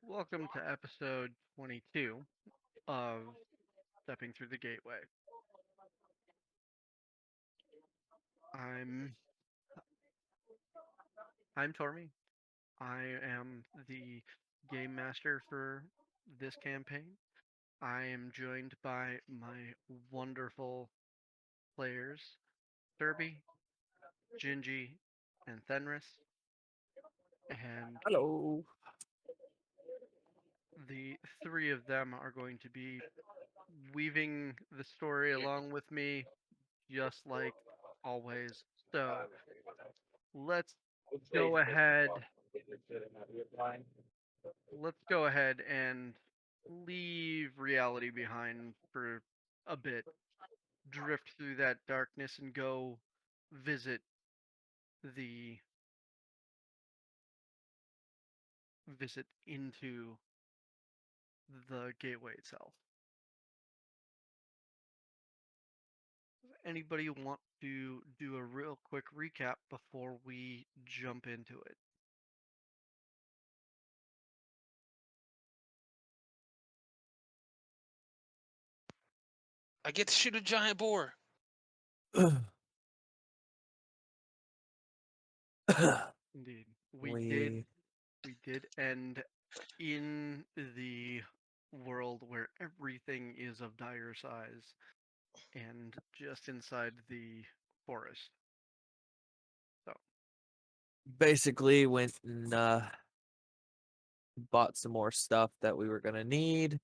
Welcome to episode 22 of Stepping Through the Gateway. I'm I'm Tormy. I am the game master for this campaign. I am joined by my wonderful players, Derby, Gingy, and Fenris, and Hello. the three of them are going to be weaving the story along with me, just like always. So let's go ahead let's go ahead and leave reality behind for a bit, drift through that darkness and go visit the visit into the gateway itself. Anybody want to do a real quick recap before we jump into it? I get to shoot a giant boar. Indeed. We did we we did end in the world where everything is of dire size and just inside the forest. So, basically went and bought some more stuff that we were gonna need.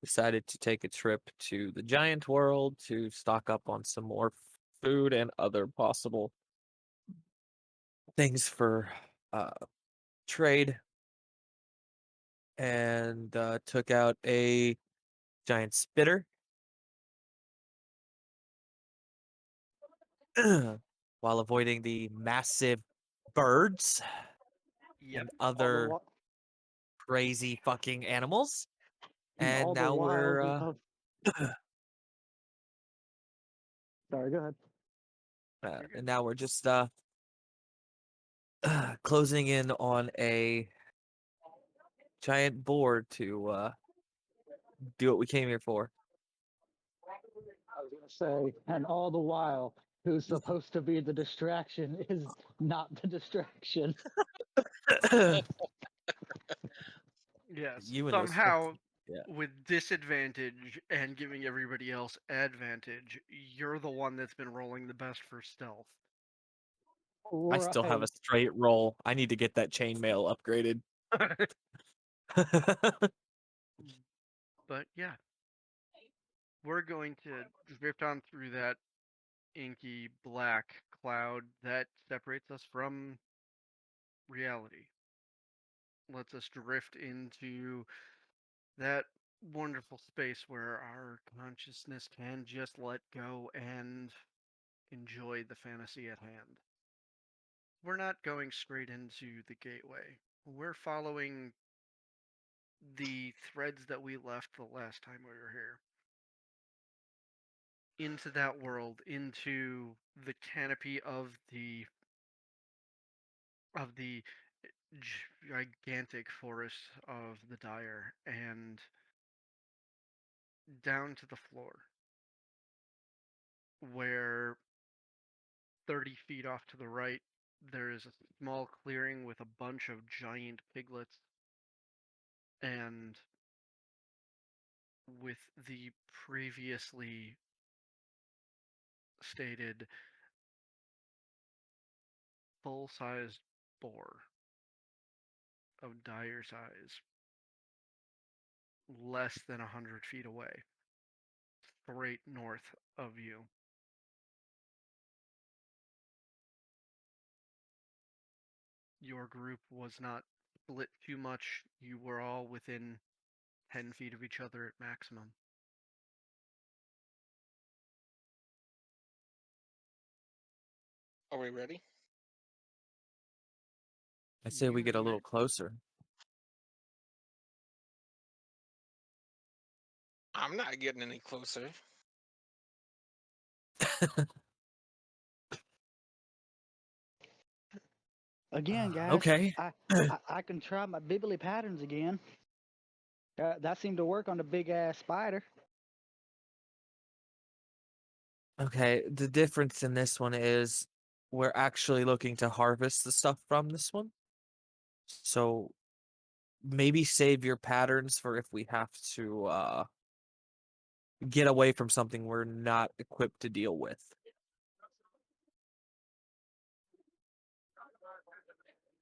Decided to take a trip to the giant world to stock up on some more food and other possible things for uh, trade, and took out a giant spitter while avoiding the massive birds yep. and all the other whi- crazy fucking animals. And all the now while we're we have. Sorry, go ahead. You're good. and now we're just closing in on a giant board to do what we came here for. I was gonna say, and all the while, who's supposed to be the distraction is not the distraction. Yes. You and those Somehow, yeah. with disadvantage and giving everybody else advantage, you're the one that's been rolling the best for stealth. I still have a Right. straight roll. I need to get that chainmail upgraded. But yeah, we're going to drift on through that inky black cloud that separates us from reality. Lets us drift into that wonderful space where our consciousness can just let go and enjoy the fantasy at hand. We're not going straight into the gateway. We're following the threads that we left the last time we were here. Into that world, into the canopy of the gigantic forest of the Dire and down to the floor where 30 feet off to the right there is a small clearing with a bunch of giant piglets and with the previously stated full-sized boar of dire size less than 100 feet away straight north of you. Your group was not split too much. You were all within 10 feet of each other at maximum. Are we ready? I say we You get a may. little closer. I'm not getting any closer. Again, guys. Okay. I can try my bibbly patterns again. That seemed to work on the big ass spider. Okay. The difference in this one is we're actually looking to harvest the stuff from this one. So maybe save your patterns for if we have to get away from something we're not equipped to deal with.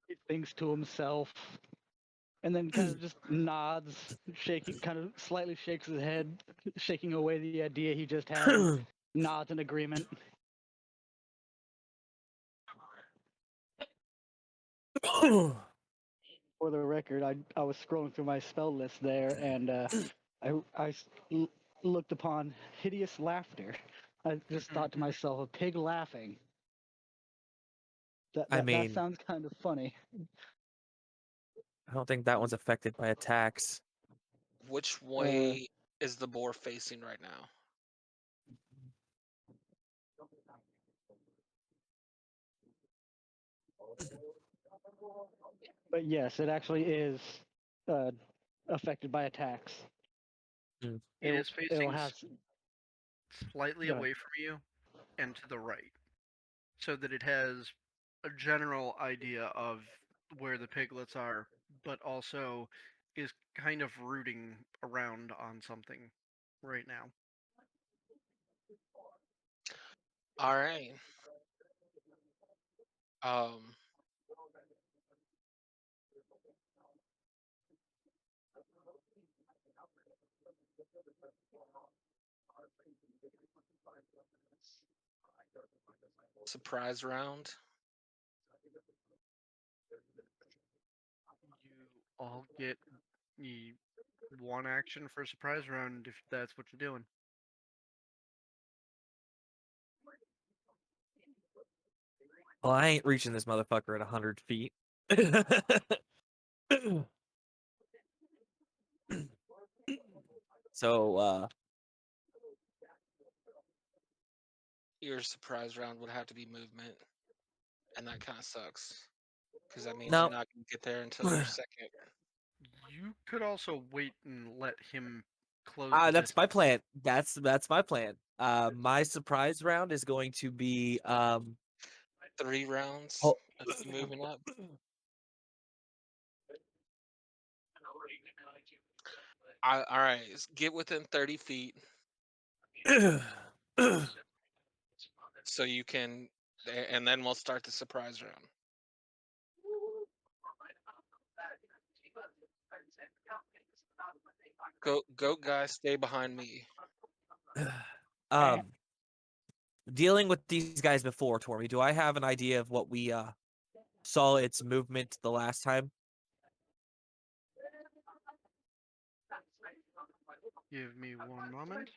He thinks to himself, and then kind of just nods, shaking, kind of slightly shakes his head, shaking away the idea he just had. And nods in agreement. For the record, I was scrolling through my spell list there, and looked upon hideous laughter. I just thought to myself, a pig laughing. That I that, that mean, sounds kind of funny. I don't think that one's affected by attacks. Which way is the boar facing right now? But yes, it actually is affected by attacks. It It'll- is it'll facing have slightly Go ahead. away from you and to the right, so that it has a general idea of where the piglets are, but also is kind of rooting around on something right now. All right. Surprise round. You all get one action for a surprise round if that's what you're doing. Well, I ain't reaching this motherfucker at 100 feet. So, Your surprise round would have to be movement, and that kind of sucks because that means no. you're not going to get there until your second. You could also wait and let him close. That's my plan. That's my plan. My surprise round is going to be 3 rounds Oh. of you moving up. All right, get within 30 feet so you can, and then we'll start the surprise round. Goat guy, stay behind me. Dealing with these guys before, Tormy, do I have an idea of what we saw its movement the last time? Give me one moment.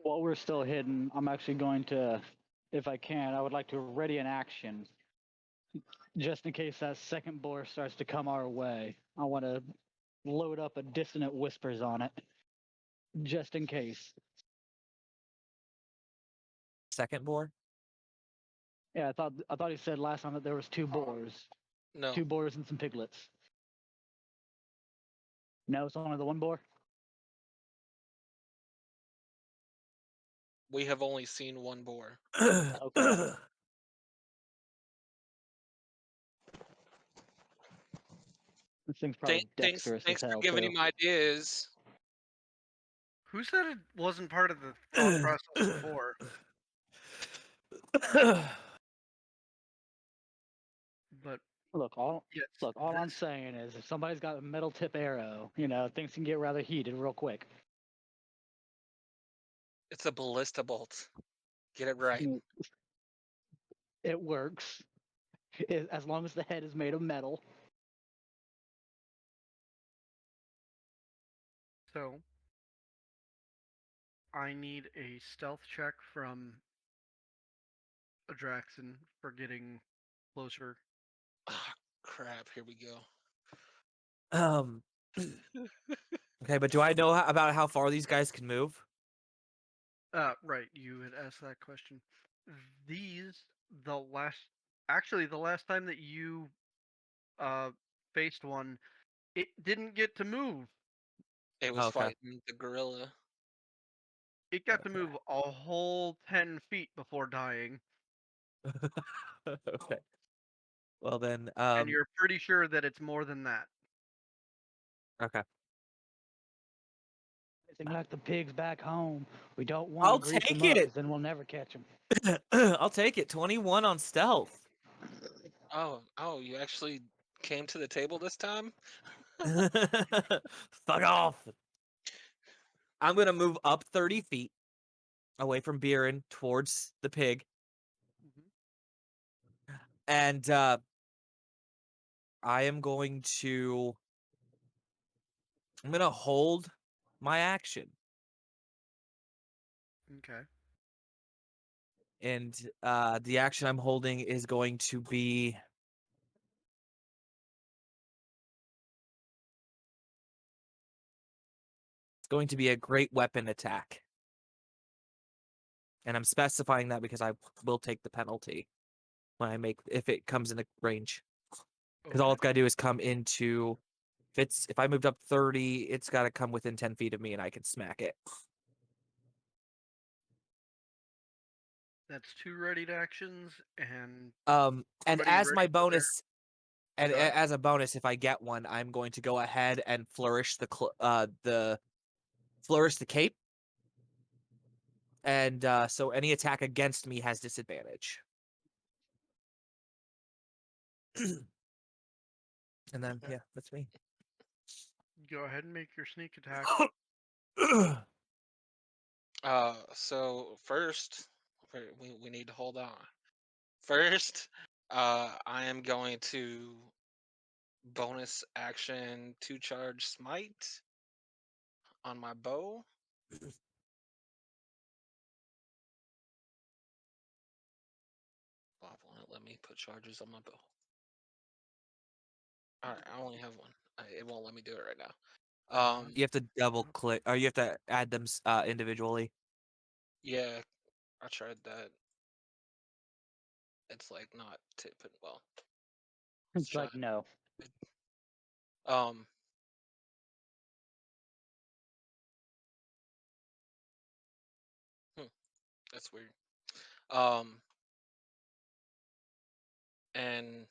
While we're still hidden, I'm actually going to, if I can, I would like to ready an action. Just in case that second boar starts to come our way. I want to load up a dissonant whispers on it. Just in case. Second boar? Yeah, I thought he said last time that there was 2 boars. No, 2 boars and some piglets. No, it's only the 1 boar? we have only seen 1 boar. Okay. This thing's probably dexterous Thanks as for hell, giving too. him ideas. Who said it wasn't part of the thought process before? But Look, all yes, I'm this- saying is if somebody's got a metal tip arrow, things can get rather heated real quick. It's a ballista bolt. Get it right. It works. As long as the head is made of metal. So I need a stealth check from Adraxon for getting closer. Ah, crap. Here we go. Okay, but do I know about how far these guys can move? Right. You had asked that question. These, the last time that you faced one, it didn't get to move. It was Okay. fighting the gorilla. It got to Okay. move a whole 10 feet before dying, Okay. Well then, and you're pretty sure that it's more than that. okay. Anything like the pigs back home. We don't want I'll to grease them take up, it. 'cause then we'll never catch them. I'll take it. 21 on stealth. Oh, you actually came to the table this time? Fuck off. I'm gonna move up 30 feet away from Biren towards the pig, Mhm. and I am going to. I'm gonna hold my action, Okay. and the action I'm holding is going to be. It's going to be a great weapon attack. And I'm specifying that because I will take the penalty when I make if it comes into range. Because all Okay. it's gotta do is come into if I moved up 30, it's gotta come within 10 feet of me and I can smack it. That's 2 readied actions, and And somebody as my ready for their. bonus Oh, and go ahead. as a bonus, if I get one, I'm going to go ahead and flourish the flourish the cape. And so any attack against me has disadvantage. And then yeah, that's me. Go ahead and make your sneak attack. So first, we need to hold on. First, I am going to bonus action 2-charge smite on my bow. Well, won't it let me put charges on my bow? All right, I only have one. It won't let me do it right now. You have to double click, or you have to add them individually. Yeah, I tried that. It's like not tipping well. It's like, no. Um. That's weird. And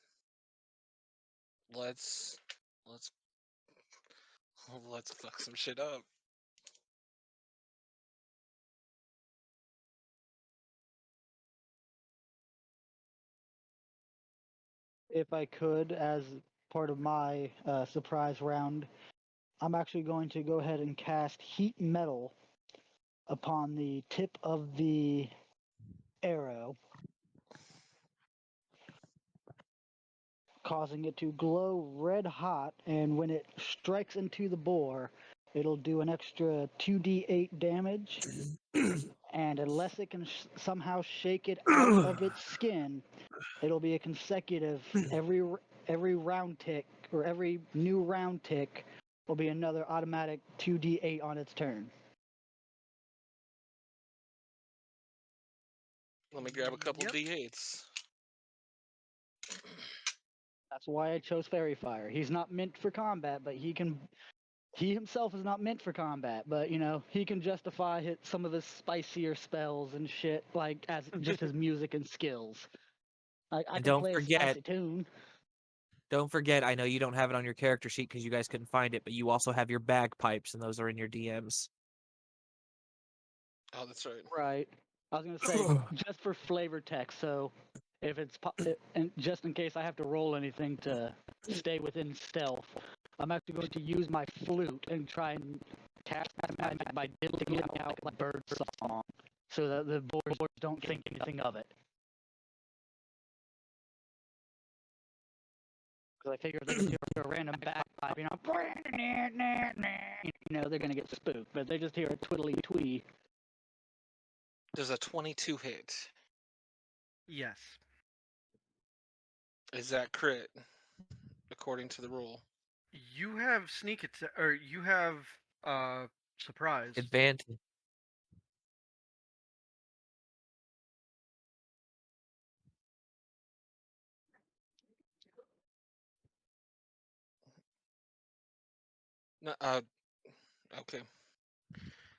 let's let's let's fuck some shit up. If I could, as part of my surprise round, I'm actually going to go ahead and cast Heat Metal upon the tip of the arrow, causing it to glow red hot, and when it strikes into the boar, it'll do an extra 2d8 damage, and unless it can somehow shake it out of its skin, it'll be a consecutive every round tick, or every new round tick will be another automatic 2d8 on its turn. Let me grab a couple Yep. d8s. That's why I chose Fairy Fire. He's not meant for combat, but he himself is not meant for combat, but he can justify some of his spicier spells and shit, like as just his music and skills. I And can play a spicy tune. don't forget, I know you don't have it on your character sheet because you guys couldn't find it, but you also have your bagpipes, and those are in your DMs. Oh, that's right. Right. I was gonna say just for flavor text. So if and just in case I have to roll anything to stay within stealth, I'm actually going to use my flute and try and cast my magic by diddling it out like bird song, so that the boars don't think anything of it. Because I figure if they just hear a random bagpipe, they're gonna get spooked. But if they just hear a twiddly twee. Does a 22 hit? Yes. Is that crit according to the rule? You have sneak attack, or you have surprise. Advantage. No, okay.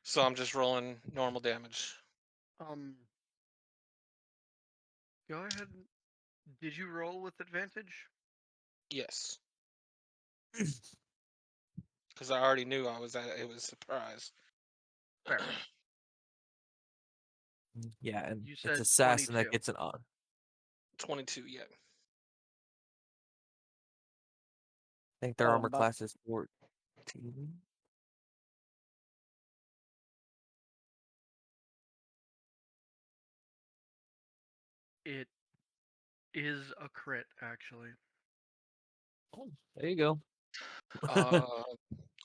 So I'm just rolling normal damage. Go ahead. Did you roll with advantage? Yes. Because I already knew it was a surprise. Fair. Yeah, and You it's said assassin that 22. gets an on. 22, yeah. I think their Oh, armor but- class is 14. It is a crit, actually. Oh, there you go. All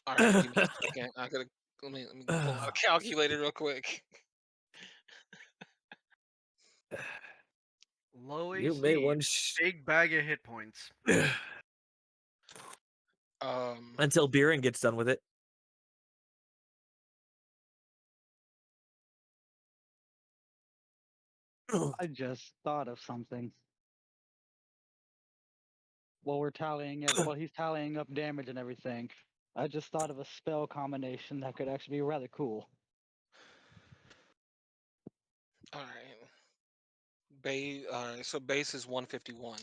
right, give me a second. Let me pull out a calculator real quick. Low You AC, may one big bag of hit points. until Beering gets done with it. I just thought of something. While we're tallying it, while he's tallying up damage and everything, I just thought of a spell combination that could actually be rather cool. all right. All right, so base is 151.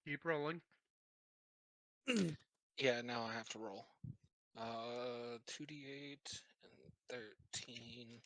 Keep rolling. Yeah, now I have to roll. 2d8 and 13.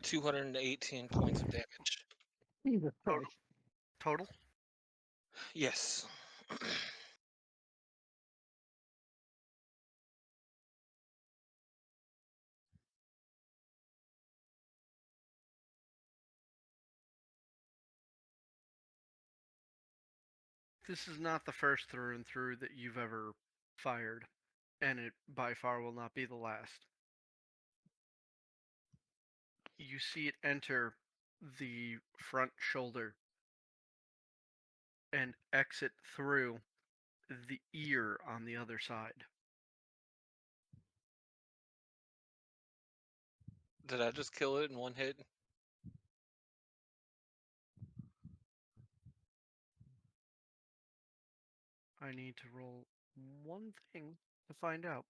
$218 points of damage. Jesus Total. Christ. Total. Yes. This is not the first through and through that you've ever fired, and it by far will not be the last. You see it enter the front shoulder and exit through the ear on the other side. Did I just kill it in one hit? I need to roll one thing to find out.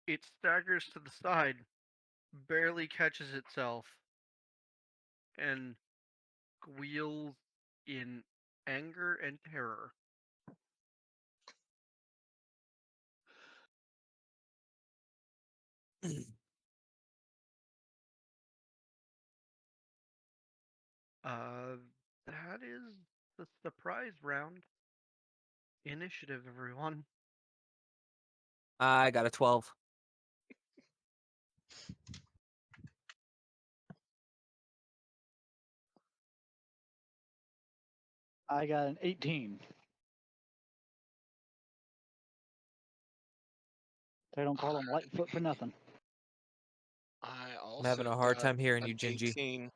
It staggers to the side, barely catches itself, and squeals in anger and terror. That is the surprise round. Initiative, everyone. I got a 12. I got an 18. They don't call him Lightfoot for nothing. I I'm having a hard time hearing you, Gingy. 18.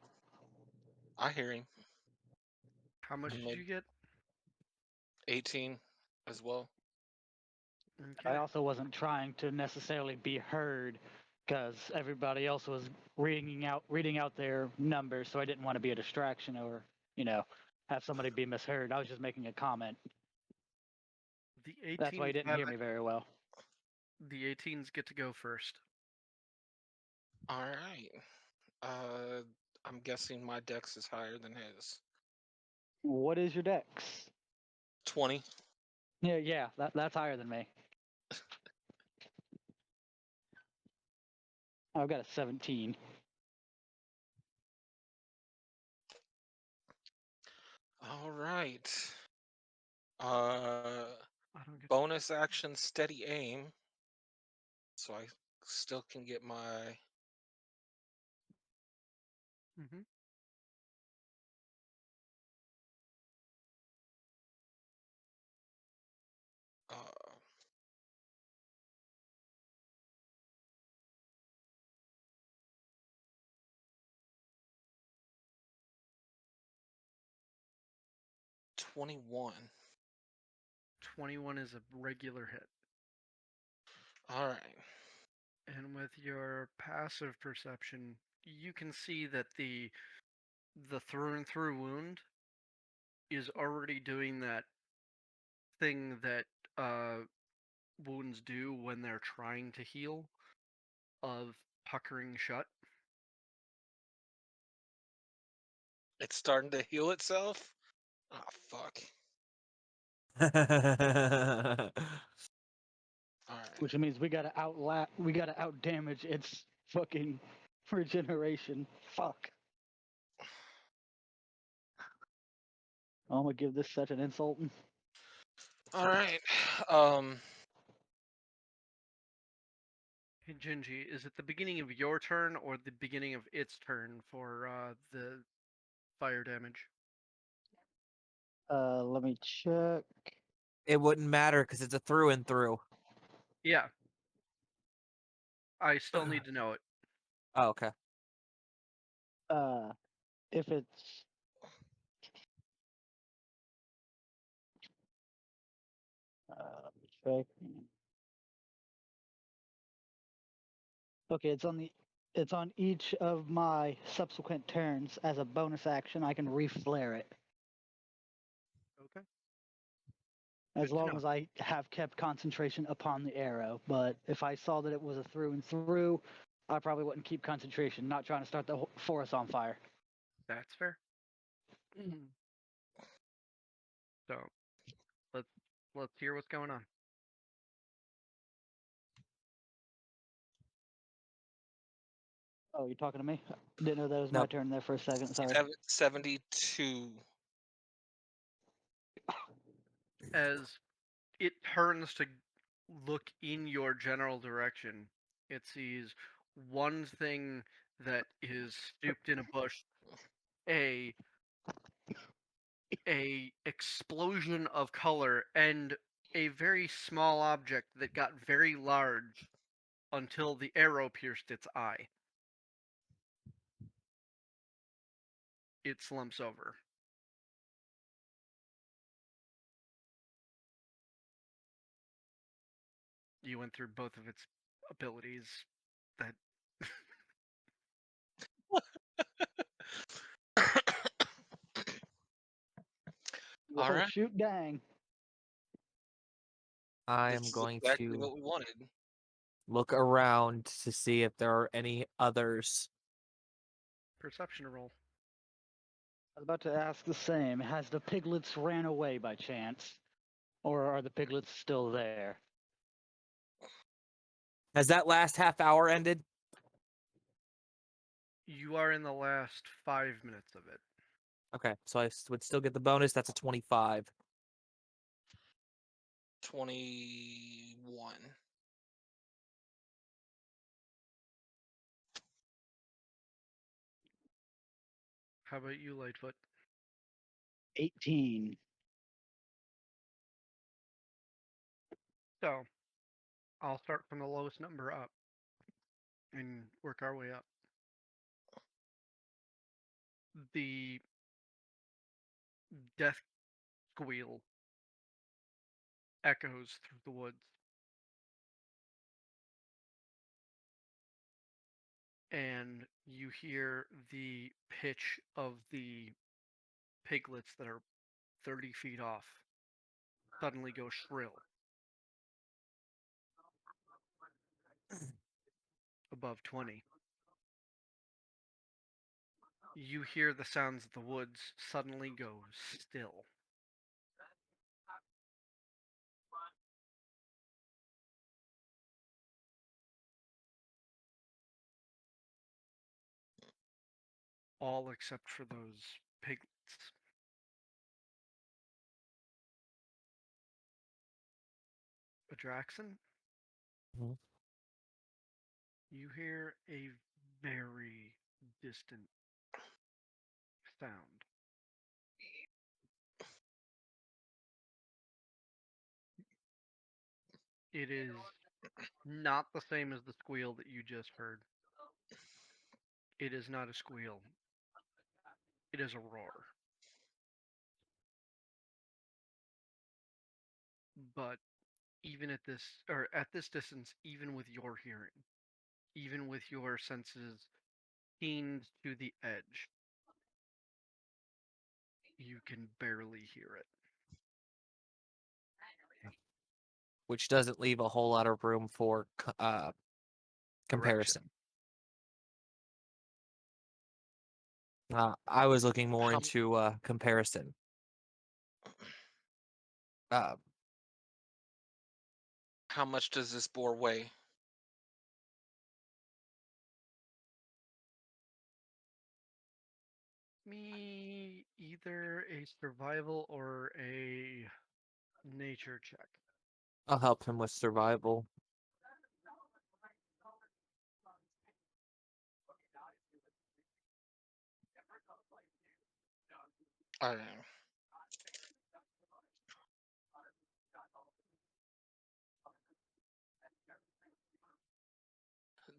I hear him. How much I did made- you get? 18 as well. Okay. I also wasn't trying to necessarily be heard because everybody else was reading out their numbers, so I didn't want to be a distraction or have somebody be misheard. I was just making a comment. The 18s That's why you didn't have hear it. me very well. The 18s get to go first. All right. I'm guessing my dex is higher than his. What is your dex? 20. Yeah, that's higher than me. I've got a 17. All right. I don't get. Bonus action, steady aim. So I still can get my. Mm-hmm. Uh, $21. 21 is a regular hit. All right. And with your passive perception, you can see that the through and through wound is already doing that thing that wounds do when they're trying to heal, of puckering shut. It's starting to heal itself. Oh fuck. All right. Which means we gotta out damage its fucking regeneration. Fuck. I'm gonna give this such an insult. All right. Hey Gingy, is it the beginning of your turn or the beginning of its turn for the fire damage? Let me check. It wouldn't matter because it's a through and through. Yeah. I still need to know it. Oh, okay. If it's check. Okay, it's on each of my subsequent turns as a bonus action. I can reflare it Okay. as Good to long know. as I have kept concentration upon the arrow. But if I saw that it was a through and through, I probably wouldn't keep concentration. Not trying to start the forest on fire. That's fair. So let's hear what's going on. Oh, you're talking to me? Didn't know that was my Nope. turn there for a second. Sorry. 72. As it turns to look in your general direction, it sees one thing that is stooped in a bush, a explosion of color, and a very small object that got very large until the arrow pierced its eye. It slumps over. You went through both of its abilities. That All Oh, right. shoot, dang. I This am is going exactly to what we wanted. look around to see if there are any others. perception roll. I was about to ask the same. Has the piglets ran away by chance? Or are the piglets still there? Has that last half hour ended? You are in the last 5 minutes of it. Okay, so I would still get the bonus. That's a 25. 21. How about you, Lightfoot? 18. So, I'll start from the lowest number up and work our way up. the death squeal echoes through the woods. And you hear the pitch of the piglets that are 30 feet off suddenly go shrill above 20. You hear the sounds of the woods suddenly go still. All except for those piglets. Adraxon, Mhm. you hear a very distant sound. It is not the same as the squeal that you just heard. It is not a squeal. It is a roar. But even at this distance, even with your hearing, even with your senses keened to the edge, you can barely hear it. Which doesn't leave a whole lot of room for comparison. I was looking more How- into comparison. How much does this boar weigh? Me either a survival or a nature check. I'll help him with survival. I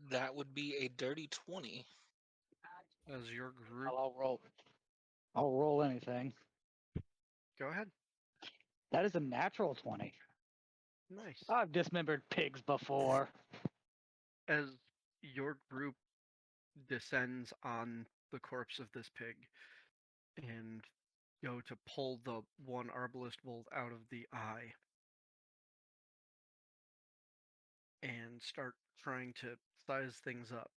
That would be a dirty 20. As your group, I'll roll. I'll roll anything. go ahead. That is a natural 20. Nice. I've dismembered pigs before. As your group descends on the corpse of this pig and go to pull the one arbalest bolt out of the eye and start trying to size things up,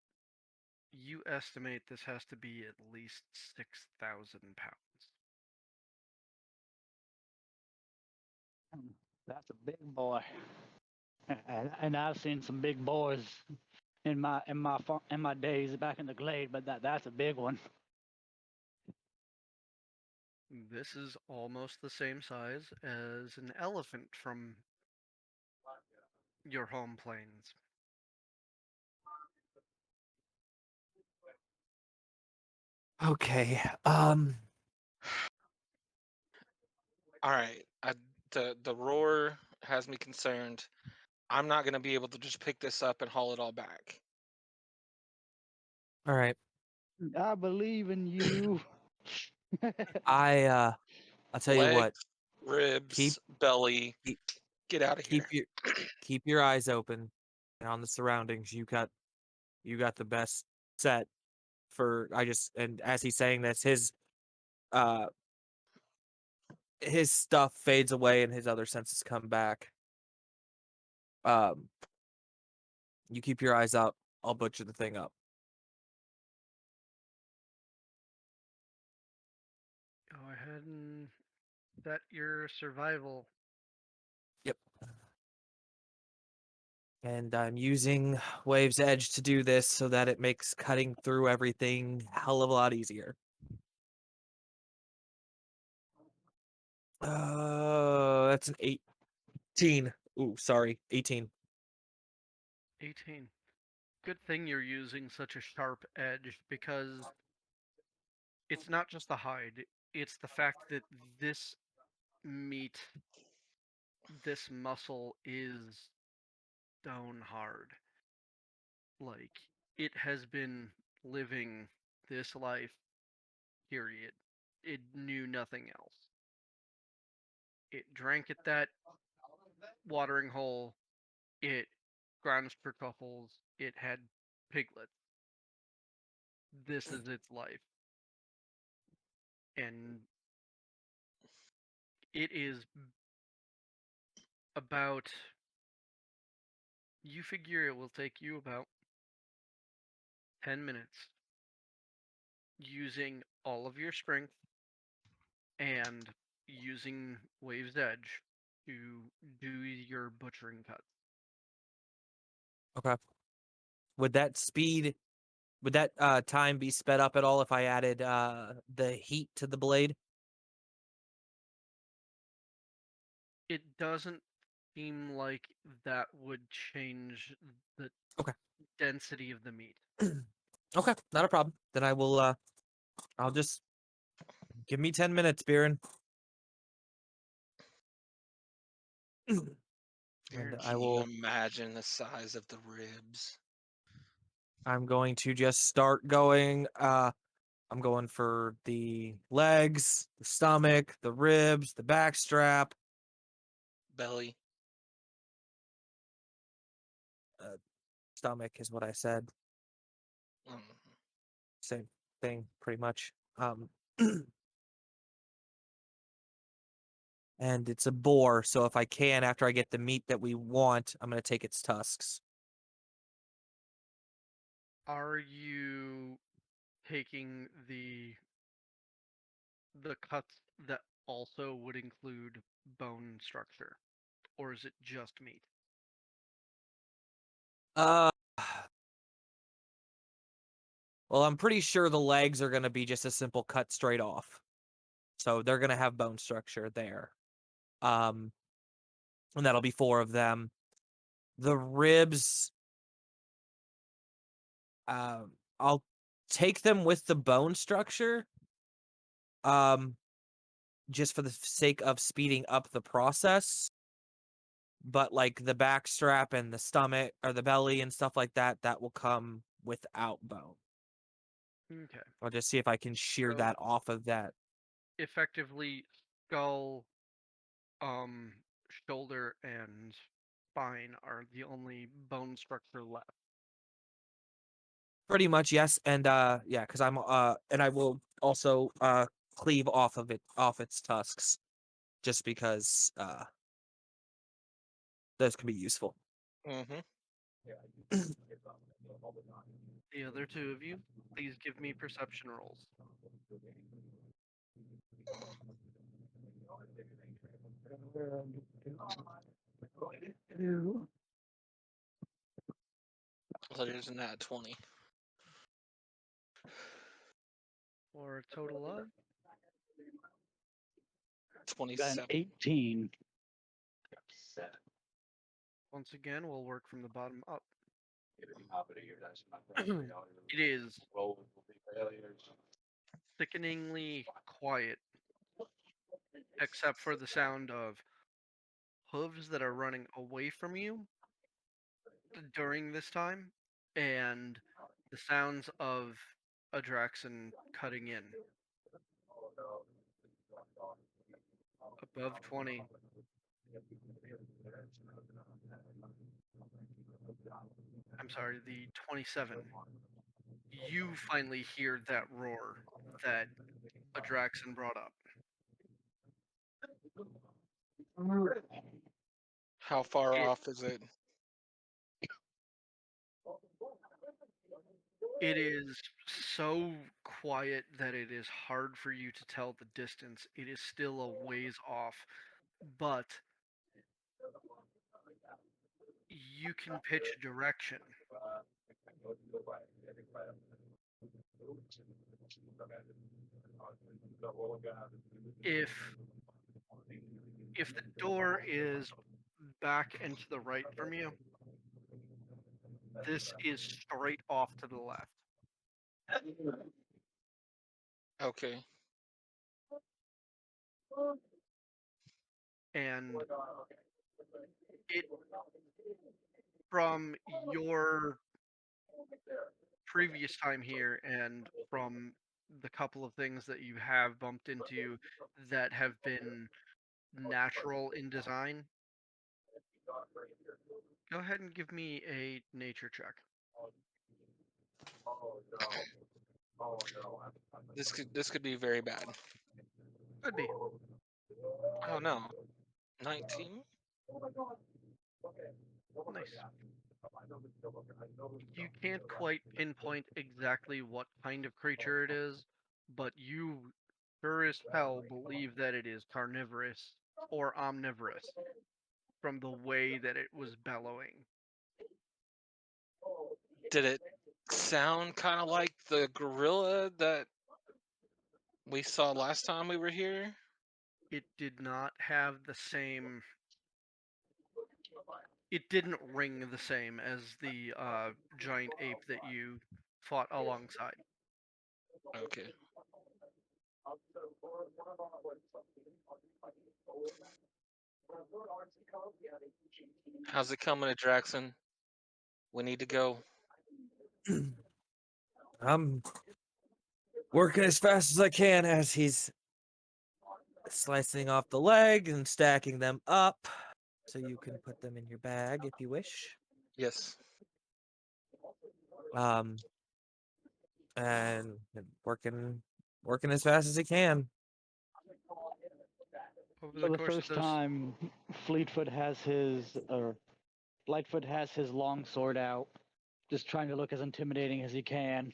you estimate this has to be at least 6,000 pounds. That's a big boy. And I've seen some big boys in my days back in the glade, but that's a big one. This is almost the same size as an elephant from your home plains. Okay. All right. The roar has me concerned. I'm not gonna be able to just pick this up and haul it all back. All right. I believe in you. I'll tell you what. Legs, ribs, Keep belly. keep Get out of here. keep your eyes open on the surroundings. You got the best set for and as he's saying this, his stuff fades away and his other senses come back. You keep your eyes up. I'll butcher the thing up. Go ahead and set your survival. Yep. And I'm using Wave's Edge to do this so that it makes cutting through everything a hell of a lot easier. That's an 18. Ooh, sorry, 18. 18. Good thing you're using such a sharp edge because it's not just the hide, it's the fact that this meat, this muscle is stone hard. Like, it has been living this life period. It knew nothing else. It drank at that watering hole. It grounds for truffles. It had piglets. This is its life. And it is about, you figure it will take you about 10 minutes using all of your strength and using Wave's Edge to do your butchering cuts. Okay. Would that time be sped up at all if I added the heat to the blade? It doesn't seem like that would change the Okay. density of the meat. Okay, not a problem. Then I will I'll just give me 10 minutes, Biren. And Can I you will imagine the size of the ribs? I'm going to just start going I'm going for the legs, the stomach, the ribs, the backstrap, Belly. stomach is what I said. Mm. Same thing pretty much. And it's a boar, so if I can, after I get the meat that we want, I'm going to take its tusks. Are you taking the cuts that also would include bone structure, or is it just meat? Uh, well, I'm pretty sure the legs are going to be just a simple cut straight off. So they're going to have bone structure there. And that'll be 4 of them. The ribs, I'll take them with the bone structure. Just for the sake of speeding up the process. But like the backstrap and the stomach or the belly and stuff like that, that will come without bone. Okay. I'll just see if I can shear So- that off of that. Effectively, skull, shoulder, and spine are the only bone structure left. Pretty much, yes. And yeah, because I'm and I will also cleave off of it off its tusks. Just because those can be useful. Mm-hmm. The other 2 of you, please give me perception rolls. So there's a nat 20. For a total of Got 27. an 18. once again, we'll work from the bottom up. It is sickeningly quiet, except for the sound of hooves that are running away from you during this time, and the sounds of Adraxan cutting in. Above 20. I'm sorry, the 27. You finally hear that roar that Adraxan brought up. How far It- off is it? It is so quiet that it is hard for you to tell the distance. It is still a ways off, but you can pitch a direction. If the door is back and to the right from you, this is straight off to the left. Okay. And it, from your previous time here and from the couple of things that you have bumped into that have been natural in design, go ahead and give me a nature check. This could be very bad. Could be. Oh no, 19. Nice. You can't quite pinpoint exactly what kind of creature it is, but you sure as hell believe that it is carnivorous or omnivorous from the way that it was bellowing. Did it sound kind of like the gorilla that we saw last time we were here? It did not have the same. It didn't ring the same as the giant ape that you fought alongside. Okay. How's it coming to Draxon? We need to go. I'm working as fast as I can as he's slicing off the leg and stacking them up so you can put them in your bag if you wish. Yes. And working as fast as he can. Over the For the course of first those, time, Fleetfoot has his, or Lightfoot has his long sword out, just trying to look as intimidating as he can.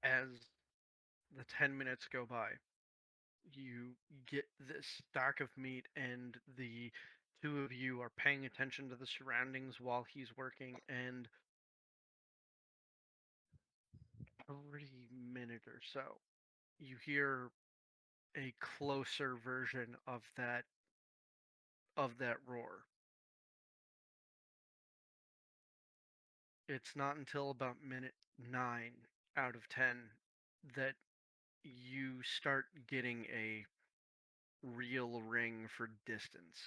as the 10 minutes go by, you get this stack of meat, and the two of you are paying attention to the surroundings while he's working, and every minute or so, you hear a closer version of that roar. It's not until about minute 9 out of 10 that you start getting a real ring for distance.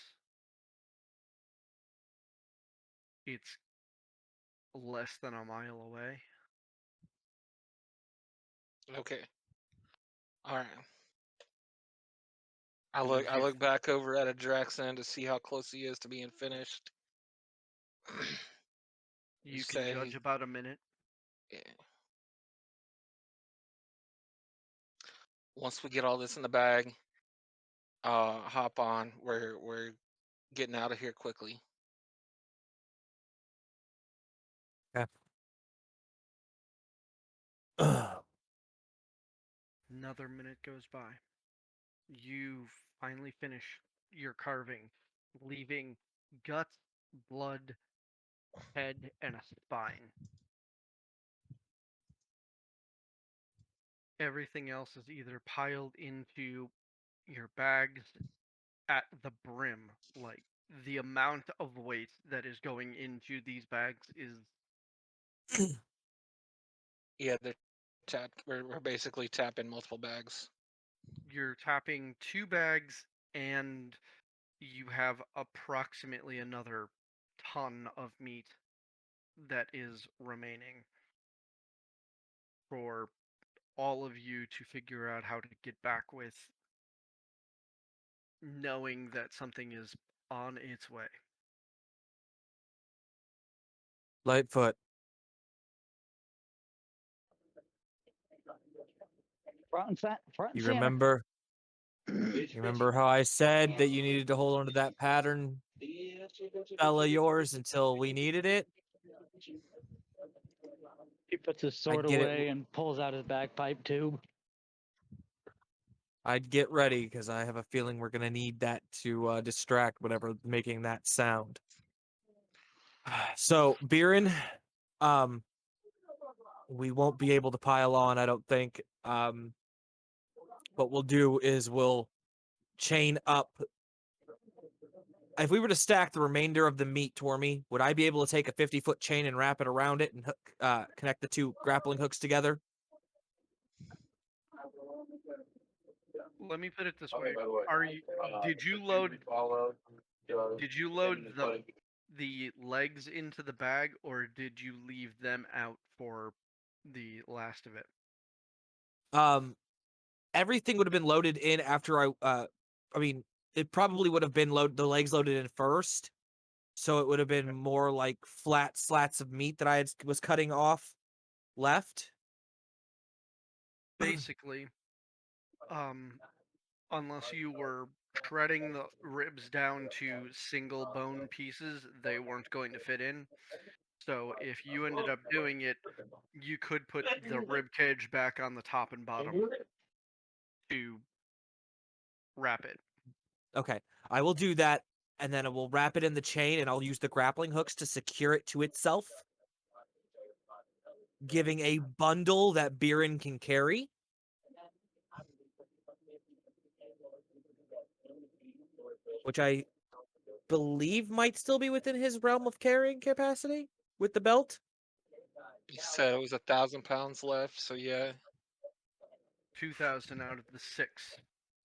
It's less than a mile away. Okay. All right. I And look. as I you look back over at a Draxon to see how close he is to being finished. You can say, judge about a minute. yeah. Once we get all this in the bag, hop on. We're getting out of here quickly. Another minute goes by. You finally finish your carving, leaving guts, blood, head, and a spine. Everything else is either piled into your bags at the brim. Like, the amount of weight that is going into these bags is Yeah, they're tapped. We're basically tapping multiple bags. you're tapping 2 bags, and you have approximately another ton of meat that is remaining for all of you to figure out how to get back with, knowing that something is on its way. Lightfoot, Front and you center. remember? You remember how I said that you needed to hold on to that pattern spell of yours until we needed it? He puts his sword get it. away and pulls out his bagpipe tube. I'd get ready because I have a feeling we're gonna need that to distract whatever making that sound. So, Biren, we won't be able to pile on, I don't think. What we'll do is we'll chain up. If we were to stack the remainder of the meat, Tormy, would I be able to take a 50-foot chain and wrap it around it and hook, connect the 2 grappling hooks together? Let me put it this way: did you load the legs into the bag, or did you leave them out for the last of it. Everything would have been loaded in after I mean, it probably would have been the legs loaded in first. So it would have been more like flat slats of meat that was cutting off left. Basically, unless you were shredding the ribs down to single bone pieces, they weren't going to fit in. So if you ended up doing it, you could put the rib cage back on the top and bottom to wrap it. Okay, I will do that, and then I will wrap it in the chain, and I'll use the grappling hooks to secure it to itself, giving a bundle that Biren can carry. Which I believe might still be within his realm of carrying capacity with the belt. You said it was 1,000 pounds left, so yeah. 2,000 out of the 6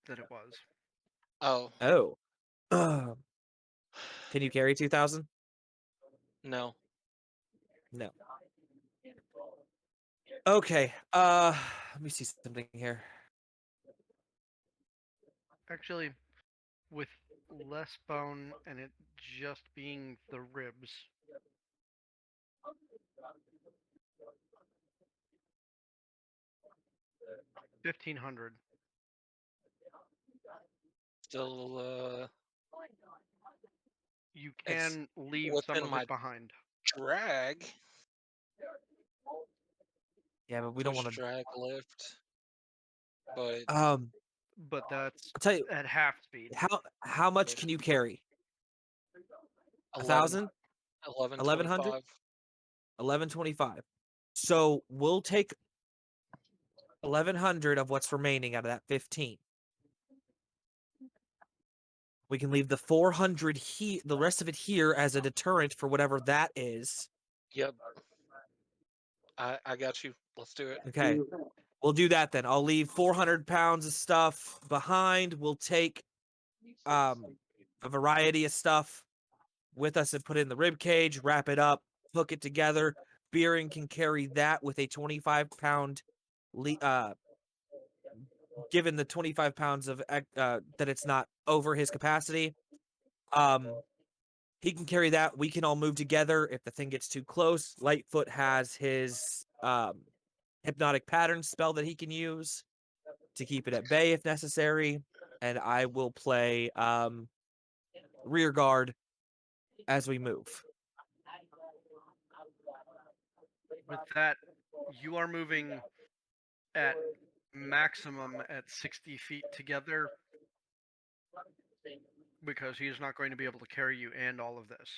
that it was. Oh, Oh. Can you carry 2,000? no. No. Okay. Let me see something here. Actually, with less bone and it just being the ribs. $1,500. Still You it's can leave some within of my it behind. drag. Yeah, but we don't Push want to. drag lift. But But that's I'll tell you at half speed. how much can you carry? 11 1,000? 1125. 1125. So we'll take 1,100 of what's remaining out of that 15. We can leave the 400 here, the rest of it here as a deterrent for whatever that is. Yep. I got you. Let's do it. Okay. We'll do that then. I'll leave 400 pounds of stuff behind. We'll take a variety of stuff with us and put it in the rib cage, wrap it up, hook it together. Biren can carry that with a 25-pound given the 25 pounds of that it's not over his capacity. He can carry that. We can all move together if the thing gets too close. Lightfoot has his hypnotic pattern spell that he can use to keep it at bay if necessary, and I will play rear guard as we move. With that, you are moving at maximum at 60 feet together because he's not going to be able to carry you and all of this.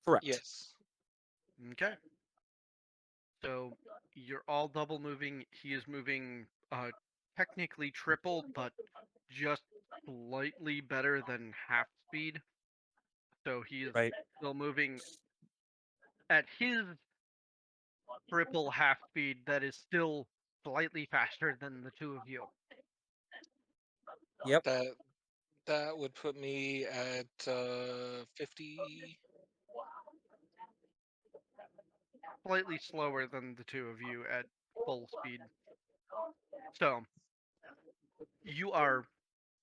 Correct. Yes. Okay. So you're all double moving. He is moving technically triple, but just slightly better than half speed. So he is Right. still moving at his triple half speed that is still slightly faster than the two of you. Yep. That would put me at 50. Slightly slower than the two of you at full speed. So you are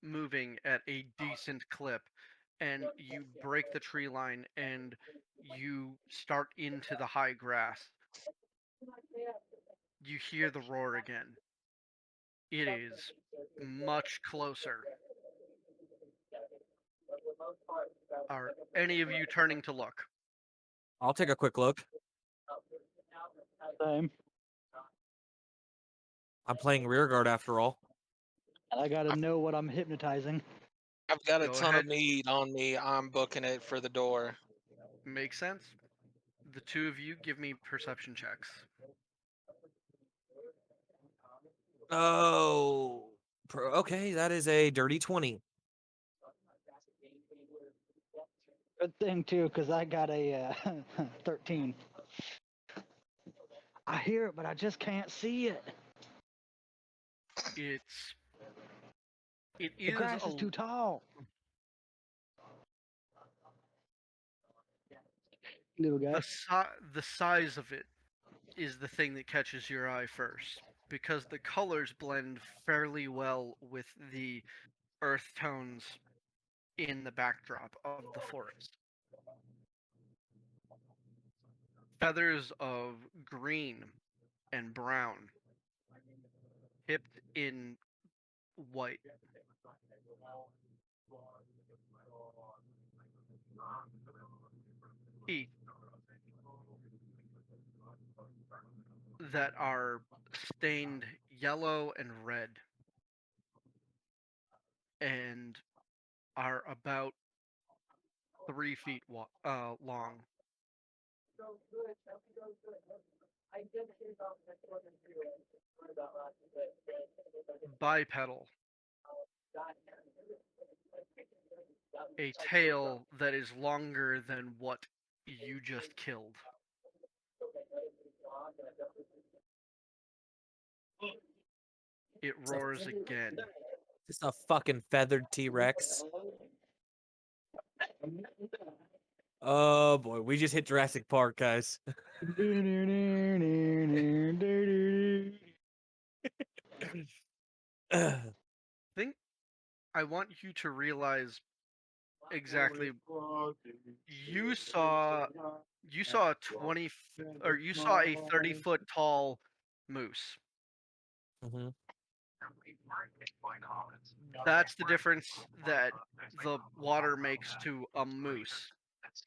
moving at a decent clip and you break the tree line and you start into the high grass. You hear the roar again. It is much closer. Are any of you turning to look? I'll take a quick look. Same. I'm playing rear guard after all. I gotta know what I'm hypnotizing. I've got a Go ton ahead. of meat on me. I'm booking it for the door. Makes sense? The two of you give me perception checks. Oh, okay, that is a dirty 20. Good thing too, because I got a 13. I hear it, but I just can't see it. It The is grass is too tall. Little guy. the size of it is the thing that catches your eye first, because the colors blend fairly well with the earth tones in the backdrop of the forest. Feathers of green and brown, tipped in white. Teeth that are stained yellow and red and are about 3 feet long. Bipedal. A tail that is longer than what you just killed. It roars again. Just a fucking feathered T-Rex. Oh boy, we just hit Jurassic Park, guys. Think I want you to realize exactly you saw a 20 or you saw a 30-foot tall moose. hmm That's the difference that the water makes to a moose.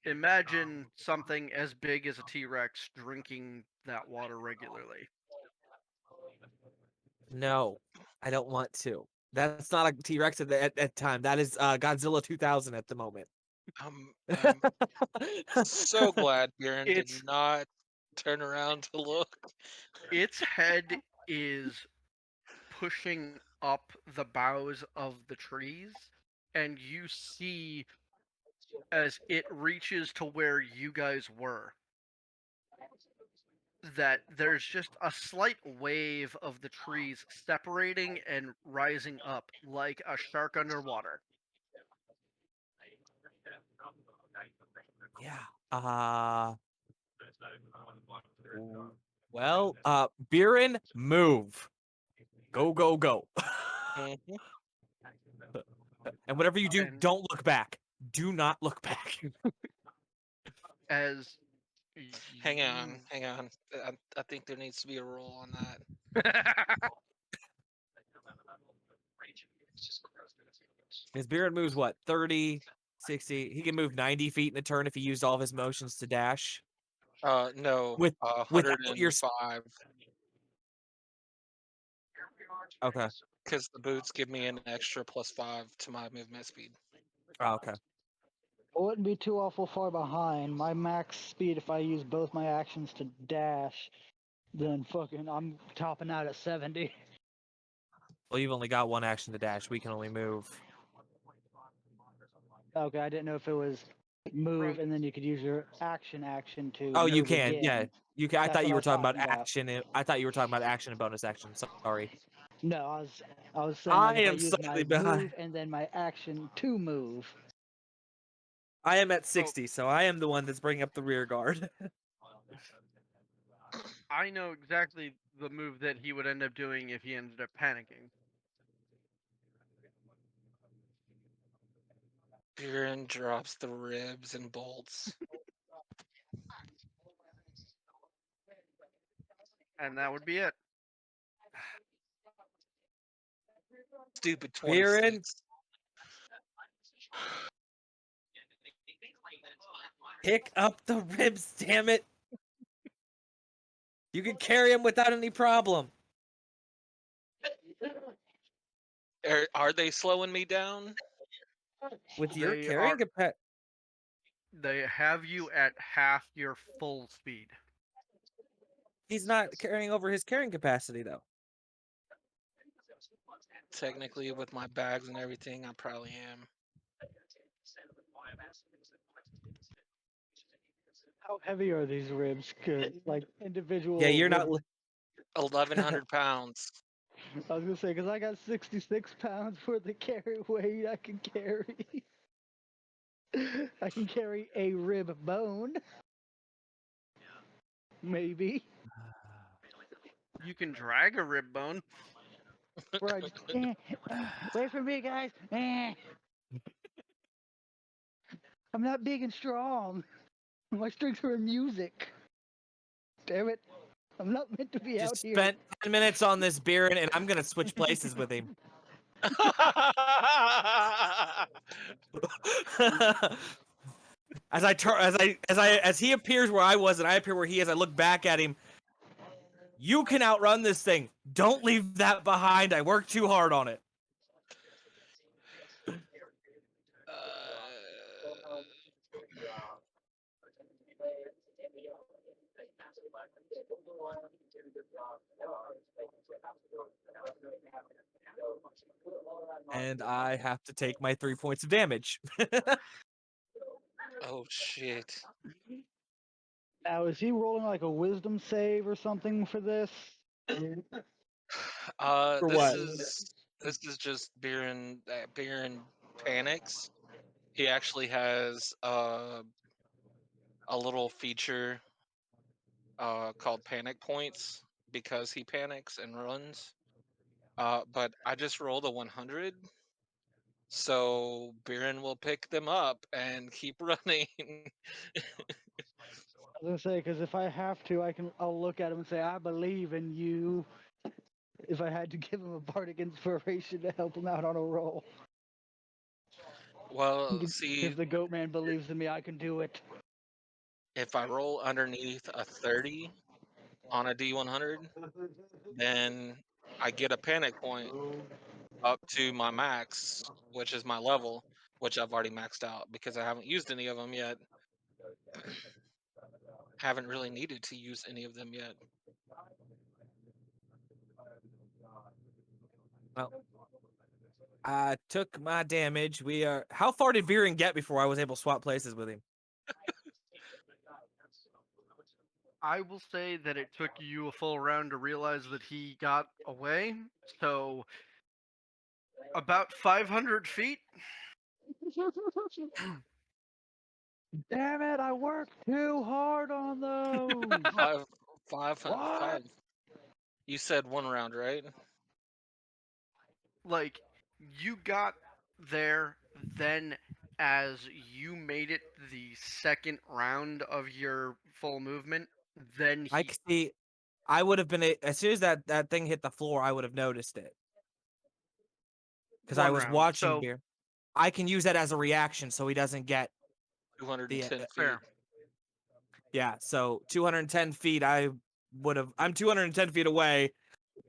Imagine something as big as a T-Rex drinking that water regularly. No, I don't want to. That's not a T-Rex at time. That is Godzilla 2000 at the moment. I'm so glad Buren did It's not turn around to look. its head is pushing up the boughs of the trees, and you see as it reaches to where you guys were that there's just a slight wave of the trees separating and rising up like a shark underwater. Yeah. Well, Biren, move. Go, go, go. Mhm. And whatever you do, And don't look back. Do not look back. as Hang on, you hang on. I think there needs to be a roll on that. His Biren moves what? 30, 60. He can move 90 feet in a turn if he used all of his motions to dash. No, With without your 105. Okay. Because the boots give me an extra +5 to my movement speed. Oh, okay. I wouldn't be too awful far behind. My max speed, if I use both my actions to dash, then fucking I'm topping out at 70. Well, you've only got one action to dash. We can only move. Okay, I didn't know if it was move From- and then you could use your action to Oh, you move can. again. Yeah. You can. I That's thought what you I were was talking about talking about. action. I thought you were talking about action and bonus action. Sorry. No, I was saying like I if I am use slightly my behind. move and then my action to move. I am at 60, so I am the one that's bringing up the rear guard. I know exactly the move that he would end up doing if he ended up panicking. Buren drops the ribs and bolts. And that would be it. Stupid Biren? 26. Pick up the ribs, damn it. You can carry him without any problem. Are they slowing me down? With your They carrying are capacity. they have you at half your full speed. He's not carrying over his carrying capacity, though. Technically, with my bags and everything, I probably am. How heavy are these ribs? 'Cause, like individual. Yeah, you're not. rib- 1,100 pounds. I was gonna say because I got 66 pounds worth of carry weight. I can carry. I can carry a rib bone. Maybe. You can drag a rib bone. Where I just, wait for me, guys. I'm not big and strong. My strengths are in music. Damn it. I'm not meant to be out Just here. spent 10 minutes on this Biren, and I'm gonna switch places with him. As he appears where I was and I appear where he is, I look back at him. You can outrun this thing. Don't leave that behind. I worked too hard on it. And I have to take my 3 points of damage. Oh shit. Now, is he rolling like a wisdom save or something for this? For This what? is just Baron. Baron panics. He actually has a little feature called panic points because he panics and runs. But I just rolled a 100, so Baron will pick them up and keep running. I was gonna say, because if I have to, I'll look at him and say, I believe in you. If I had to give him a bardic inspiration to help him out on a roll. Well, see, If the goat man believes in me, I can do it. if I roll underneath a 30 on a D100, then I get a panic point up to my max, which is my level, which I've already maxed out because I haven't used any of them yet. Haven't really needed to use any of them yet. Well, I took my damage. How far did Viren get before I was able to swap places with him? I will say that it took you a full round to realize that he got away. So, about 500 feet. Damn it, I worked too hard on those. Five. What? You said 1 round, right? Like, you got there, then as you made it the second round of your full movement, then I he. see. I would have been as soon as that thing hit the floor, I would have noticed it because I One was round. watching So, Viren. I can use that as a reaction, so he doesn't get 210 feet. fair. Yeah, so 210 feet. I'm 210 feet away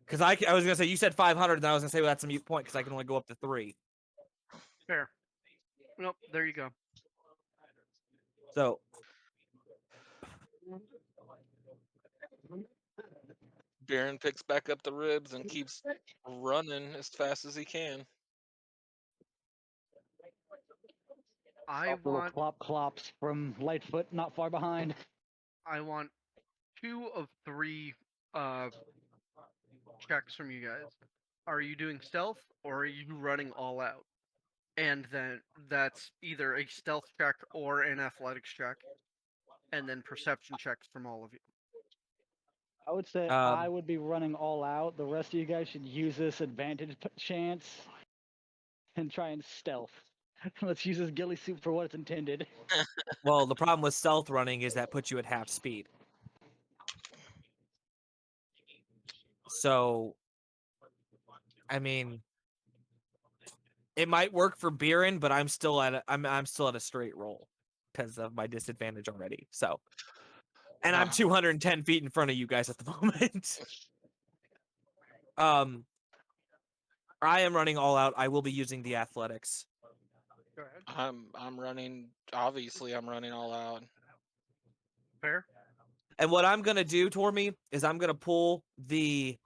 because I was gonna say you said 500, and I was gonna say well, that's a mute point because I can only go up to 3. Fair. Nope, there you go. So Baron picks back up the ribs and keeps running as fast as he can. I Little want clops from Lightfoot not far behind. 2 of 3 checks from you guys. Are you doing stealth or are you running all out? And then that's either a stealth check or an athletics check, and then perception checks from all of you. I would say I would be running all out. The rest of you guys should use this advantage chance and try and stealth. Let's use this ghillie suit for what it's intended. well, the problem with stealth running is that puts you at half speed. So, I mean, it might work for Biren, but I'm still at a straight roll because of my disadvantage already. So, and I'm 210 feet in front of you guys at the moment. I am running all out. I will be using the athletics. Go ahead. I'm running. Obviously, I'm running all out. Fair. And what I'm gonna do, Tormy, is I'm gonna pull the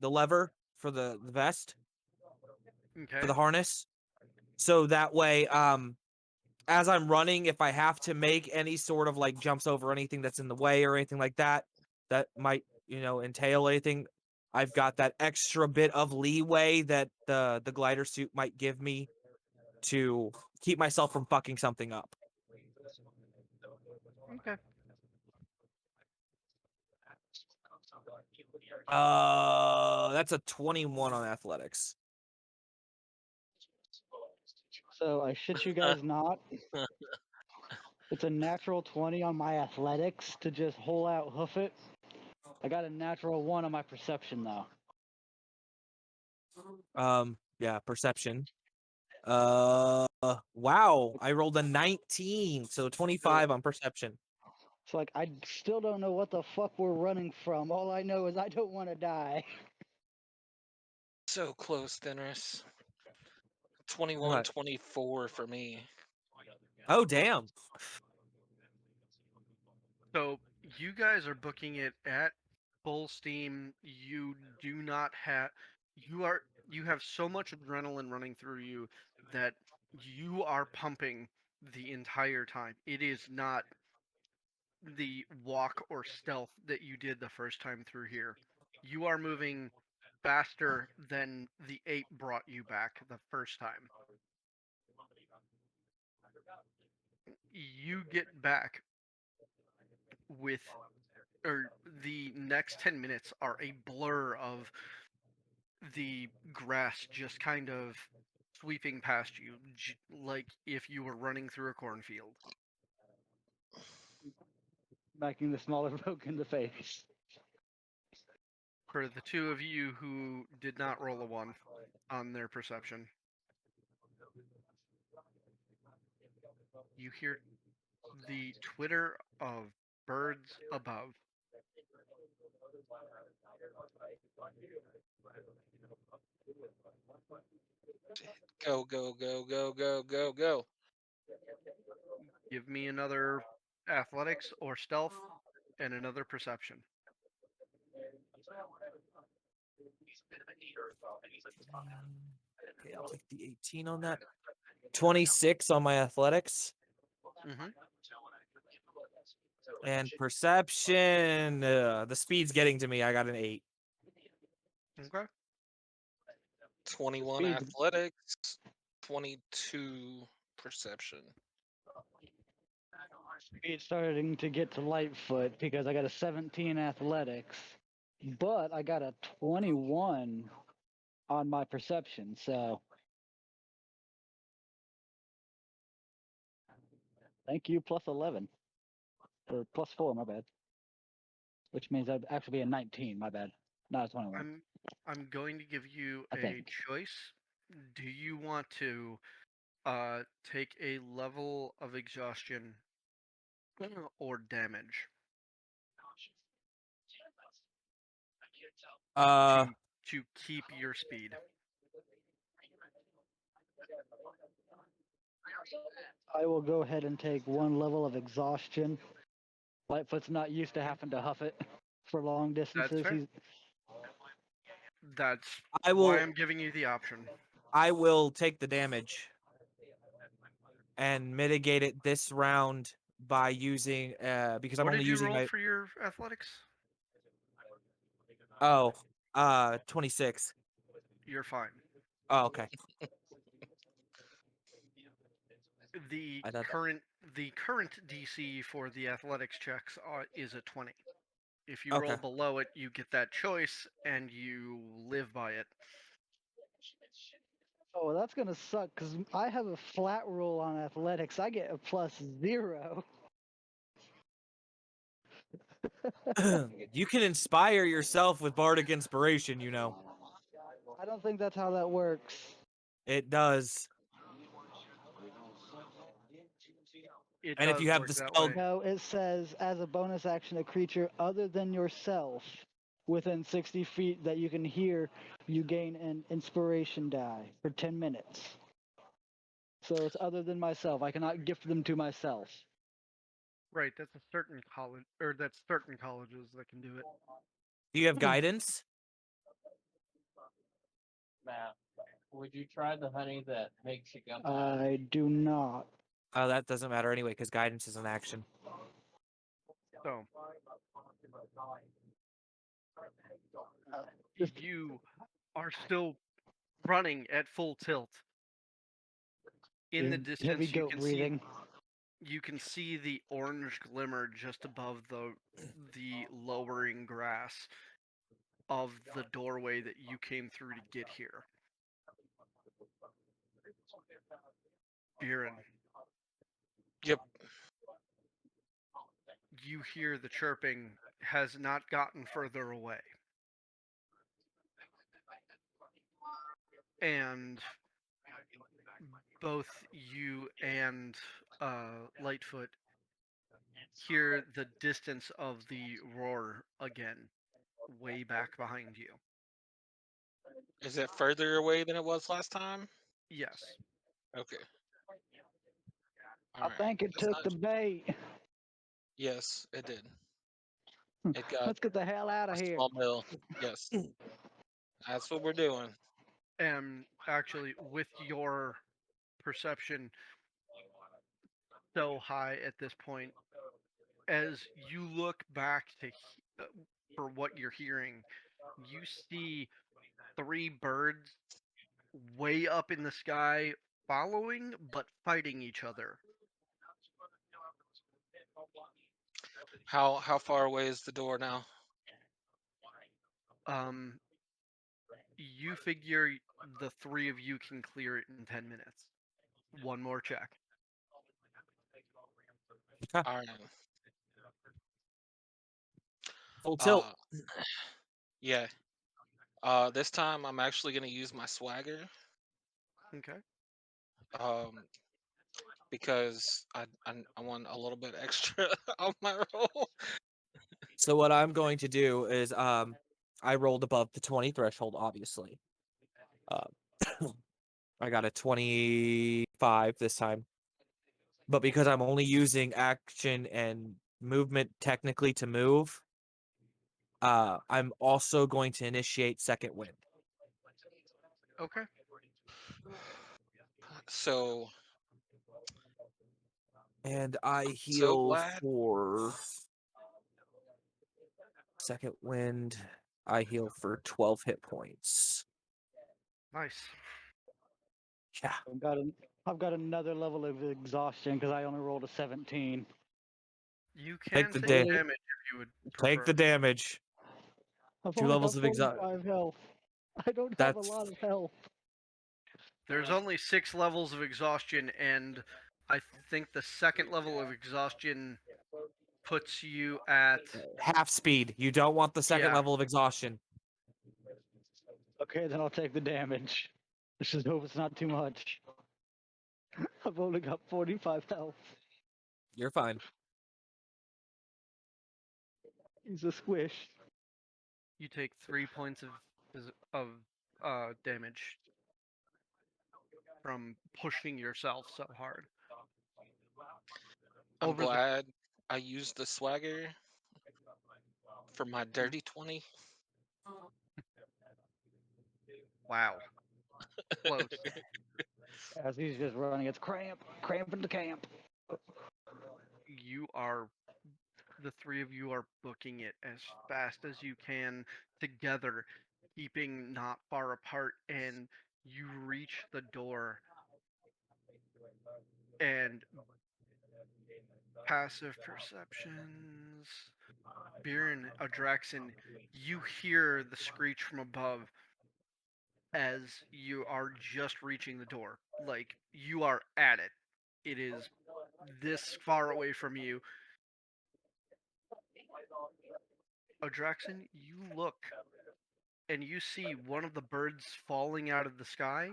lever for the vest Okay. for the harness, so that way, as I'm running, if I have to make any sort of like jumps over anything that's in the way or anything like that, that might entail anything, I've got that extra bit of leeway that the glider suit might give me to keep myself from fucking something up. Okay. That's a 21 on athletics. So I shit you guys not. It's a natural 20 on my athletics to just hole out hoof it. I got a natural 1 on my perception though. Yeah, perception. Wow, I rolled a 19, so 25 on perception. So like I still don't know what the fuck we're running from. All I know is I don't want to die. So close, Denris. 21, What? 24 for me. Oh, damn. So you guys are booking it at full steam. You do not have you have so much adrenaline running through you that you are pumping the entire time. It is not the walk or stealth that you did the first time through here. You are moving faster than the ape brought you back the first time. You get back with or the next 10 minutes are a blur of the grass just kind of sweeping past you, like if you were running through a cornfield. Smacking the smaller folk in the face. For the two of you who did not roll a 1 on their perception, you hear the twitter of birds above. Go, go, go, go, go, go, go. Give me another athletics or stealth and another perception. Okay, I'll take the 18 on that. 26 on my athletics. Mm-hmm. And perception. The speed's getting to me. I got an 8. Okay. 21 Speed. athletics, 22 perception. It's starting to get to Lightfoot because I got a 17 athletics, but I got a 21 on my perception. So thank you, plus 11 or plus 4. My bad. Which means I'd actually be a 19. My bad, not a 21. I'm going to give you I a think. choice. Do you want to take a level of exhaustion or damage Uh, to keep your speed? I will go ahead and take 1 level of exhaustion. Lightfoot's not used to having to huff it for long distances. fair. That's I why will. I'm giving you the option. I will take the damage and mitigate it this round by using because I'm What only did you using roll my for your athletics? 26. You're fine. Oh, okay. The I thought current DC for the athletics checks is a 20. If you Okay. roll below it, you get that choice and you live by it. Oh, well, that's gonna suck because I have a flat roll on athletics. I get a +0. You can inspire yourself with bardic inspiration, you know. I don't think that's how that works. It does. It And if does you have work the that spell way. No, it says as a bonus action, a creature other than yourself within 60 feet that you can hear, you gain an inspiration die for 10 minutes. So it's other than myself. I cannot gift them to myself. Right, that's a certain college, or that's certain colleges that can do it. Do you have guidance? Matt, would you try the honey that makes you jump? I do not. Oh, that doesn't matter anyway, because guidance is an action. So you are still running at full tilt. In the distance, Heavy goat breathing. You can see the orange glimmer just above the lowering grass. of the doorway that you came through to get here. Buren, Yep. you hear the chirping has not gotten further away. And both you and Lightfoot hear the distance of the roar again, way back behind you. Is it further away than it was last time? Yes. Okay. I Alright. think it That's took not- the bait. Yes, it did. It got Let's get the hell out a of here. small mill. Yes. That's what we're doing. And actually, with your perception so high at this point, as you look back to for what you're hearing, you see 3 birds way up in the sky following but fighting each other. How far away is the door now? You figure the 3 of you can clear it in 10 minutes. One more check. Okay. Alright. Full tilt. Yeah. This time I'm actually gonna use my swagger. Okay. Because I want a little bit extra on my roll. So what I'm going to do is I rolled above the 20 threshold, obviously. I got a 25 this time. But because I'm only using action and movement technically to move, I'm also going to initiate second wind. Okay. So And I so heal glad. for second wind. I heal for 12 hit points. Nice. Yeah. I've got another level of exhaustion because I only rolled a 17. You Take can the take da- damage if you would Take prefer. the damage. I've 2 only levels got of exhaustion. 45 health. I don't have That's a lot of health. There's only 6 levels of exhaustion, and I think the second level of exhaustion puts you at half speed. You don't want the second Yeah. level of exhaustion. Okay, then I'll take the damage. Let's just hope it's not too much. I've only got 45 health. You're fine. He's a squish. you take 3 points of damage from pushing yourself so hard. I'm Over the glad I used the swagger for my dirty 20. Wow. Close. As he's just running, it's cramping the camp. You are the 3 of you are booking it as fast as you can together, keeping not far apart, and you reach the door and passive perceptions. Biren, Adraxin, you hear the screech from above as you are just reaching the door. Like, you are at it. It is this far away from you. Adraxin, you look and you see one of the birds falling out of the sky,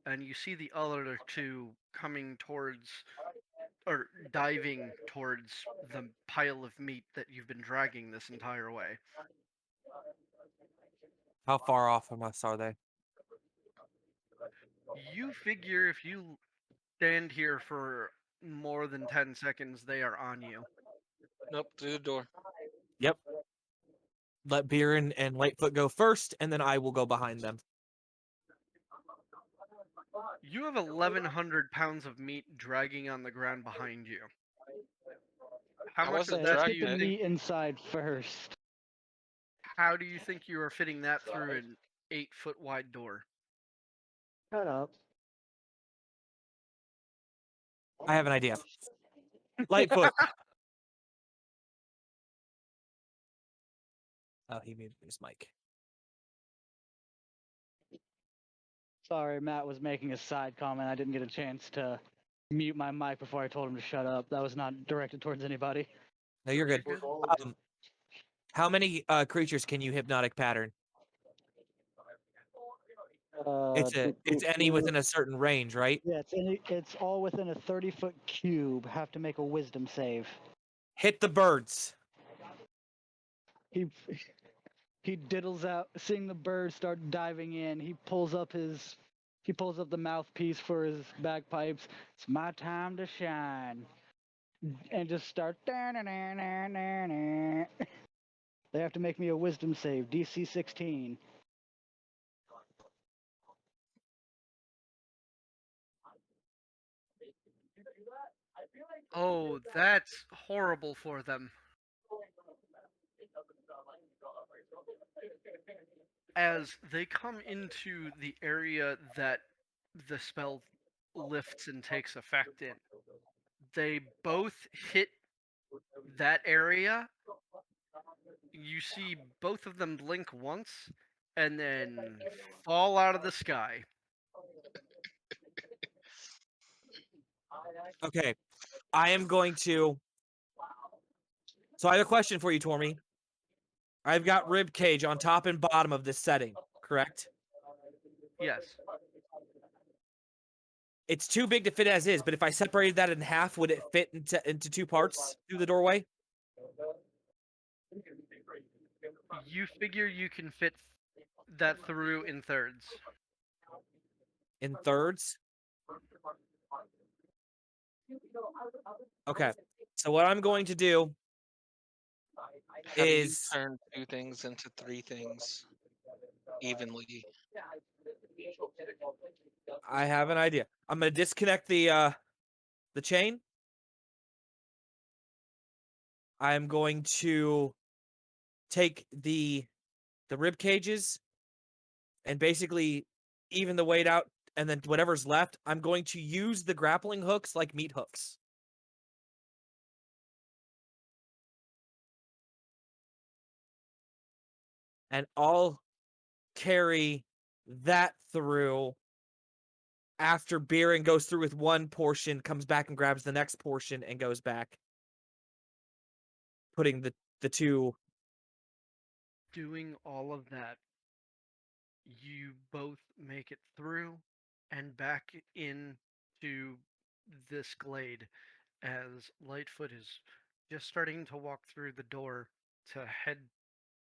and you see the other 2 coming towards or diving towards the pile of meat that you've been dragging this entire way. How far off from us are they? You figure if you stand here for more than 10 seconds, they are on you. Nope, through the door. Yep. Let Biren and Lightfoot go first, and then I will go behind them. You have 1,100 pounds of meat dragging on the ground behind you. How I much of wasn't that Let's do get you the dragging it. think? meat inside first. How do you think you are fitting that through an 8-foot wide door? Shut up. I have an idea. Lightfoot. Oh, he muted his mic. Sorry, Matt was making a side comment. I didn't get a chance to mute my mic before I told him to shut up. That was not directed towards anybody. No, you're good. How many creatures can you hypnotic pattern? It's any within a certain range, right? Yeah, it's all within a 30-foot cube. Have to make a wisdom save. Hit the birds. He he diddles out, seeing the birds start diving in. He pulls up the mouthpiece for his bagpipes. It's my time to shine, and just start. They have to make me a wisdom save, DC 16. Oh, that's horrible for them. As they come into the area that the spell lifts and takes effect in, they both hit that area. You see both of them blink once and then fall out of the sky. Okay. I am going to. So I have a question for you, Tormy. I've got rib cage on top and bottom of this setting, correct? Yes. It's too big to fit as is, but if I separated that in half, would it fit into two parts through the doorway? You figure you can fit that through in thirds. In thirds? Okay. So what I'm going to do How do you is turn 2 things into 3 things evenly? I have an idea. I'm going to disconnect the chain. I'm going to take the rib cages and basically even the weight out, and then whatever's left, I'm going to use the grappling hooks like meat hooks. And I'll carry that through after Beering goes through with one portion, comes back and grabs the next portion and goes back, putting the two. Doing all of that, you both make it through and back into this glade as Lightfoot is just starting to walk through the door to head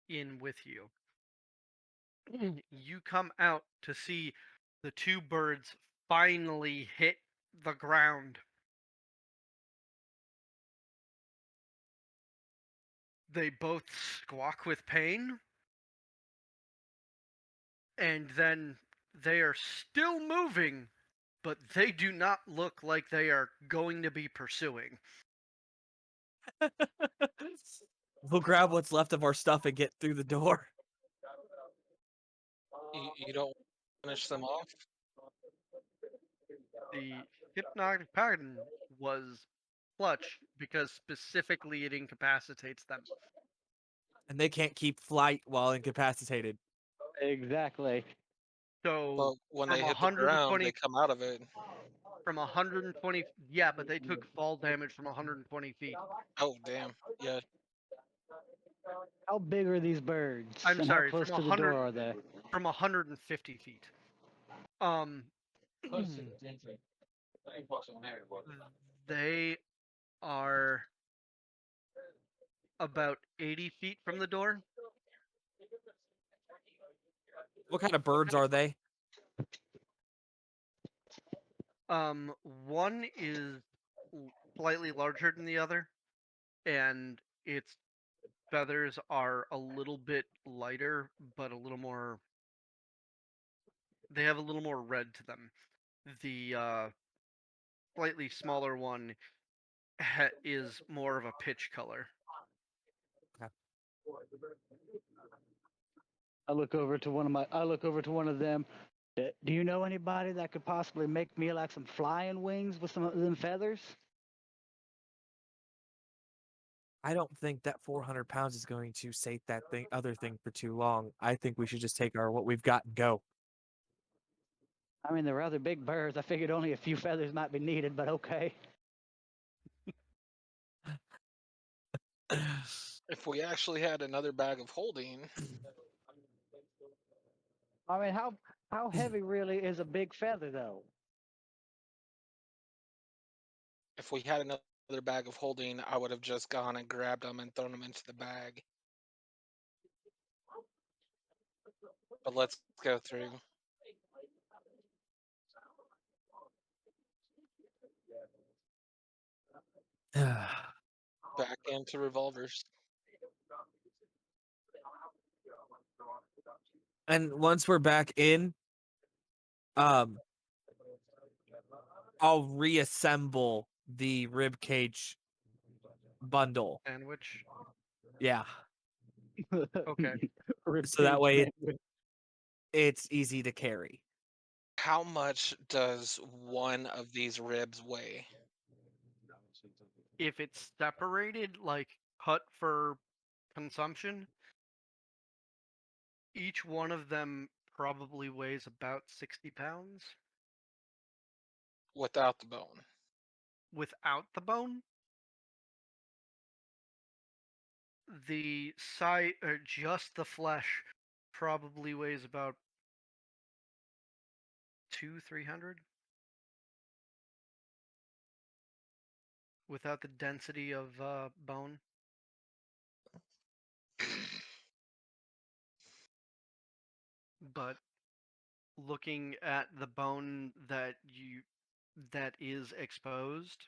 in with you. You come out to see the two birds finally hit the ground. They both squawk with pain, and then they are still moving, but they do not look like they are going to be pursuing. We'll grab what's left of our stuff and get through the door. You don't finish them off? The hypnotic pattern was clutch because specifically it incapacitates them. And they can't keep flight while incapacitated. Exactly. So But when from they hit the ground, 120 they come out of it. from 120, yeah, but they took fall damage from 120 feet. Oh, damn. Yeah. How big are these birds? I'm and sorry, how close from to the 100 door are they? from 150 feet. They are about 80 feet from the door. What kind of birds are they? One is slightly larger than the other, and its feathers are a little bit lighter, but a little more. They have a little more red to them. The slightly smaller one is more of a pitch color. I look over to one of them. Do you know anybody that could possibly make me like some flying wings with some of them feathers? I don't think that 400 pounds is going to sate that other thing for too long. I think we should just take what we've got and go. I mean, they're rather big birds. I figured only a few feathers might be needed, but okay. If we actually had another bag of holding, I mean, how heavy really is a big feather, though? if we had another bag of holding, I would have just gone and grabbed them and thrown them into the bag. But let's go through. Back into revolvers. And once we're back in, um, I'll reassemble the rib cage bundle. Sandwich. Yeah, Okay. so that way Ribcage it's easy to carry. How much does one of these ribs weigh? If it's separated, like cut for consumption, each one of them probably weighs about 60 pounds. Without the bone. Without the bone, the side or just the flesh probably weighs about 300 without the density of bone. But looking at the bone that is exposed,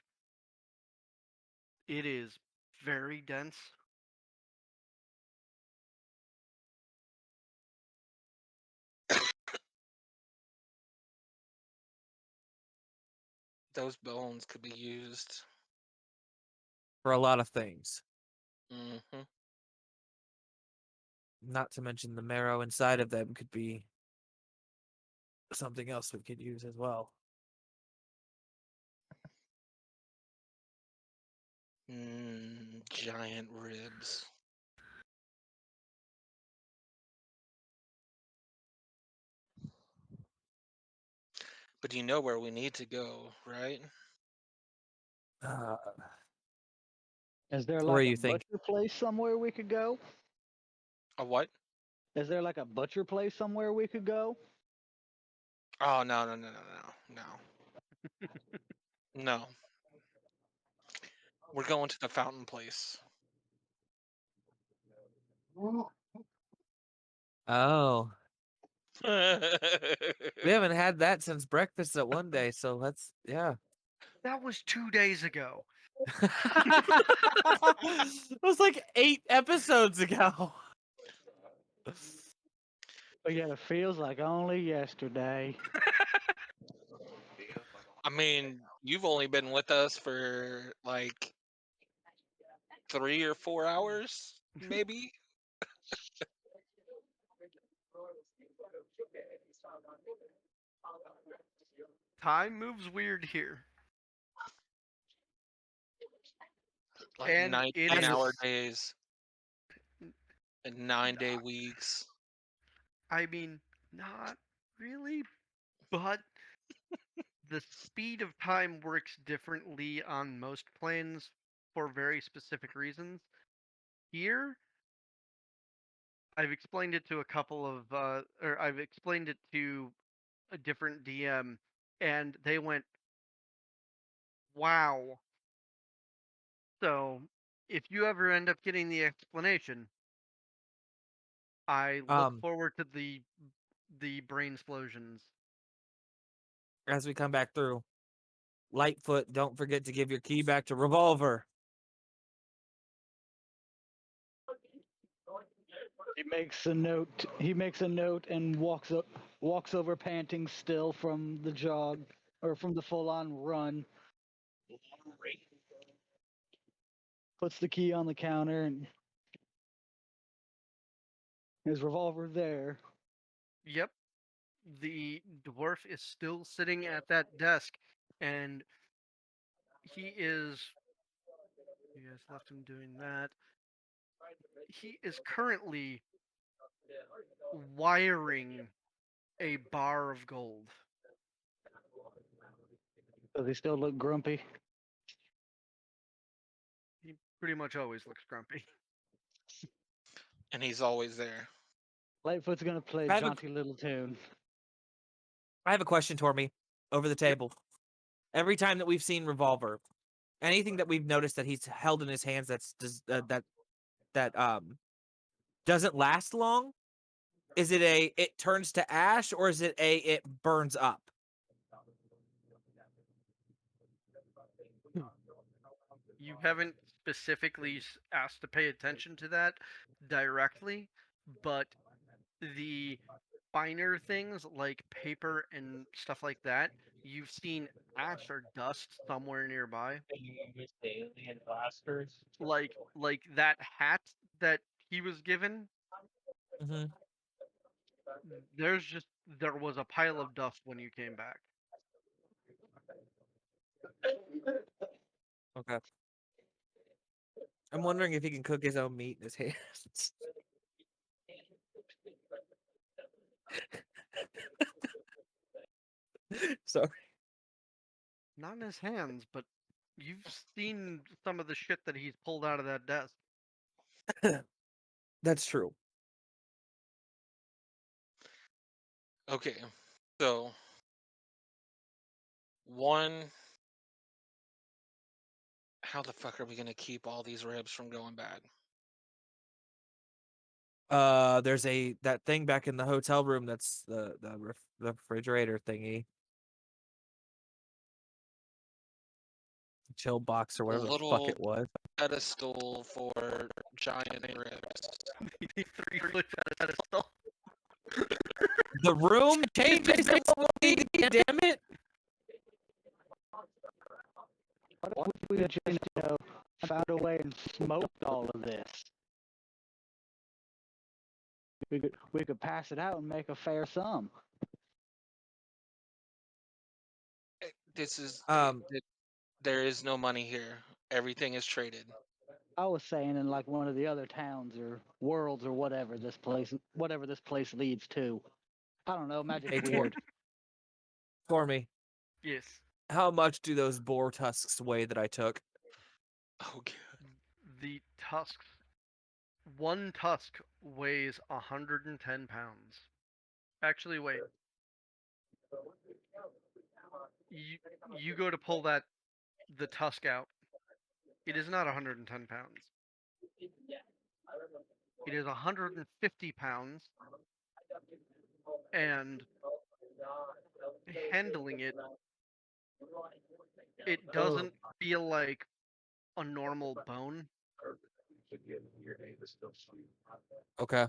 it is very dense. Those bones could be used. For a lot of things. Hmm. Not to mention the marrow inside of them could be something else we could use as well. Giant ribs. But you know where we need to go, right? Is there Where like you a think? butcher place somewhere we could go? A what? Is there like a butcher place somewhere we could go? Oh no. No. We're going to the fountain place. Oh, we haven't had that since breakfast at one day, so let's yeah. That was 2 days ago. It was like 8 episodes ago. But yet it feels like only yesterday. I mean, you've only been with us for like 3 or 4 hours, maybe. Time moves weird here. Like And it 19-hour is, days and 9-day weeks. I mean, not really, but the speed of time works differently on most planes for very specific reasons. Here, I've explained it to a couple of, or I've explained it to a different DM, and they went, wow. So, if you ever end up getting the explanation, I look Um, forward to the brain explosions. as we come back through, Lightfoot, don't forget to give your key back to Revolver. He makes a note. He makes a note and walks over, panting still from the jog or from the full-on run. Puts the key on the counter and his revolver there. Yep, the dwarf is still sitting at that desk, and he is. You guys left him doing that. He is currently wiring a bar of gold. Does he still look grumpy? He pretty much always looks grumpy. And he's always there. Lightfoot's gonna play a I have a- jaunty little tune. I have a question, Tormy, over the table. Every time that we've seen Revolver, anything that we've noticed that he's held in his hands that doesn't last long, is it a it turns to ash or is it a it burns up? You haven't specifically asked to pay attention to that directly, but the finer things like paper and stuff like that, you've seen ash or dust somewhere nearby. Alien blasters. Like that hat that he was given, Mm-hmm. there was a pile of dust when you came back. Okay. I'm wondering if he can cook his own meat in his hands. Sorry. Not in his hands, but you've seen some of the shit that he's pulled out of that desk. That's true. Okay, so one, how the fuck are we gonna keep all these ribs from going bad? There's that thing back in the hotel room that's the refrigerator thingy. Chill box or whatever the fuck little it was. pedestal for giant ribs. He threw at a stall. The room changes slowly, damn it. What if we just, found a way and smoked all of this? We could pass it out and make a fair sum. This is Um, there is no money here. Everything is traded. I was saying in like one of the other towns or worlds or whatever this place leads to. I don't know, magic's Hey, weird. For me, Yes. how much do those boar tusks weigh that I took? Oh, God. The tusks. One tusk weighs 110 pounds. Actually, wait. You go to pull the tusk out. It is not 110 pounds. It is 150 pounds, and handling it, it doesn't feel like a normal bone. Okay.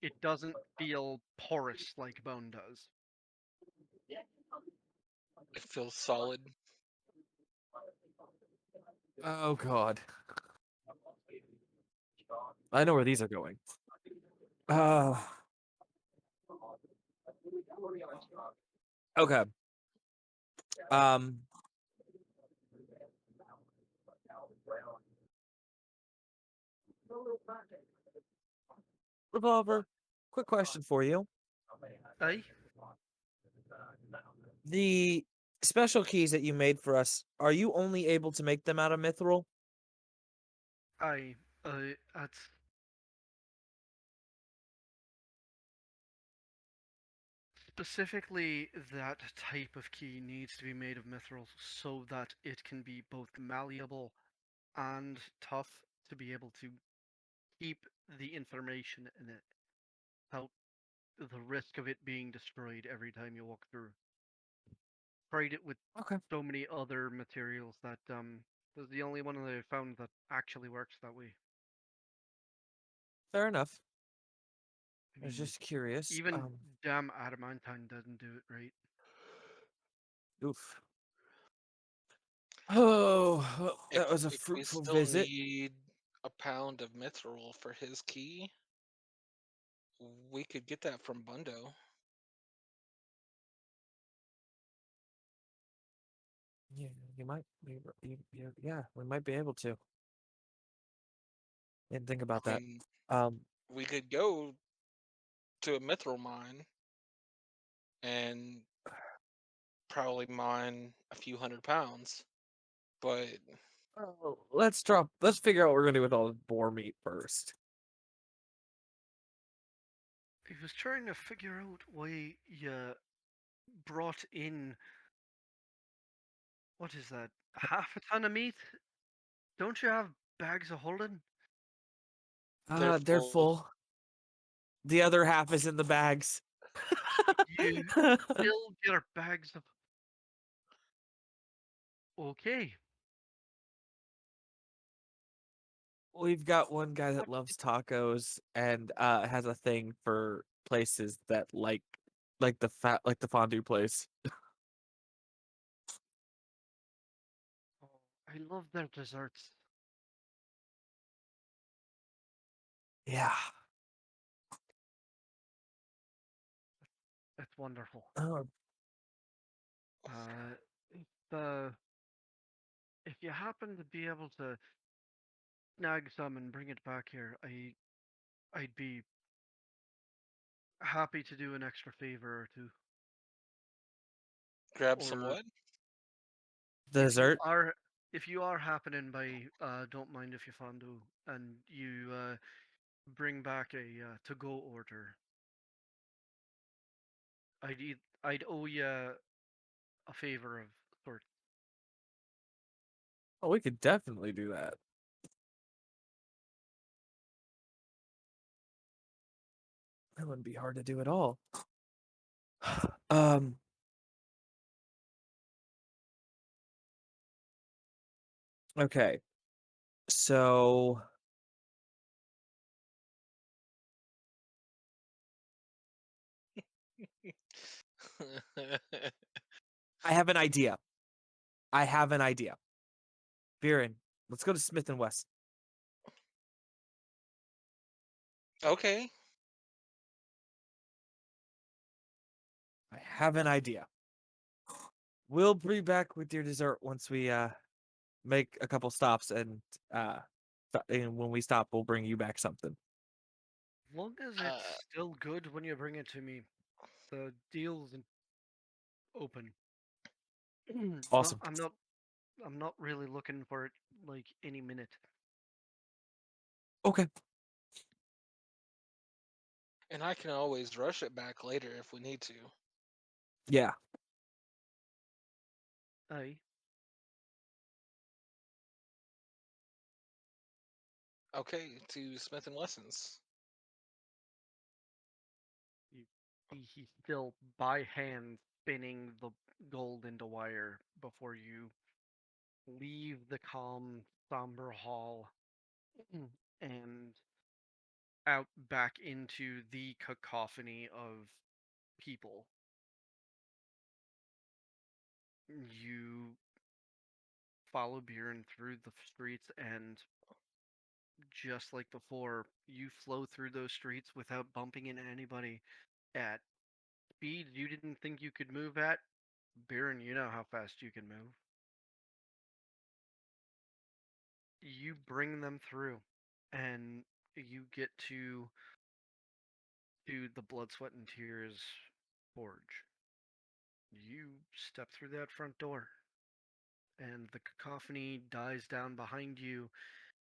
It doesn't feel porous like bone does. It feels solid. Oh god. I know where these are going. Okay. Um. Revolver, quick question for you. Aye? The special keys that you made for us, are you only able to make them out of mithril? Aye. That's specifically that type of key needs to be made of mithril so that it can be both malleable and tough to be able to keep the information in it without the risk of it being destroyed every time you walk through. Tried it with Okay. so many other materials that this is the only one that I found that actually works that way. Fair enough. I I was mean, just curious. even damn adamantine doesn't do it right. Oof. Oh, well, that was a If we fruitful still visit. need a pound of mithril for his key, we could get that from Bundo. Yeah, you might be. Yeah, we might be able to. Didn't think about I that. mean, Um, we could go to a mithril mine and probably mine a few 100 pounds. But Oh, let's figure out what we're gonna do with all the boar meat first. I was trying to figure out why you brought in, what is that, half a ton of meat? Don't you have bags of holding? they're They're full. full. The other half is in the bags. You still get our bags of. Okay. We've got one guy that loves tacos and has a thing for places that like the fondue place. Oh, I love their desserts. Yeah. That's wonderful. Oh, Uh, the if you happen to be able to snag some and bring it back here, I'd be happy to do an extra favor or two. Grab some Or what? dessert. If you are happening by, don't mind if you fondue and you bring back a to-go order. I'd owe you a favor of sorts. Oh, we could definitely do that. That wouldn't be hard to do at all. Um. Okay. So I have an idea. Viren, let's go to Smith and West. Okay. I have an idea. We'll be back with your dessert once we make a couple stops and when we stop we'll bring you back something. As long as Uh, it's still good when you bring it to me, the deal's open. Awesome. I'm not really looking for it like any minute. Okay. and I can always rush it back later if we need to. Yeah. Aye. Okay, to Smith and Wesson's. He's still by hand spinning the gold into wire before you leave the calm, somber hall and out back into the cacophony of people. You follow Buren through the streets, and just like before, you flow through those streets without bumping into anybody at speeds you didn't think you could move at. Buren, you know how fast you can move. You bring them through, and you get to the Blood, Sweat, and Tears forge. You step through that front door, and the cacophony dies down behind you,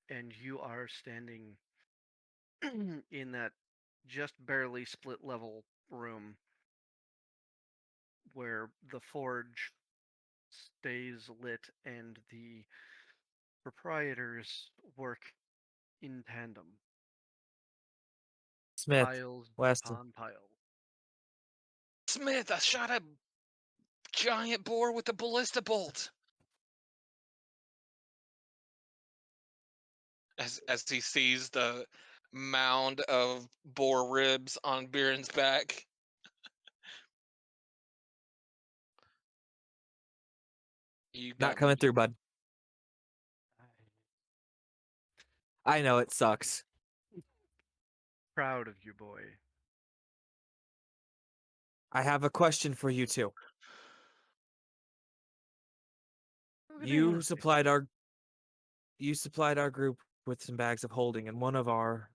and you are standing in that just barely split level room where the forge stays lit and the proprietors work in tandem. Smith, Piles Weston. upon piles. Smith, I shot a giant boar with a ballista bolt. As he sees the mound of boar ribs on Buren's back. You Not got coming me. through, bud. I know it sucks. Proud of you, boy. I have a question for you too. You supplied our group with some bags of holding, and one of our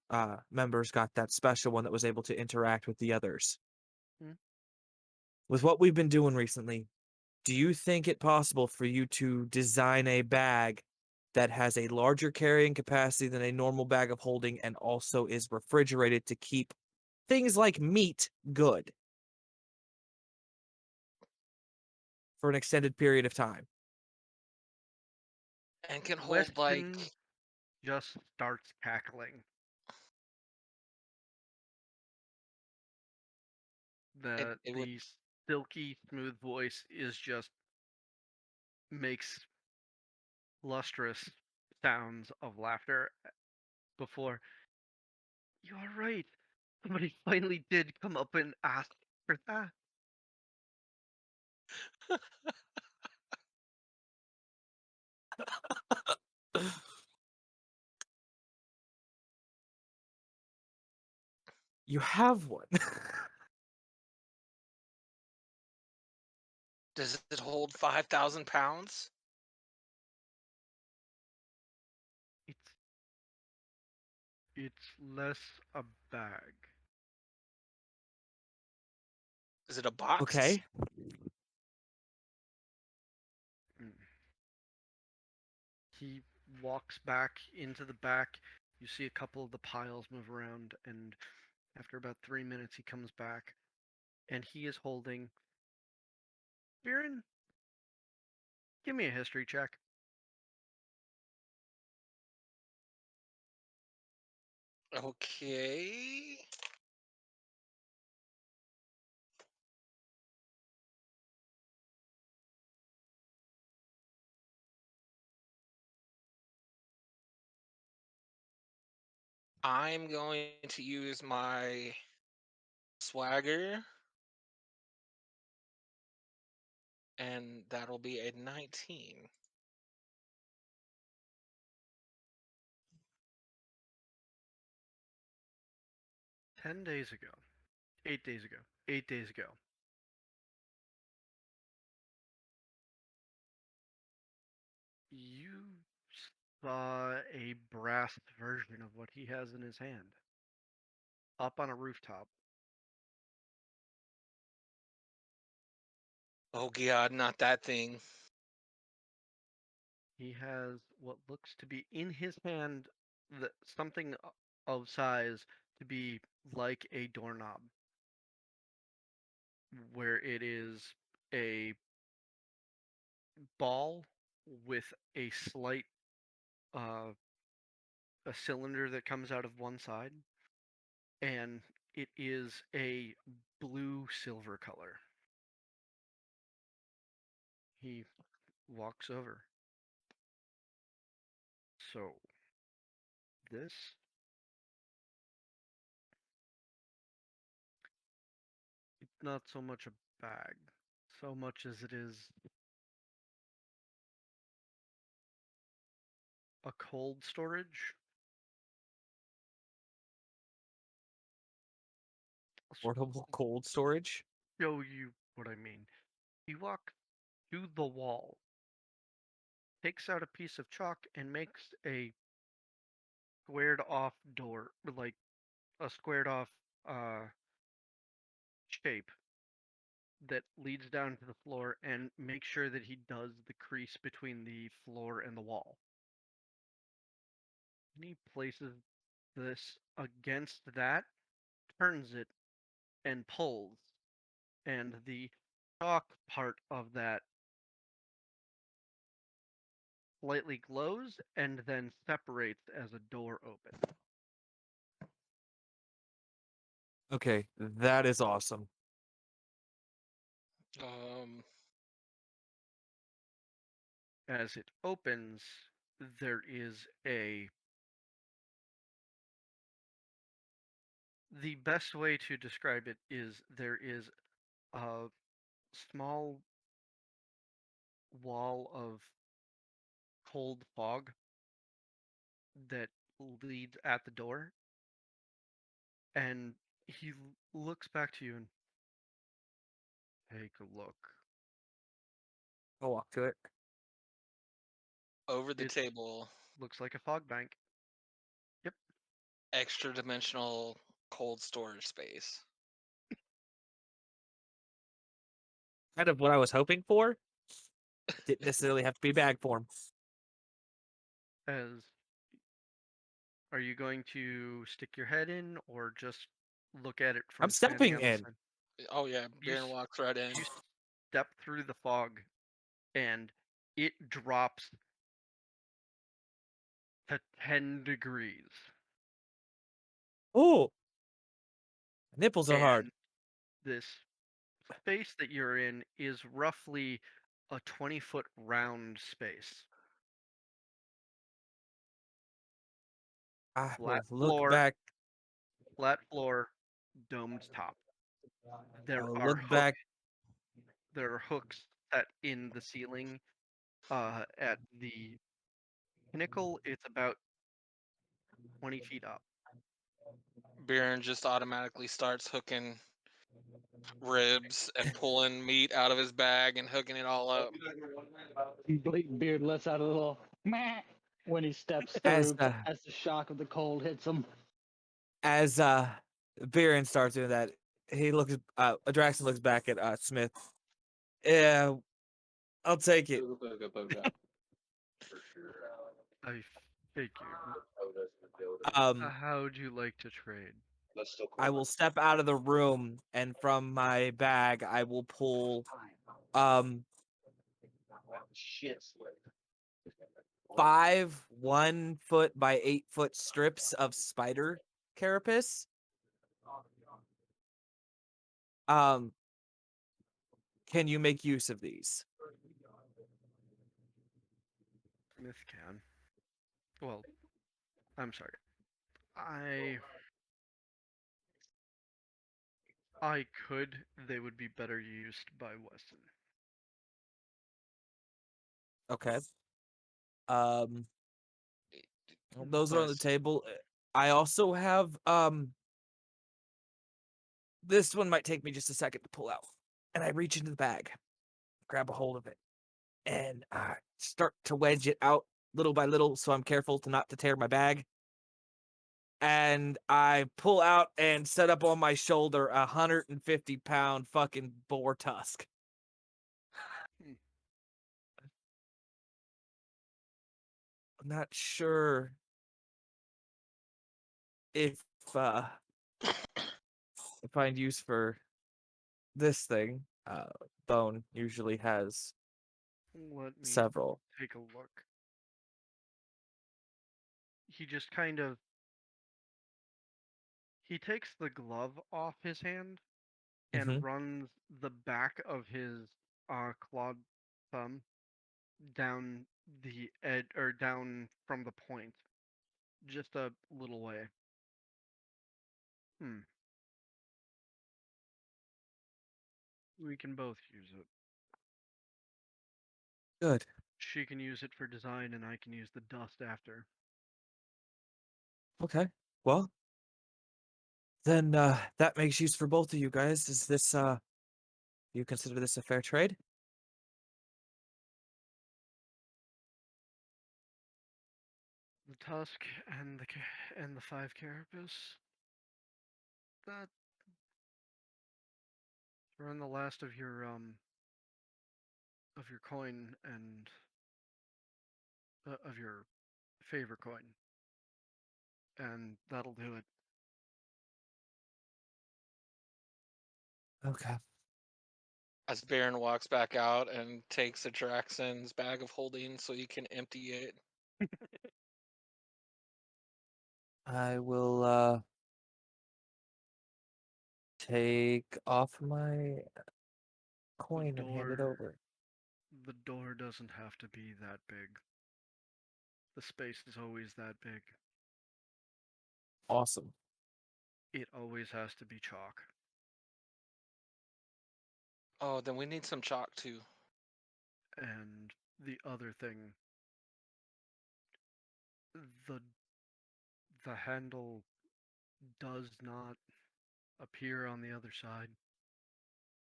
members got that special one that was able to interact with the others. Hmm? With what we've been doing recently, do you think it possible for you to design a bag that has a larger carrying capacity than a normal bag of holding and also is refrigerated to keep things like meat good for an extended period of time? And can hold Weston like just starts cackling. The it would silky smooth voice is just makes lustrous sounds of laughter before. You're right. Somebody finally did come up and ask for that. You have one. does it hold 5,000 pounds? It's less a bag. Is it a box? Okay. Mm. He walks back into the back. You see a couple of the piles move around, and after about 3 minutes, he comes back, and he is holding. Viren, give me a history check. Okay. I'm going to use my swagger, and that'll be a 19. $10 ago, 8 days ago, 8 days ago. You saw a brass version of what he has in his hand up on a rooftop. Oh god, not that thing. He has what looks to be in his hand something of size to be like a doorknob, where it is a ball with a slight a cylinder that comes out of one side, and it is a blue silver color. He walks over. So this it's not so much a bag, so much as it is a cold storage. Portable cold storage. Show you what I mean. He walks to the wall, takes out a piece of chalk, and makes a squared off door, like a squared off uh, shape that leads down to the floor, and makes sure that he does the crease between the floor and the wall. And he places this against that, turns it, and pulls, and the chalk part of that slightly glows and then separates as a door opens. Okay, that is awesome. As it opens, there is the best way to describe it is there is a small wall of cold fog that leads at the door, and he looks back to you and take a look. I'll walk to it. Over the It table, looks like a fog bank. Yep. extra dimensional cold storage space. Kind of what I was hoping for. Didn't necessarily have to be bag form. As are you going to stick your head in or just look at it from I'm standing stepping on the in. side? Oh yeah, You Baron s- walks right in. You step through the fog, and it drops to 10 degrees. Oh, nipples are hard. And this space that you're in is roughly a 20-foot round space. I will Flat look floor, back. domed top. There I'll are look hooks. back. There are hooks set in the ceiling. At the pinnacle, it's about 20 feet up. Baron just automatically starts hooking ribs and pulling meat out of his bag and hooking it all up. Beard lets out a little meh when he steps As through as the shock of the cold hits him. as Baron starts doing that, he looks. Draxon looks back at Smith. Yeah, I'll take it. I figured. Um, How'd you like to trade? I will step out of the room, and from my bag, I will pull 5 1-foot by 8-foot strips of spider carapace. Can you make use of these? Smith can. Well, I'm sorry. I could. They would be better used by Weston. Okay. Well, those are on the But table. I also have this one might take me just a second to pull out. And I reach into the bag, grab a hold of it, and start to wedge it out little by little so I'm careful not to tear my bag. And I pull out and set up on my shoulder a 150-pound fucking boar tusk. I'm not sure if I find use for this thing. Bone usually has Let me several. take a look. He just kind of he takes the glove off his hand and Mhm. runs the back of his clawed thumb down the edge or down from the point, just a little way. We can both use it. Good. She can use it for design, and I can use the dust after. Okay. Well, then that makes use for both of you guys. Is this you consider this a fair trade? The tusk and the 5 carapace. That run the last of your coin and of your favorite coin, and that'll do it. Okay. as Baron walks back out and takes a Draxon's bag of holding so he can empty it. I will take off my coin and hand it over. The door doesn't have to be that big. The space is always that big. Awesome. It always has to be chalk. Oh, then we need some chalk too. And the other thing, the the handle does not appear on the other side,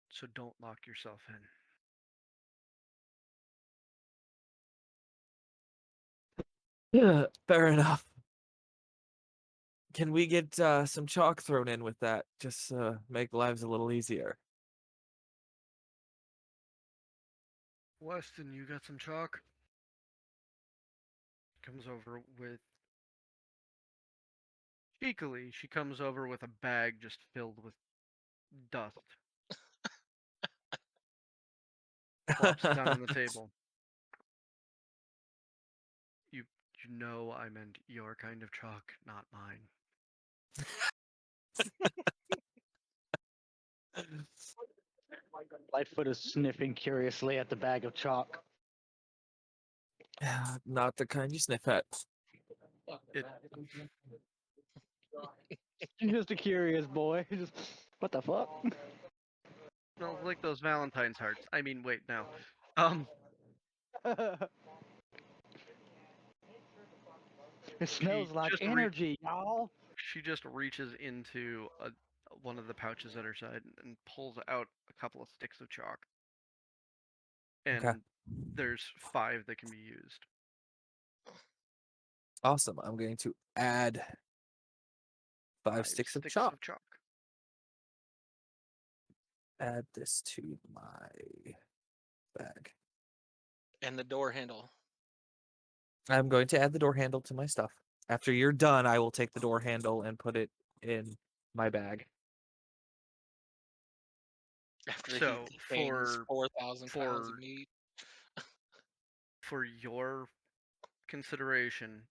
so don't lock yourself in. Yeah, fair enough. Can we get some chalk thrown in with that? Just make lives a little easier. Weston, you got some chalk? Comes over with. Cheekily, she comes over with a bag just filled with dust. Plops it down on the table. You know I meant your kind of chalk, not mine. Lightfoot is sniffing curiously at the bag of chalk. Not the kind you sniff at. It He's just a curious boy. Just what the fuck? smells like those Valentine's hearts. I mean, wait, no. Um, It smells like just energy, y'all. she just reaches into one of the pouches at her side and pulls out a couple of sticks of chalk. And there's 5 that can be used. Awesome. I'm going to add 5 sticks of chalk. Add this to my bag. And the door handle. I'm going to add the door handle to my stuff. After you're done, I will take the door handle and put it in my bag. After So, he contains for- 4,000 pounds of for- meat. For your consideration,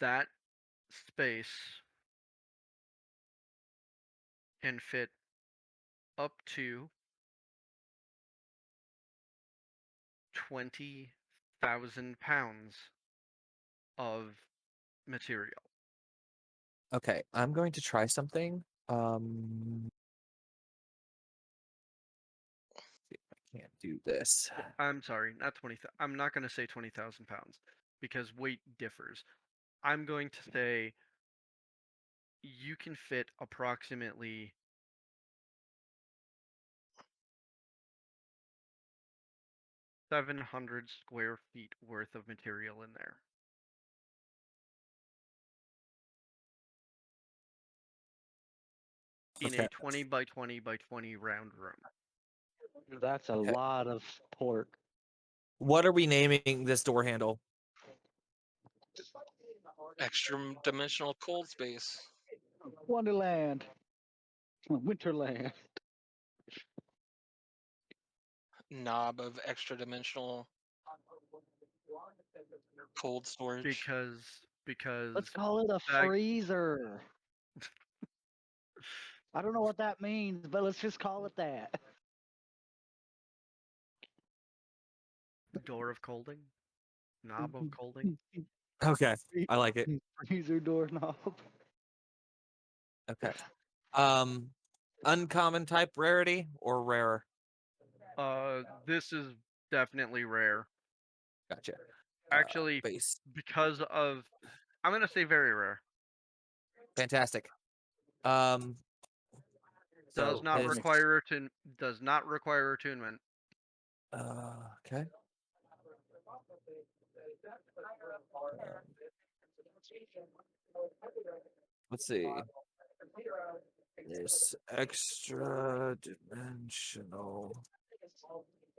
that space can fit up to 20,000 pounds of material. Okay, I'm going to try something. See if I can't do this. I'm sorry, not 20. I'm not going to say 20,000 pounds because weight differs. I'm going to say you can fit approximately 700 square feet worth of material in there. In Okay. a 20 by 20 by 20 round room. That's a Okay. lot of pork. What are we naming this door handle? Extra dimensional cold space. Wonderland. Winterland. Knob of extra dimensional cold storage. Because Let's call it a bag- freezer. I don't know what that means, but let's just call it that. door of colding, knob of colding. Okay, I like it. Freezer doorknob. Okay. Uncommon type rarity or rarer? This is definitely rare. Gotcha. Actually, Base. because of, I'm gonna say very rare. Fantastic. Does So not is- require does not require attunement. Okay. Let's see. This extra dimensional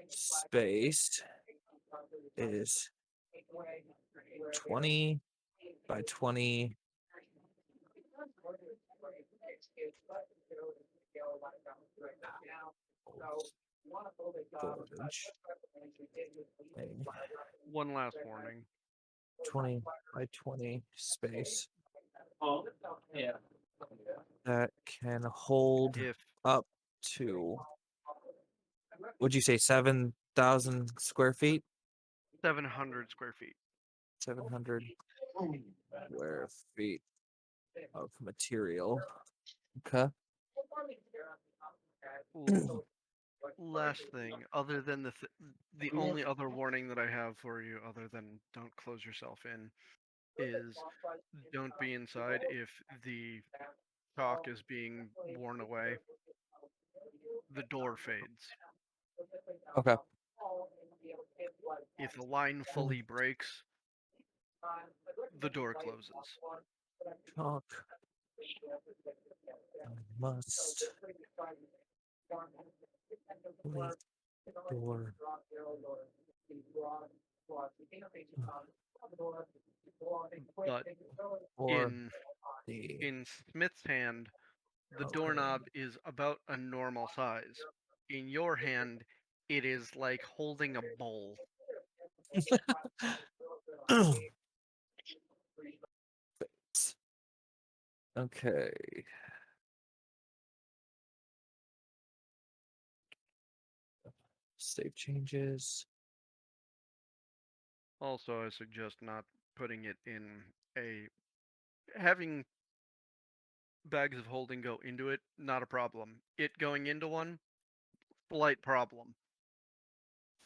space is 20 by 20. Storage. And One last warning. 20 by 20 space Yeah. that can hold If up to, would you say 7,000 square feet? 700 square feet. 700 square feet of material. Okay. Last thing, other than the only other warning that I have for you, other than don't close yourself in, is don't be inside if the chalk is being worn away. The door fades. Okay. If the line fully breaks, the door closes. Chalk. I must. Door. But Or in the in Smith's hand, the doorknob is about a normal size. In your hand, it is like holding a bowl. Okay. Save changes. Also, I suggest not putting it in a having bags of holding go into it, not a problem. It going into one, slight problem.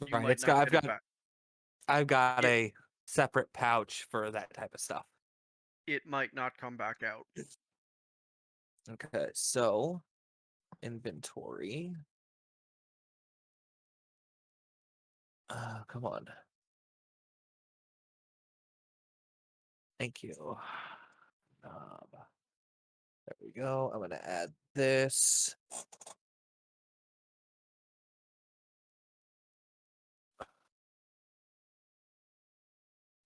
You Right. might It's got not get it back. I've got It a separate pouch for that type of stuff. it might not come back out. Okay, so inventory. Come on. Thank you. There we go. I'm gonna add this.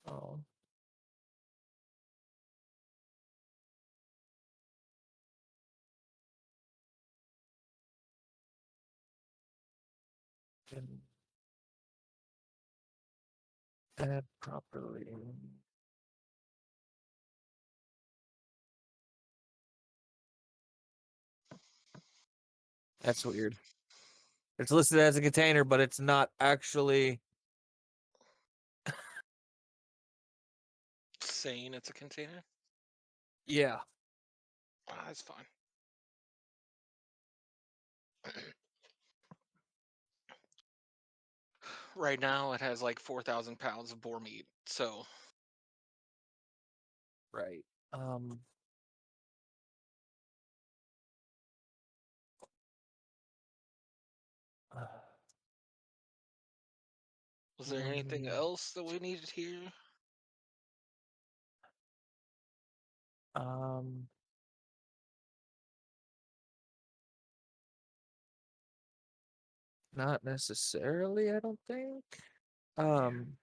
Oh. And add properly. That's weird. It's listed as a container, but it's not actually. Saying it's a container. Yeah. That's fine. Right now, it has like 4,000 pounds of boar meat. So Right. Uh, was there anything else that we needed here? Um. Not necessarily, I don't think. Um.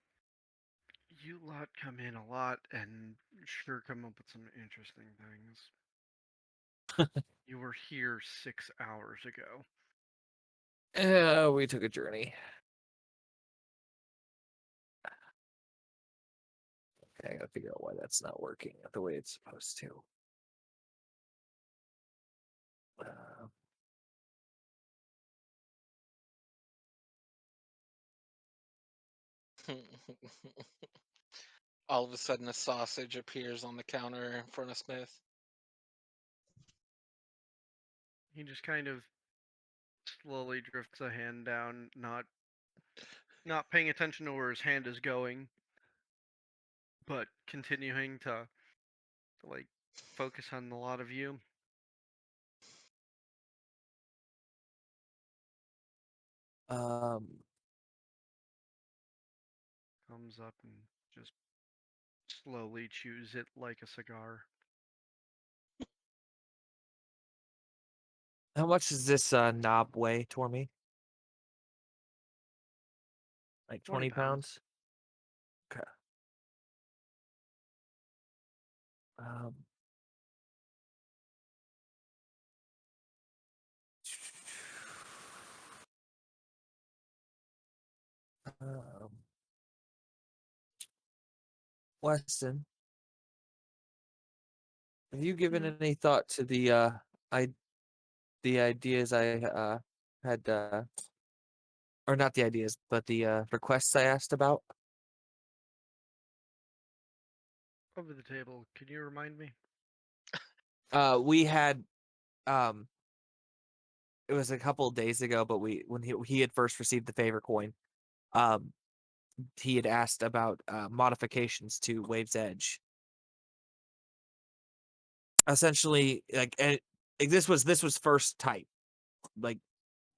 You lot come in a lot and sure come up with some interesting things. You were here 6 hours ago. We took a journey. Okay, I gotta figure out why that's not working the way it's supposed to. Uh, All of a sudden, a sausage appears on the counter in front of Smith. He just kind of slowly drifts a hand down, not paying attention to where his hand is going, but continuing to like focus on a lot of you. um. Comes up and just slowly chews it like a cigar. How much does this knob weigh, Tormy? Like 20 20 pounds? Okay. Um. um, Weston, have you given Hmm. any thought to the ideas I had or not the ideas, but the requests I asked about? Over the table, can you remind me? We had it was a couple of days ago, but when he had first received the favor coin, um he had asked about modifications to Wave's Edge. Essentially, like this was first type, like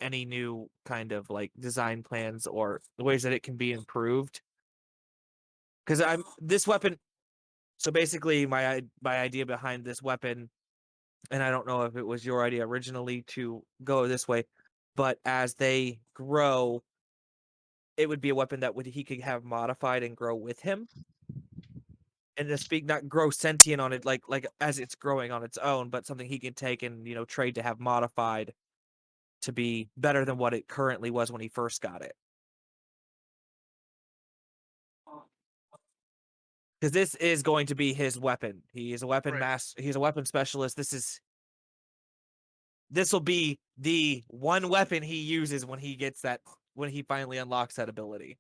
any new kind of like design plans or the ways that it can be improved. Because I'm this weapon. So basically, my idea behind this weapon, and I don't know if it was your idea originally to go this way, but as they grow, it would be a weapon that he could have modified and grow with him. And to speak, not grow sentient on it like as it's growing on its own, but something he can take and trade to have modified to be better than what it currently was when he first got it. Because this is going to be his weapon. He is a weapon Right. He's a weapon specialist. This will be the one weapon he uses when he finally unlocks that ability.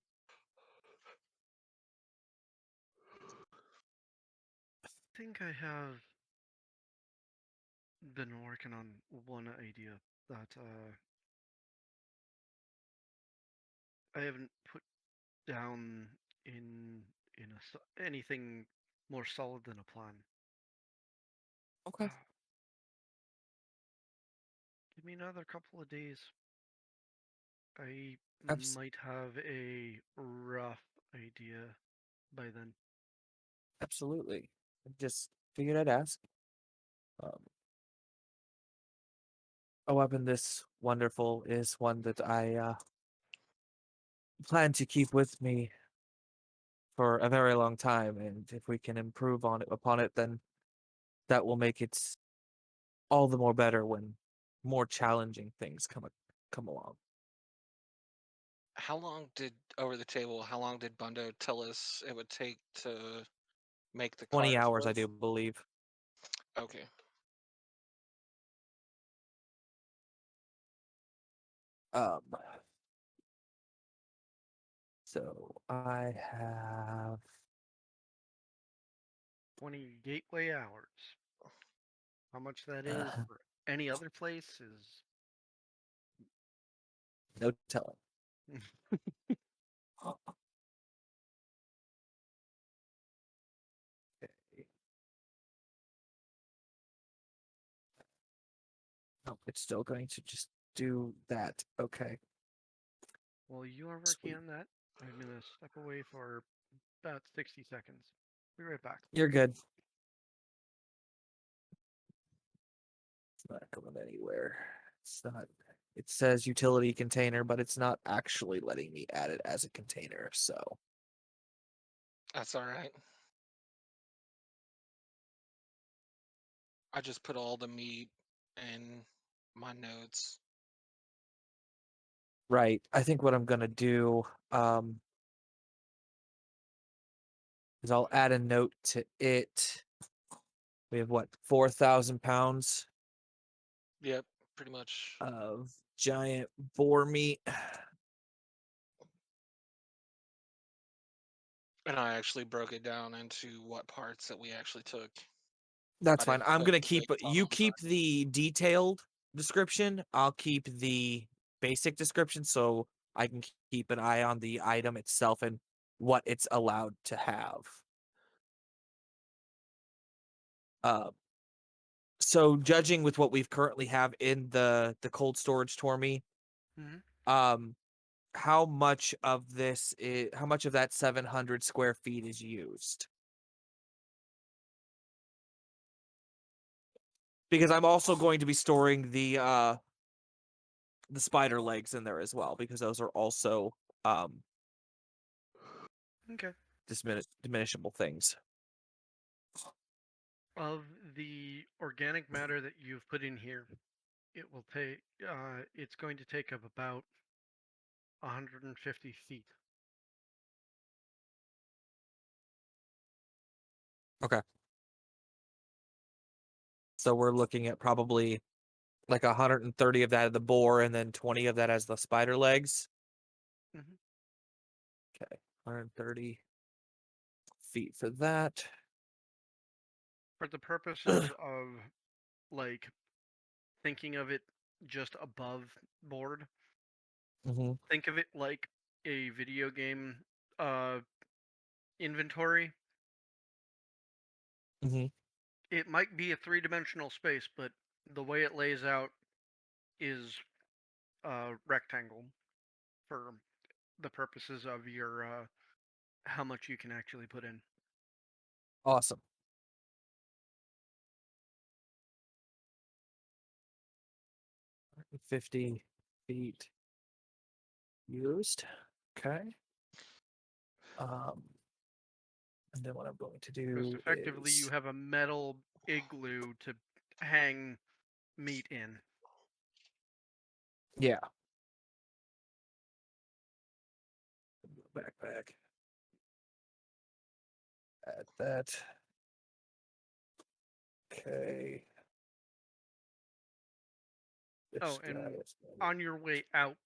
I think I have been working on one idea that I haven't put down in anything more solid than a plan. Okay. Give me another couple of days. I Abs- might have a rough idea by then. Absolutely. I just figured I'd ask. Um, a weapon this wonderful is one that I plan to keep with me for a very long time, and if we can improve upon it, then that will make it all the more better when more challenging things come along. How long did over the table? How long did Bundo tell us it would take to make the 20 cards hours, I work? do believe. Okay. Um, so I have 20 gateway hours. How much that is uh, for any other place is no telling. Okay. Oh, it's still going to just do that. Okay. While you are working Sweet. on that, I'm gonna step away for about 60 seconds. Be right back. You're good. It's not going anywhere. It's not. It says utility container, but it's not actually letting me add it as a container. So That's all right. I just put all the meat in my notes. right. I think what I'm gonna do is I'll add a note to it. We have what, 4,000 pounds Yep, pretty much. of giant boar meat. And I actually broke it down into what parts that we actually took. That's I fine. didn't I'm put gonna the keep weights on you them, keep the detailed description. I'll keep the basic description so I can keep an eye on the item itself and what it's allowed to have. Uh, so judging with what we've currently have in the cold storage Tormy, Mm-hmm. um, how much of that 700 square feet is used? Because I'm also going to be storing the spider legs in there as well, because those are also Okay. diminishable things. Of the organic matter that you've put in here, it will take. It's going to take up about 150 feet. Okay. So we're looking at probably like 130 of that of the boar and then 20 of that as the spider legs. Mhm. Okay. 130 feet for that. For the purposes of like thinking of it just above board, Mm-hmm. think of it like a video game uh inventory. Mm-hmm. It might be a three-dimensional space, but the way it lays out is rectangle for the purposes of your how much you can actually put in. Awesome. 50 feet used. Okay. And then what I'm going to Because do effectively, is you have a metal igloo to hang meat in. yeah. Backpack. Add that. Okay. Oh, This guy and is on your way out,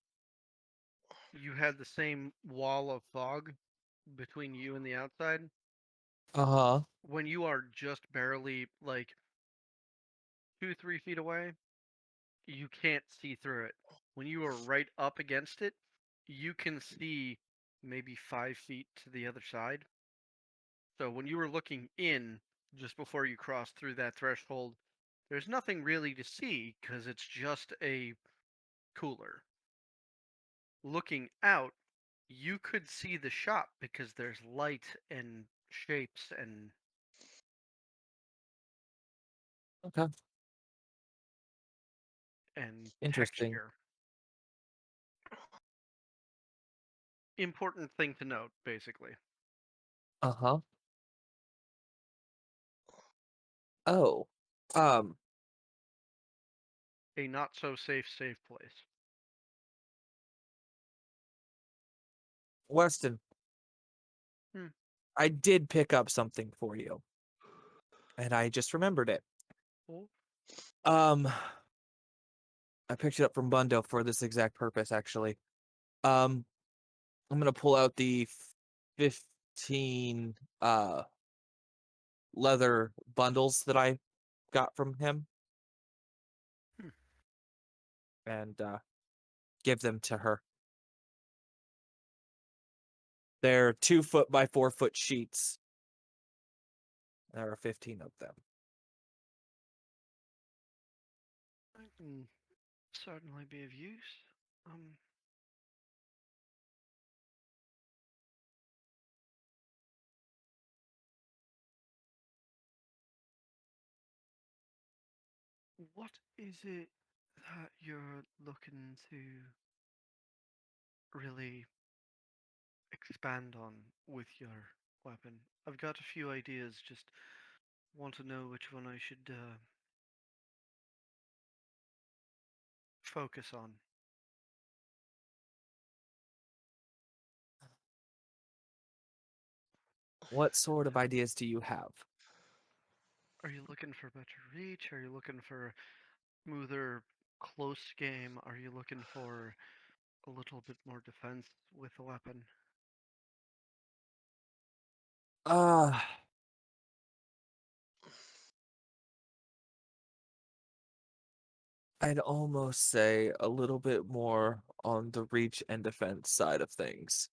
you had the same wall of fog between you and the outside. uh-huh. When you are just barely like 2, 3 feet away, you can't see through it. When you are right up against it, you can see maybe 5 feet to the other side. So when you were looking in just before you crossed through that threshold, there's nothing really to see because it's just a cooler. Looking out, you could see the shop because there's light and shapes and Okay. Interesting. texture. Important thing to note, basically. Uh-huh. Oh. Um, A not so safe place. Weston. Hmm. I did pick up something for you. And I just remembered it. Well, Um, I picked it up from Bundo for this exact purpose, actually. I'm gonna pull out the 15 leather bundles that I got from him Hmm. and give them to her. They're 2 foot by 4 foot sheets. There are 15 of them. I can certainly be of use. What is it that you're looking to really expand on with your weapon? I've got a few ideas, just want to know which one I should focus on. What sort of ideas do you have? Are you looking for better reach? Are you looking for smoother close game? Are you looking for a little bit more defense with the weapon? Uh, I'd almost say a little bit more on the reach and defense side of things.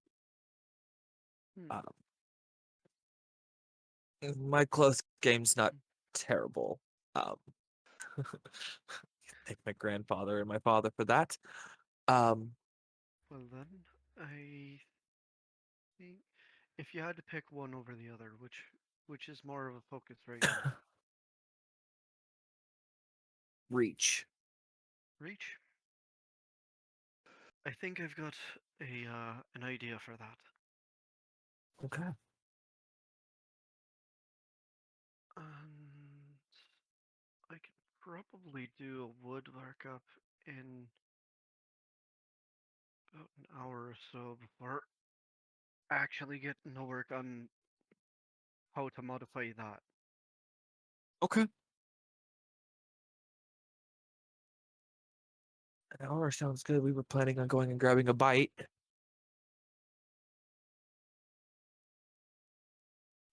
Hmm. My close game's not terrible. Um, thank my grandfather and my father for that. Um, Well then, I think if you had to pick one over the other, which is more of a focus right now? reach. Reach? I think I've got a an idea for that. Okay. And I could probably do a wood markup in about an hour or so before actually getting to work on how to modify that. Okay. An hour sounds good. We were planning on going and grabbing a bite.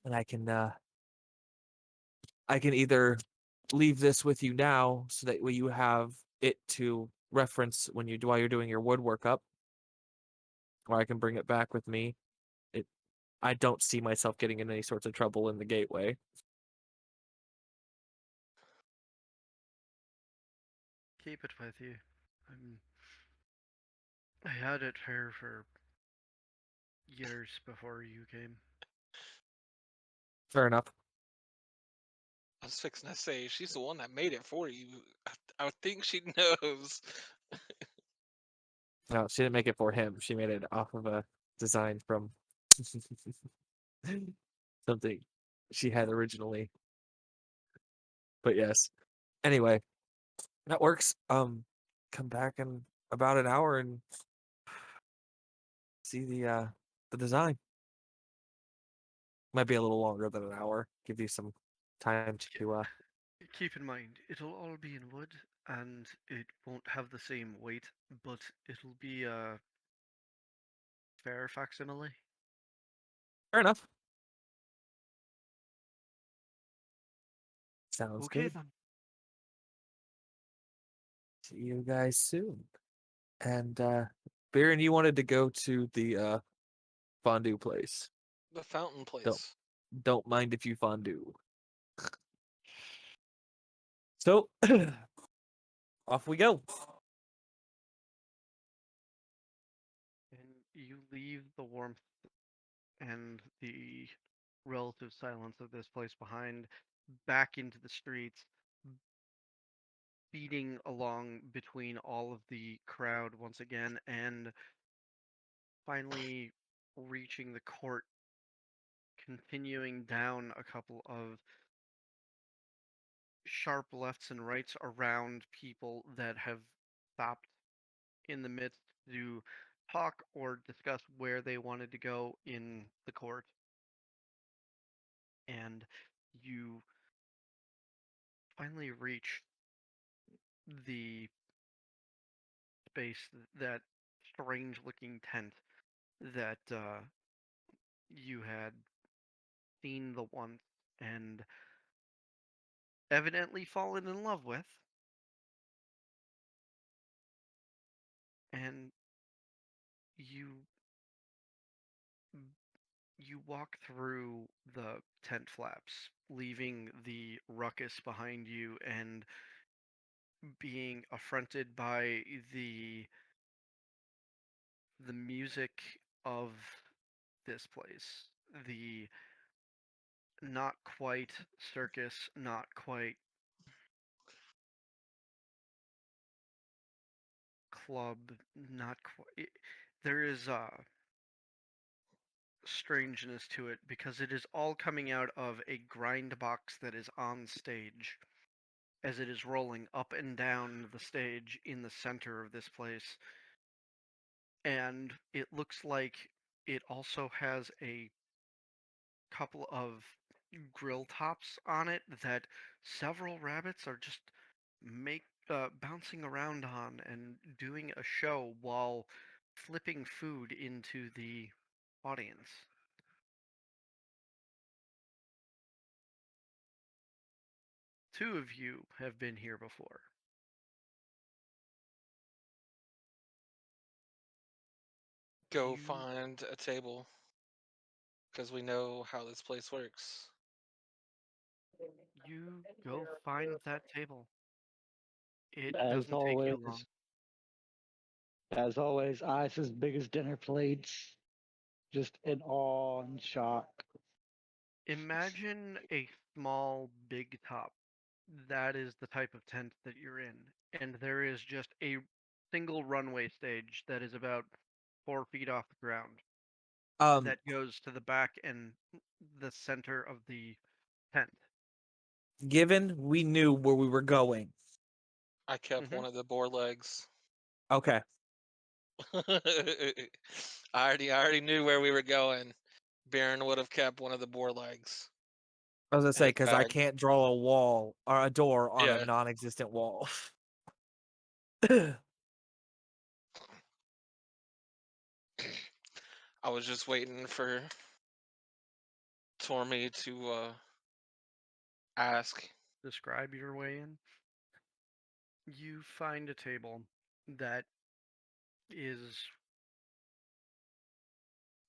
And I can either leave this with you now so that way you have it to reference when you while you're doing your woodwork up, or I can bring it back with me. It I don't see myself getting in any sorts of trouble in the gateway. Keep it with you. I had it here for years before you came. Fair enough. I was fixing to say she's the one that made it for you. I think she knows. No, she didn't make it for him. She made it off of a design from something she had originally. But yes. Anyway, that works. Come back in about an hour and see the design. Might be a little longer than an hour. Give you some time to Keep in mind, it'll all be in wood, and it won't have the same weight, but it'll be a fair facsimile. fair enough. Sounds Okay good. then. See you guys soon. And Baron, you wanted to go to the fondue place. The fountain Don't place. don't mind if you fondue. So off we go. And you leave the warmth and the relative silence of this place behind, back into the streets, beating along between all of the crowd once again, and finally reaching the court, continuing down a couple of sharp lefts and rights around people that have stopped in the midst to talk or discuss where they wanted to go in the court. And you finally reach the space, that strange looking tent that you had seen the once and evidently fallen in love with. And you you walk through the tent flaps, leaving the ruckus behind you and being affronted by the music of this place. The not quite circus, not quite club, not quite. There is a strangeness to it because it is all coming out of a grind box that is on stage as it is rolling up and down the stage in the center of this place. And it looks like it also has a couple of grill tops on it that several rabbits are just make bouncing around on and doing a show while flipping food into the audience. Two of you have been here before. Go You find a table because we know how this place works. you go find that table. It As doesn't take you long. always, eyes as big as dinner plates, just in awe and shock. Imagine a small big top. That is the type of tent that you're in. And there is just a single runway stage that is about 4 feet off the ground Um, that goes to the back and the center of the tent. given we knew where we were going. I kept Mhm. one of the boar legs. Okay. I already knew where we were going. Baron would have kept one of the boar legs I was gonna in say his because I bag. can't draw a wall or a door on a Yeah. non-existent wall. I was just waiting for Tormy to ask. Describe your way in. You find a table that is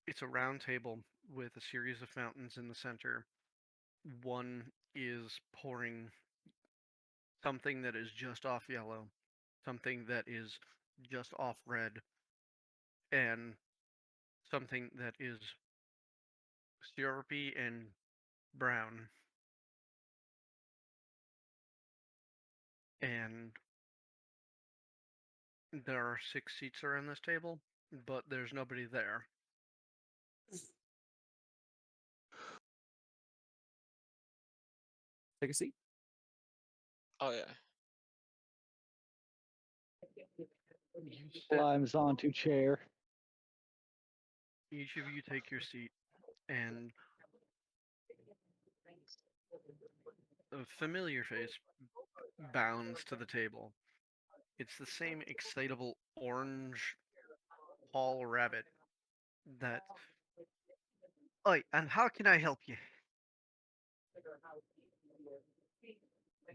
it's a round table with a series of fountains in the center. One is pouring something that is just off yellow, something that is just off red, and something that is syrupy and brown. And there are 6 seats around this table, but there's nobody there. Take a seat. Oh yeah. You sit, Climbs onto chair. each of you take your seat, and a familiar face bounds to the table. It's the same excitable orange Paul rabbit that. Oi, and how can I help you?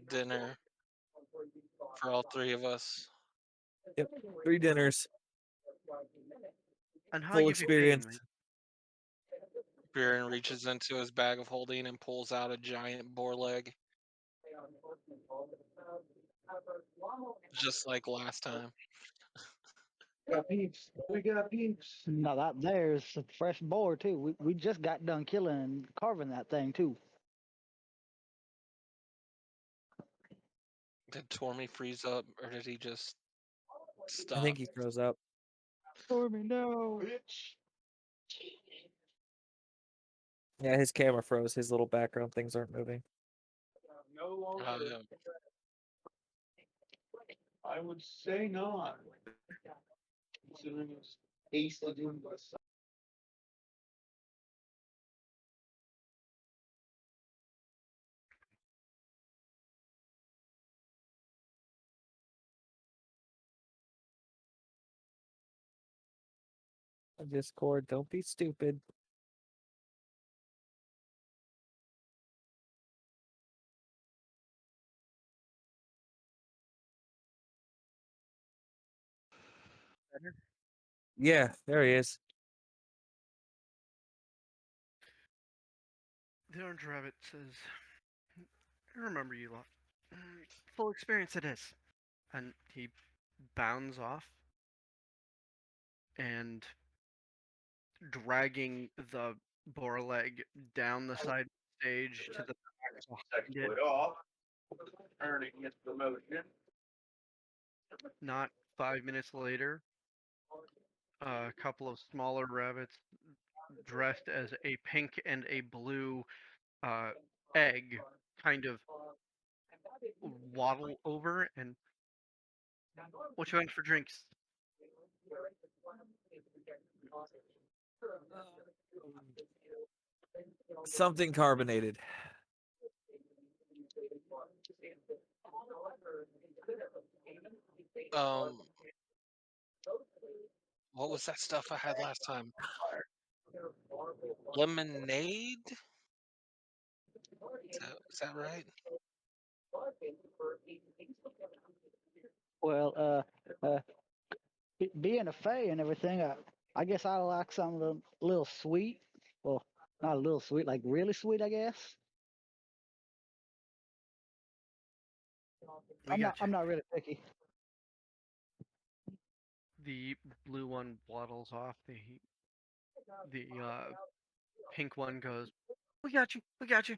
Dinner for all three of us. Yep. 3 dinners. And how Full you be paying experience. me? Buren reaches into his bag of holding and pulls out a giant boar leg, just like last time. Got peeps. We got peeps. Now that there's a fresh boar too. We just got done killing and carving that thing too. Did Tormy freeze up, or did he just stop? I think he throws up. Stormy, no. Bitch. Yeah, his camera froze. His little background things aren't moving. No longer. Yeah. I would say not. Considering it's hasted in by some. Discord, don't be stupid. Better? Yeah, there he is. The orange rabbit says, I remember you lot. Full experience it is. And he bounds off and dragging the boar leg down the side of the stage to the back behind it. Foot off. Earning his promotion. Not 5 minutes later, a couple of smaller rabbits dressed as a pink and a blue egg kind of waddle over and what you want for drinks? Something carbonated. What was that stuff I had last time? Lemonade? Is that right? Well, being a fae and everything, I guess I like something a little sweet. Well, not a little sweet, like really sweet, I guess. We got I'm you. not really picky. The blue one waddles off. The pink one goes, we got you, we got you.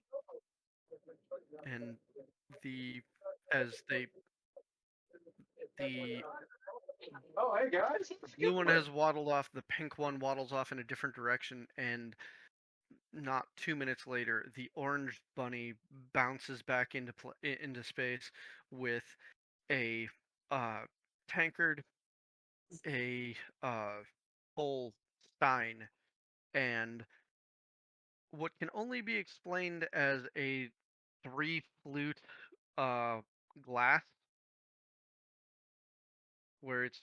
And the Oh, hey guys. blue one has waddled off, the pink one waddles off in a different direction, and not 2 minutes later, the orange bunny bounces back into space with a tankard, a full stein, and what can only be explained as a 3-flute glass, where it's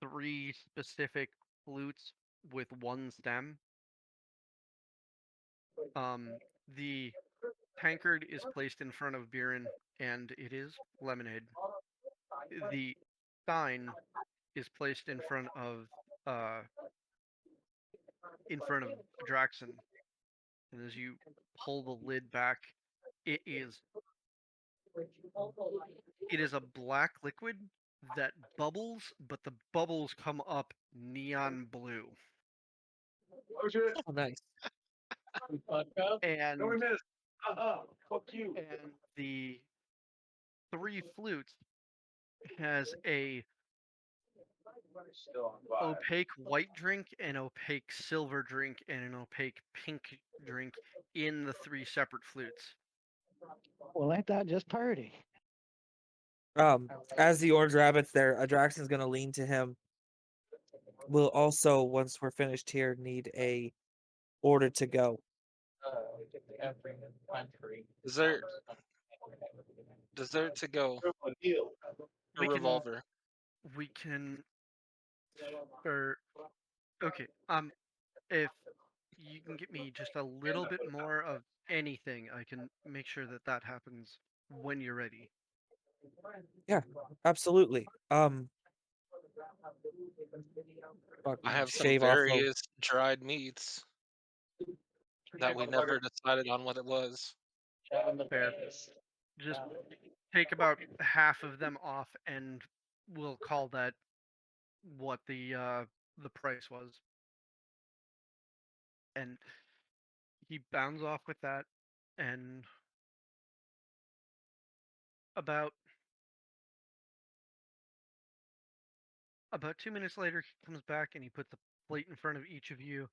3 specific flutes with 1 stem. The tankard is placed in front of Biren, and it is lemonade. The stein is placed in front of Draxon, and as you pull the lid back, it is a black liquid that bubbles, but the bubbles come up neon blue. Oh shit. Oh, nice. Fuck up. And No, we missed. Fuck you. and the 3 flutes has a Still on five. opaque white drink, an opaque silver drink, and an opaque pink drink in the 3 separate flutes. Well, ain't that just purty? As the orange rabbit's there, Adraxon's gonna lean to him. We'll also, once we're finished here, need a order to go. Every country. Dessert to go. Triple deal. A We can- revolver. We can, or okay, if you can get me just a little bit more of anything, I can make sure that that happens when you're ready. Absolutely. I Fucking have some shave off of- various dried meats that we never decided on what it was. Fair. Just take about half of them off, and we'll call that what the price was. And he bounds off with that, and about 2 minutes later, he comes back and he puts a plate in front of each of you.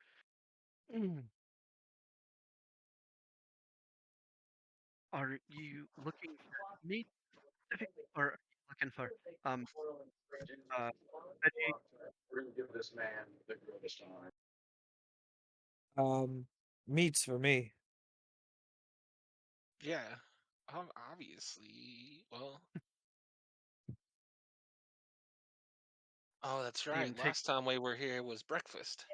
Are you looking for meat specific, or are you looking for veggie? We're gonna give this man the greatest honor. Meats for me. Yeah. Obviously. Well. Oh, that's You right. can take- Last time we were here was breakfast.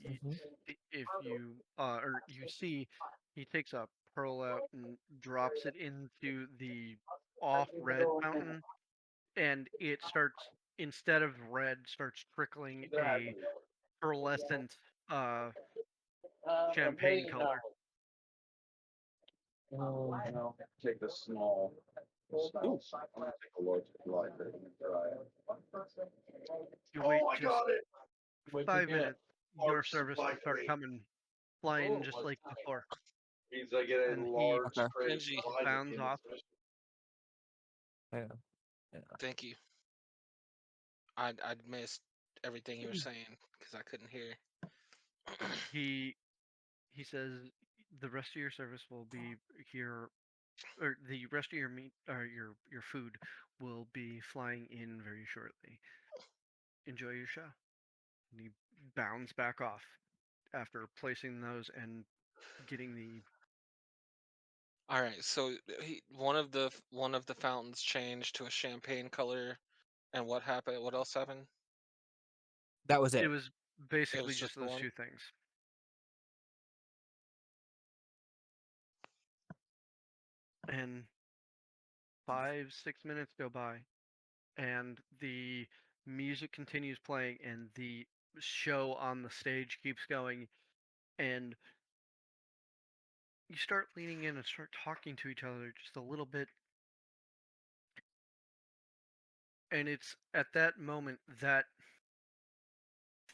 If you or you see, he takes a pearl out and drops it into the off red fountain, and it starts, instead of red, starts trickling a pearlescent champagne color. Oh, no. Take the small. I'm gonna take a look at light and try it. You wait Oh, I just got it. 5 minutes, your Large service will supply start crate. coming flying just like before. Means I get a And he large Okay. crate. of Benji. supplies at bounds the end of off. the mission. Yeah. Thank you. I'd missed everything you were saying because I couldn't hear. He says the rest of your service will be here, or the rest of your meat or your food will be flying in very shortly. Enjoy your show. And he bounds back off after placing those and getting the All right, so one of the fountains changed to a champagne color, and what happened? What else happened? That was it. It was basically just just the those one? 2 things. And 5, 6 minutes go by, and the music continues playing, and the show on the stage keeps going, and you start leaning in and start talking to each other just a little bit. And it's at that moment that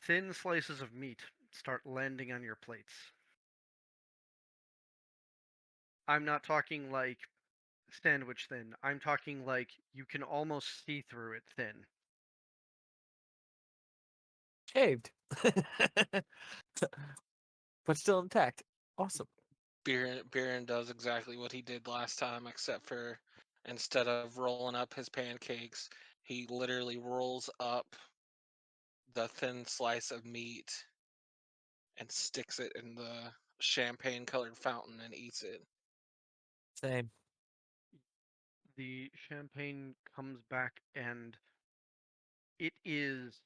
thin slices of meat start landing on your plates. I'm not talking like sandwich thin. I'm talking like you can almost see through it thin. Shaved. But still intact. Awesome. Biren does exactly what he did last time, except for instead of rolling up his pancakes, he literally rolls up the thin slice of meat and sticks it in the champagne-colored fountain and eats it. Same. The champagne comes back, and it is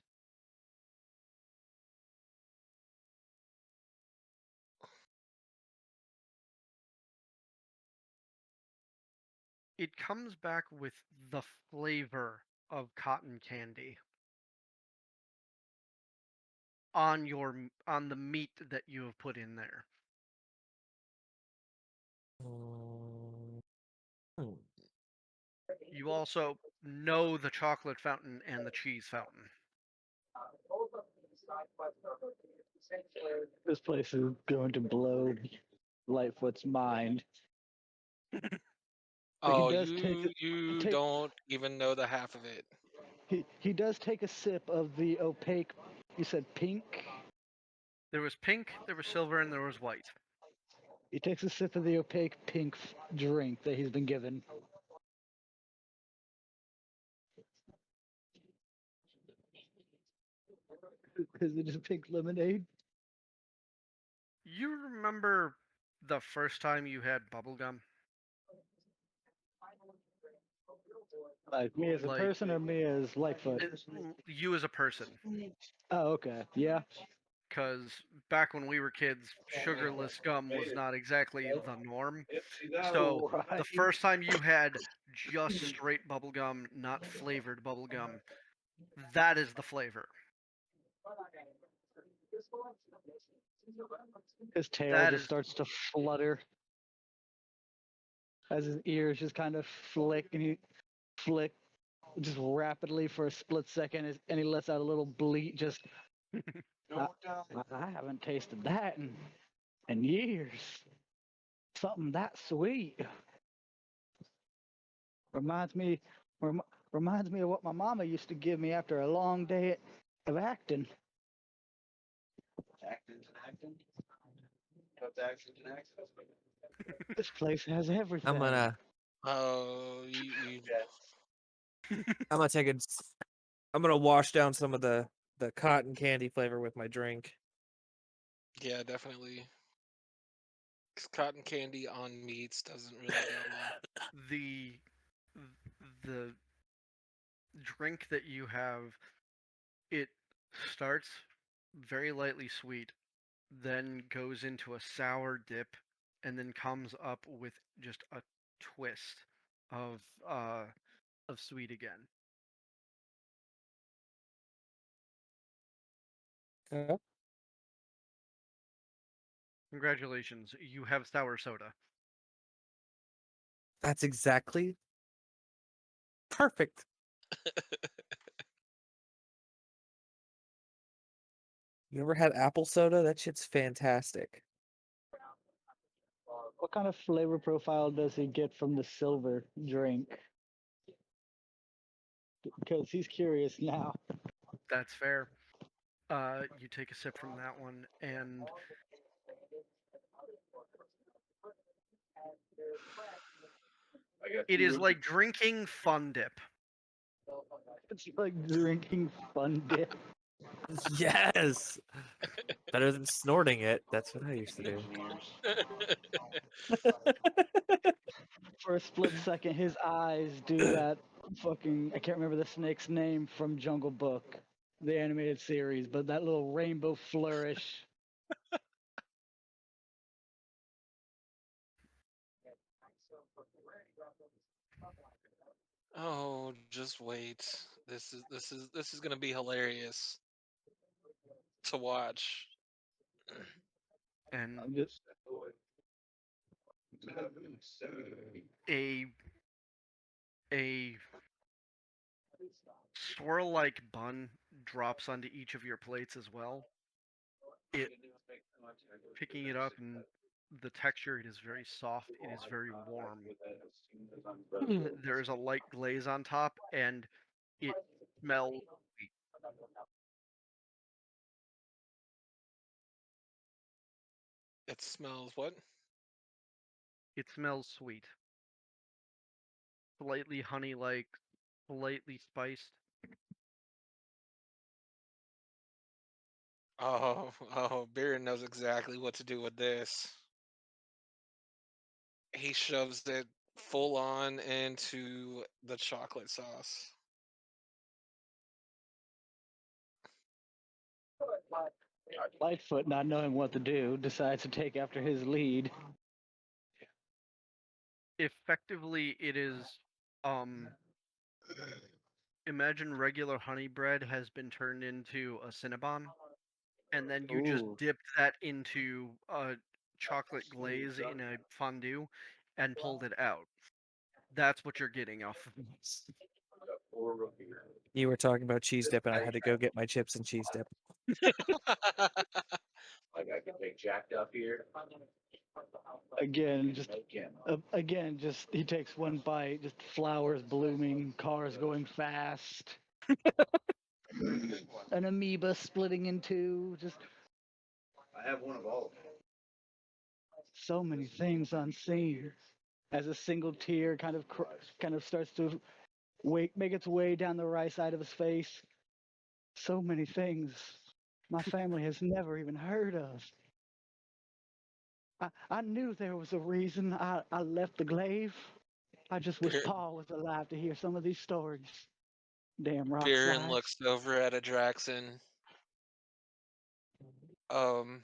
it comes back with the flavor of cotton candy on on the meat that you have put in there. Hmm. You also know the chocolate fountain and the cheese fountain. This place is going to blow Lightfoot's mind. But he Oh, does take you take- don't even know the half of it. He does take a sip of the opaque. You said pink. There was pink, there was silver, and there was white. He takes a sip of the opaque pink drink that he's been given. Is it just pink lemonade? You remember the first time you had bubblegum? Like me as a Like, person or me as Lightfoot? You as a person. Oh, okay. Yeah. Because back when we were kids, sugarless gum was not exactly the norm. So the Right. first time you had just straight bubblegum, not flavored bubblegum, that is the flavor. His tail That just is starts to flutter as his ears just kind of flick and he flick just rapidly for a split second and he lets out a little bleat. Just I haven't tasted that in years. Something that sweet reminds me reminds me of what my mama used to give me after a long day of acting. Acting. What's actions and access? This place has everything. I'm gonna Oh, you I'm gonna take it. I'm gonna wash down some of the cotton candy flavor with my drink. yeah, definitely. 'Cause cotton candy on meats doesn't really go well. the drink that you have. It starts very lightly sweet, then goes into a sour dip, and then comes up with just a twist of sweet again. Okay. Congratulations, you have sour soda. That's exactly perfect. You ever had apple soda? That shit's fantastic. What kind of flavor profile does he get from the silver drink? Because he's curious now. That's fair. You take a sip from that one, and I got it is two- like drinking Fun Dip. It's like drinking Fun Dip. Yes. Better than snorting it. That's what I used to do. For a split second, his eyes do that fucking. I can't remember the snake's name from Jungle Book, the animated series, but that little rainbow flourish. Oh, just wait. This is gonna be hilarious to watch. And I'm just a a swirl-like bun drops onto each of your plates as well. It picking it up, and the texture, it is very soft, it is very warm. There is a light glaze on top, and it smells sweet. It smells what? It smells sweet. Slightly honey-like, slightly spiced. Oh, Beer knows exactly what to do with this. He shoves it full on into the chocolate sauce. Lightfoot, not knowing what to do, decides to take after his lead. Effectively, it is, um, imagine regular honey bread has been turned into a Cinnabon, and then you just Ooh. dipped that into a chocolate glaze in a fondue and pulled it out. That's what you're getting off of this. You were talking about cheese dip, and I had to go get my chips and cheese dip. Like I can make jacked up here. Again, just he takes one bite, just flowers blooming, cars going fast. An amoeba splitting in two. Just I have one of all. so many things unseen. As a single tear kind of starts to make its way down the right side of his face. So many things my family has never even heard of. I knew there was a reason I left the glaive. I just wish Beer- Paul was alive to hear some of these stories. Damn rock Biren slide. looks over at Adraxin. Um,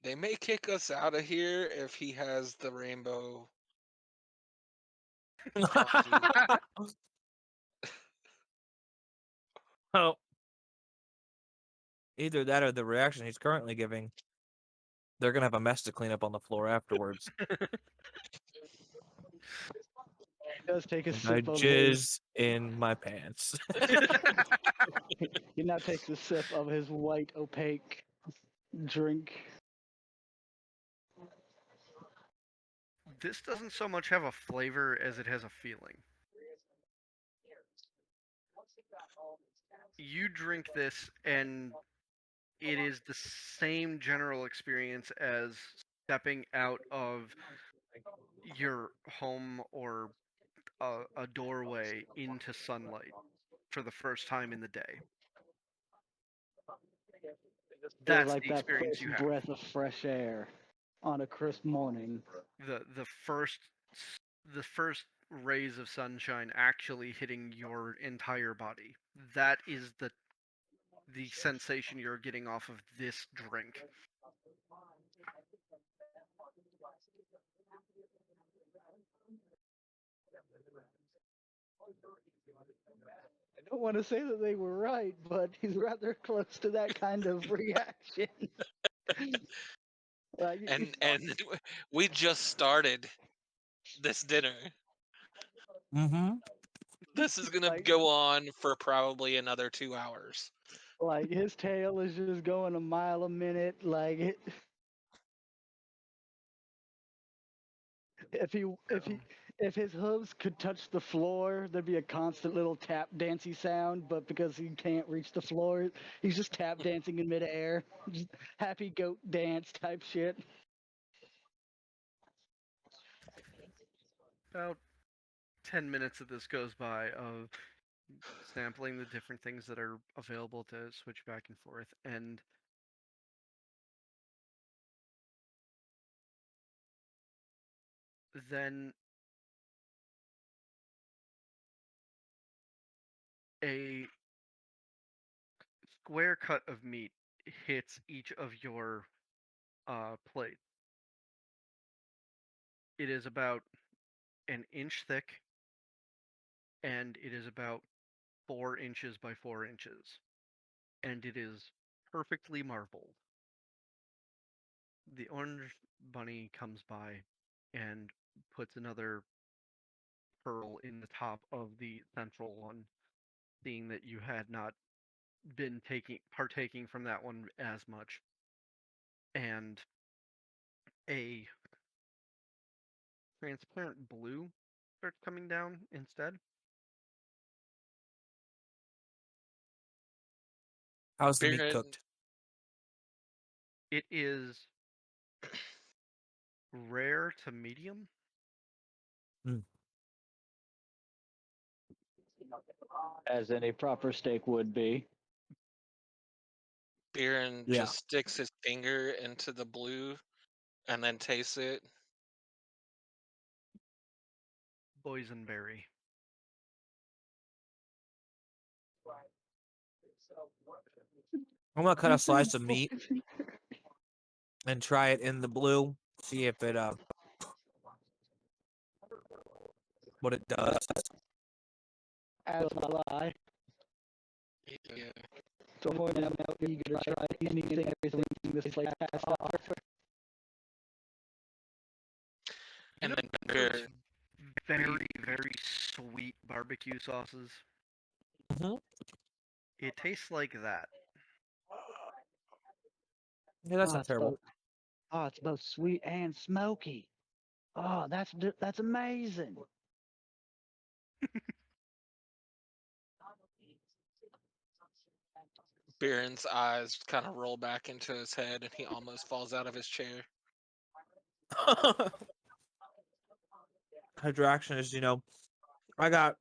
they may kick us out of here if he has the rainbow coffee. Oh, either that or the reaction he's currently giving. They're gonna have a mess to clean up on the floor afterwards. He does take a And I sip of his. jizz in my pants. He now takes a sip of his white opaque drink. This doesn't so much have a flavor as it has a feeling. You drink this, and it is the same general experience as stepping out of your home or a doorway into sunlight for the first time in the day. Feels That's like the that experience first you have. breath of fresh air on a crisp morning. The first rays of sunshine actually hitting your entire body. That is the sensation you're getting off of this drink. I don't want to say that they were right, but he's rather close to that kind of reaction. Like, And we just started this dinner. Mm-hmm. This is gonna Like- go on for probably another 2 hours. like his tail is just going a mile a minute. Like it, if his hooves could touch the floor, there'd be a constant little tap dancey sound. But because he can't reach the floor, he's just tap dancing in midair, just happy goat dance type shit. About 10 minutes of this goes by of sampling the different things that are available to switch back and forth, and then a square cut of meat hits each of your plates. It is about an inch thick, and it is about 4 inches by 4 inches, and it is perfectly marbled. The orange bunny comes by and puts another pearl in the top of the central one, seeing that you had not been partaking from that one as much. And a transparent blue starts coming down instead. How's the meat Biren, cooked? It is rare to medium. As any proper steak would be. Biren Yeah. just sticks his finger into the blue and then tastes it. Boysenberry. I'm gonna cut a slice of meat and try it in the blue. See if it what it does. As will I. Yeah. So more than I'm now eager to try anything, everything this place has to offer. And then Those Biren, very, very sweet barbecue sauces. Mhm. It tastes like that. Yeah, that's not it's terrible. it's both sweet and smoky. Oh, that's amazing. Baron's eyes kind of roll back into his head, and he almost falls out of his chair. Hydroaction is, I got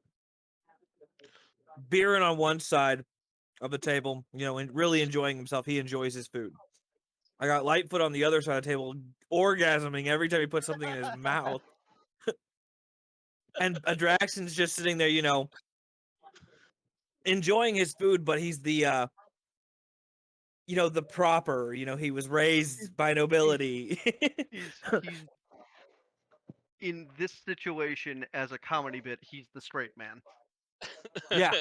Beerin on one side of the table, and really enjoying himself. He enjoys his food. I got Lightfoot on the other side of the table, orgasming every time he puts something in his mouth. And Draxon's just sitting there, enjoying his food, but he's the the proper, he was raised by nobility. He's in this situation as a comedy bit. He's the straight man. Yeah.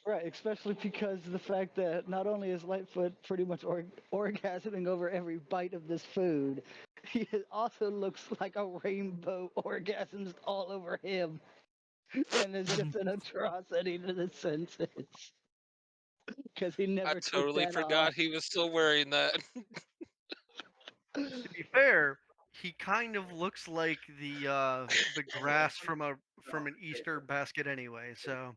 Right, especially because of the fact that not only is Lightfoot pretty much orgasming over every bite of this food, he also looks like a rainbow orgasms all over him. And it's just an atrocity to the senses. Because he never I took totally that forgot off. he was still wearing that. To be fair, he kind of looks like the grass from an Easter basket anyway. So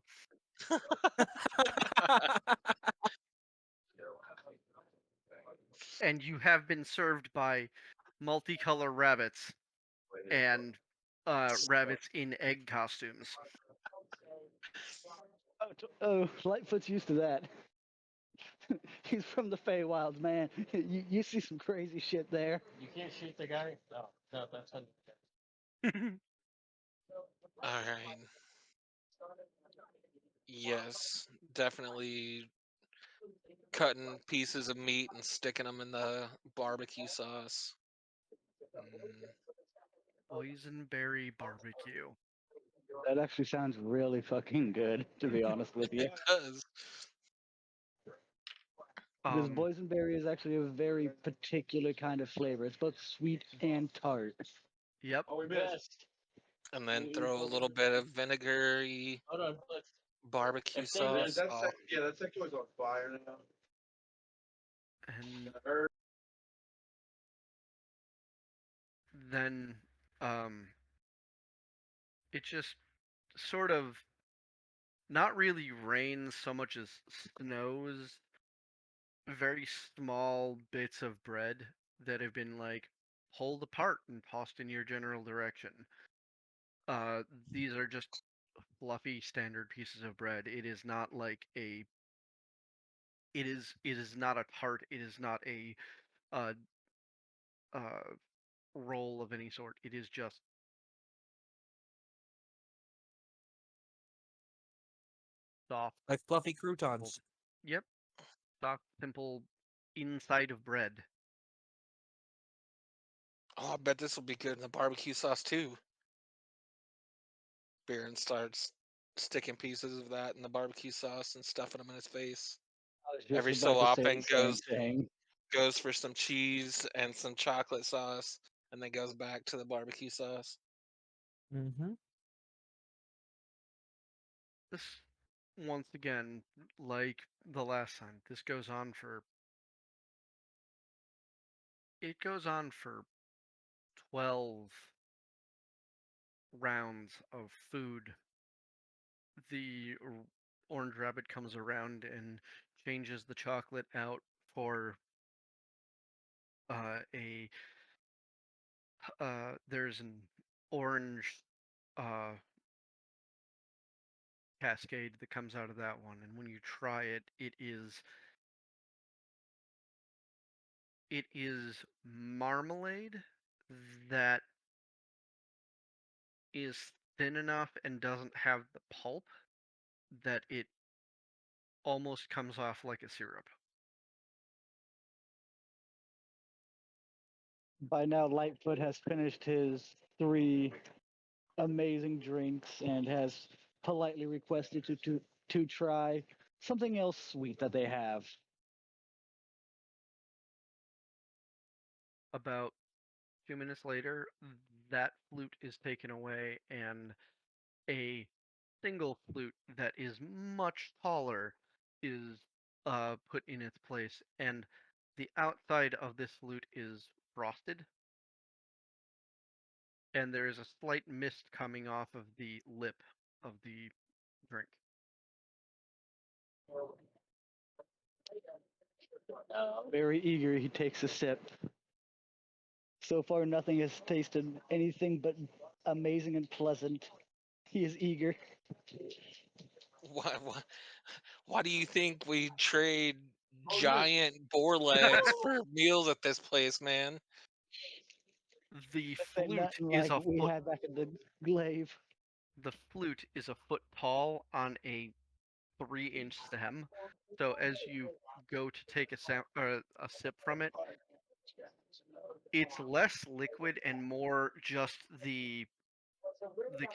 and you have been served by multicolor rabbits and rabbits in egg costumes. Oh, Lightfoot's used to that. He's from the Feywilds, man. You see some crazy shit there. You can't shoot the guy? No, no, that's un- All right. Yes, definitely cutting pieces of meat and sticking them in the barbecue sauce. Mm, Boysenberry barbecue. That actually sounds really fucking good, to be honest with you. it does. Because Um, boysenberry is actually a very particular kind of flavor. It's both sweet and tart. yep. Oh, we missed. And then throw a little bit of vinegary Hold on, let's. barbecue If they miss- sauce. Oh, That second was on fire now. And I heard. then it just sort of not really rains so much as snows very small bits of bread that have been like pulled apart and tossed in your general direction. These are just fluffy standard pieces of bread. It is not like a it is not a tart. It is not a uh uh roll of any sort. It is just soft. Like fluffy croutons. Yep, soft, simple inside of bread. oh, I bet this will be good in the barbecue sauce too. Baron starts sticking pieces of that in the barbecue sauce and stuffing them in his face. I was just Every about so to say often the same thing. goes for some cheese and some chocolate sauce, and then goes back to the barbecue sauce. Mm-hmm. This once again, like the last time, this goes on for it goes on for 12 rounds of food. The orange rabbit comes around and changes the chocolate out for a there's an orange uh cascade that comes out of that one, and when you try it, it is marmalade that is thin enough and doesn't have the pulp that it almost comes off like a syrup. By now, Lightfoot has finished his 3 amazing drinks and has politely requested to try something else sweet that they have. About 2 minutes later, that flute is taken away, and a single flute that is much taller is put in its place, and the outside of this flute is frosted, and there is a slight mist coming off of the lip of the drink. Very eager, he takes a sip. So far, nothing has tasted anything but amazing and pleasant. He is eager. Why do you think we trade giant boar legs for meals at this place, man? The This ain't flute nothing is like a we foot. had back in the glaive. The flute is a foot tall on a 3-inch stem. So as you go to take a sip from it, it's less liquid and more just the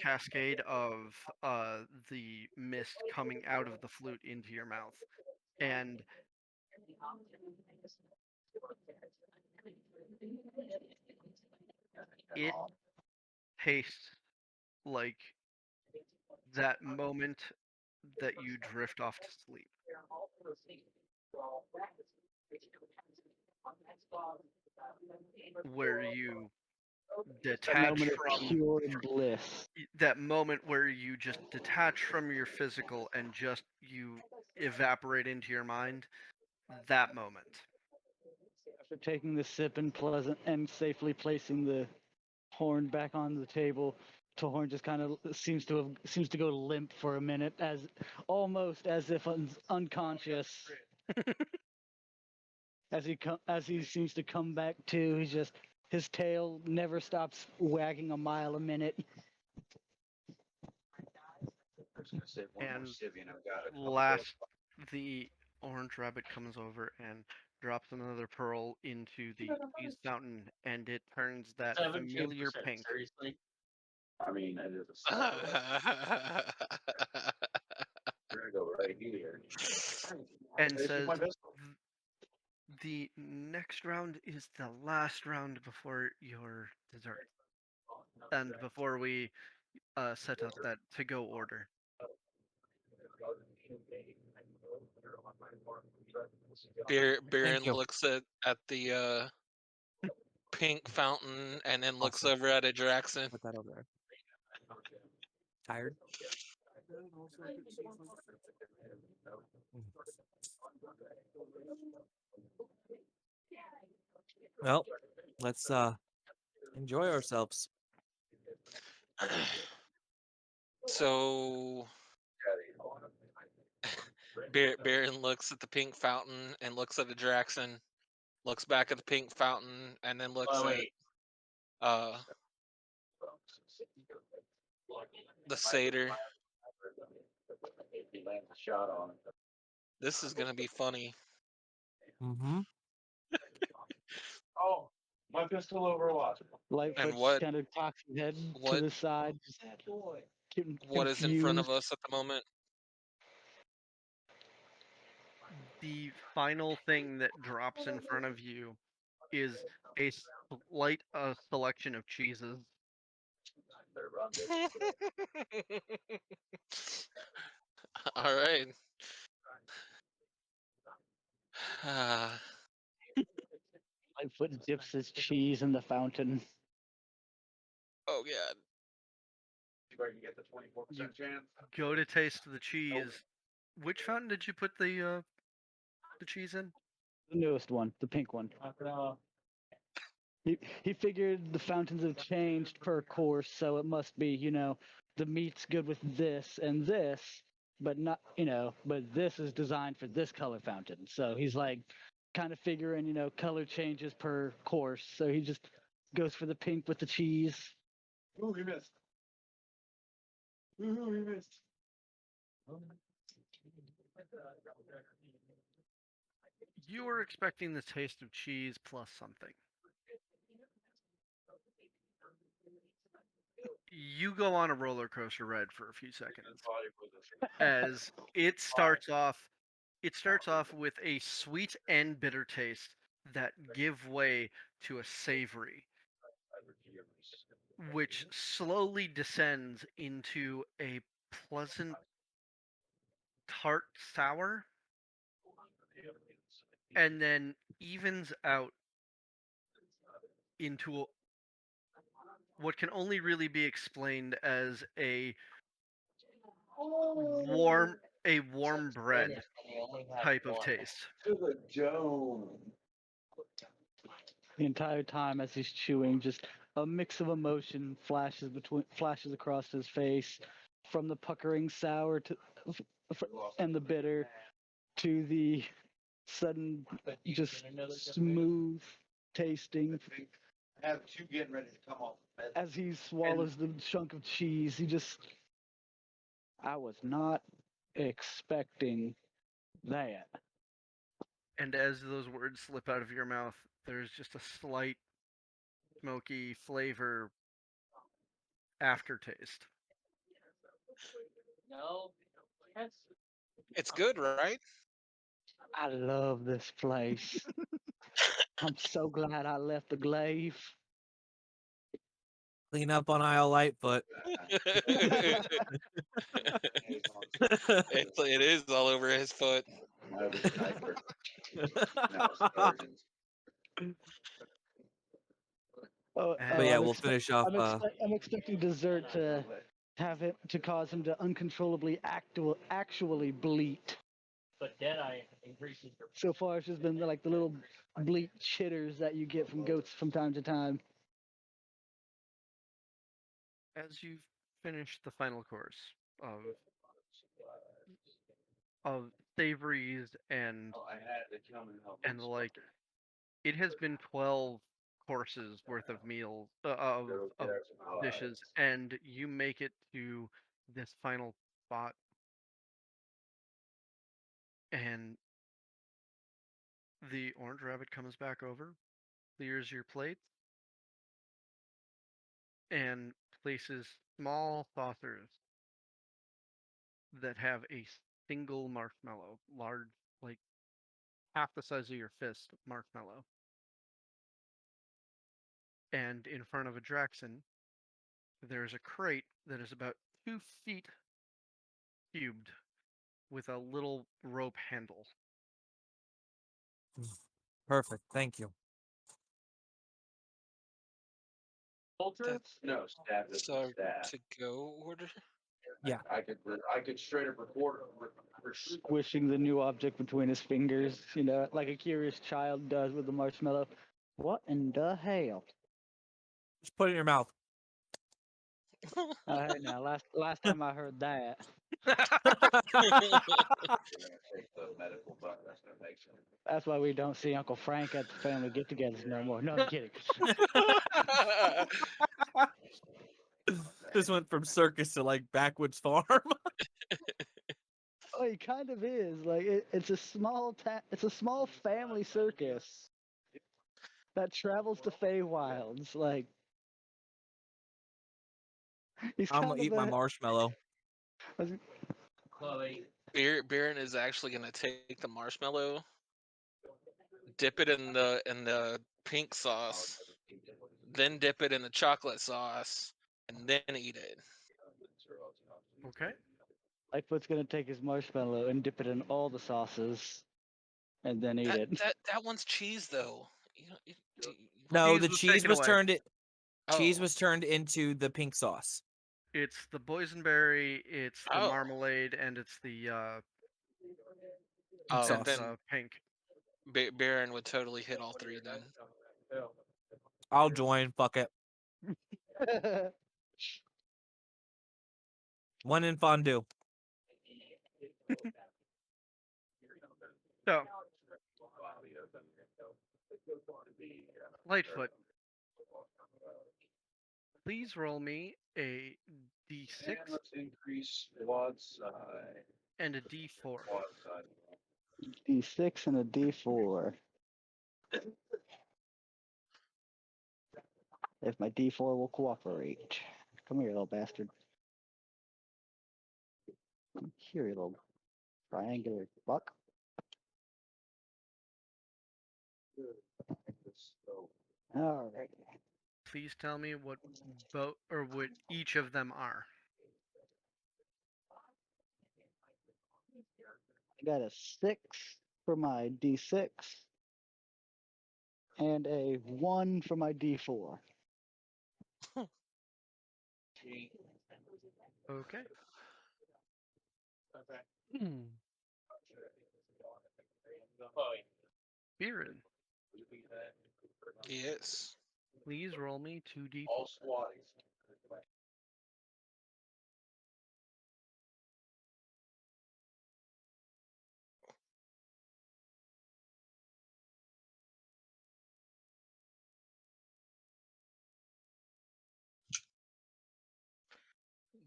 cascade of the mist coming out of the flute into your mouth, and it tastes like that moment that you drift off to sleep. Where you A detach moment of from pure bliss. that moment where you just detach from your physical and just you evaporate into your mind. That moment. After taking the sip and pleasant and safely placing the horn back on the table, Torn just kind of seems to go limp for a minute, as almost as if unconscious. As he seems to come back to, he's just his tail never stops wagging a mile a minute. I was gonna say one more And civvy and I've got a couple last, the orange rabbit comes over and drops another pearl into the cheese fountain, and it turns that 17%. familiar pink Seriously? I mean, it is a style. We're gonna go right here. and This is says, my best one. The next round is the last round before your dessert, and before we set up that to-go order. Baron you. looks at the pink fountain and then looks over at Adraxon. Put that over there. Tired? Well, let's enjoy ourselves. So Baron looks at the pink fountain and looks at Adraxon, looks back at the pink fountain, and then looks Wait. at the satyr. He lands a shot on it. This is gonna be funny. Mm-hmm. Oh, my pistol over what? Lightfoot what- kind of cocks his head to what- the side, getting What is in front of confused. us at the moment? The final thing that drops in front of you is a slight selection of cheeses. All right. Ah, Lightfoot dips his cheese in the fountain. oh god. Where you get the 24% chance. Go to taste the cheese. Which fountain did you put the cheese in? The newest one, the pink one. He figured the fountains have changed per course, so it must be, the meat's good with this and this, but not, but this is designed for this color fountain. So he's like kind of figuring, color changes per course. So he just goes for the pink with the cheese. Ooh, he missed. Ooh, he missed. You were expecting the taste of cheese plus something. You go on a roller coaster ride for a few seconds as it starts off with a sweet and bitter taste that give way to a savory, which slowly descends into a pleasant tart sour, and then evens out into what can only really be explained as a warm a warm bread type of taste. To the dome. The entire time as he's chewing, just a mix of emotion flashes across his face, from the puckering sour to and the bitter to the sudden just smooth tasting. I have two getting ready to come off. As he swallows the chunk of cheese, I was not expecting that. And as those words slip out of your mouth, there's just a slight smoky flavor aftertaste. No, that's It's good, right? I love this place. I'm so glad I left the glaive. Clean up on Isle Lightfoot. It is all over his foot. I was a sniper. Now it's sergeant. Oh, But yeah, I'm we'll finish off. I'm expecting dessert to have it to cause him to uncontrollably actually bleat. but Deadeye increases your So far, it's just been like the little bleat chitters that you get from goats from time to time. As you've finished the final course of savories and Oh, I had to come and help. the like, it has been 12 courses worth of meals of dishes, and you make it to this final spot, and the orange rabbit comes back over, clears your plates, and places small saucers that have a single marshmallow, large, like half the size of your fist marshmallow. And in front of a Draxon, there's a crate that is about 2 feet cubed with a little rope handle. Perfect. Thank you. culture. No, stab is So stab. to go order. I could straight up record. Squishing the new object between his fingers, like a curious child does with the marshmallow. What in the hell? Just put it in your mouth. All right, now last time I heard that, You're gonna take the medical butt. That's gonna make sense. that's why we don't see Uncle Frank at the family get-togethers no more. No, I'm kidding. This went from circus to like backwoods farm. Oh, he kind of is. Like it's a small family circus that travels to Feywilds. Like he's I'm kind gonna of eat my marshmallow. Chloe. Baron is actually gonna take the marshmallow, dip it in the pink sauce, then dip it in the chocolate sauce, and then eat it. Okay. Lightfoot's gonna take his marshmallow and dip it in all the sauces, and then eat it. That one's cheese though. No, Cheese the was cheese taken was away. turned. Cheese Oh. was turned into the pink sauce. It's the boysenberry, it's the Oh. marmalade, and it's the Pink Oh, sauce. then pink. Baron would totally hit all three then. I'll join. Fuck it. One in fondue. So, Lightfoot, please roll me a d6 And let's increase quad side. and a d4. Quad side. D6 and a D4. If my D4 will cooperate. Come here, little bastard. Come here, you little triangular fuck. All right. Please tell me what what each of them are. I got a 6 for my D6 and a 1 for my D4. Okay. Biren, Yes. please roll me 2d4. All squatties.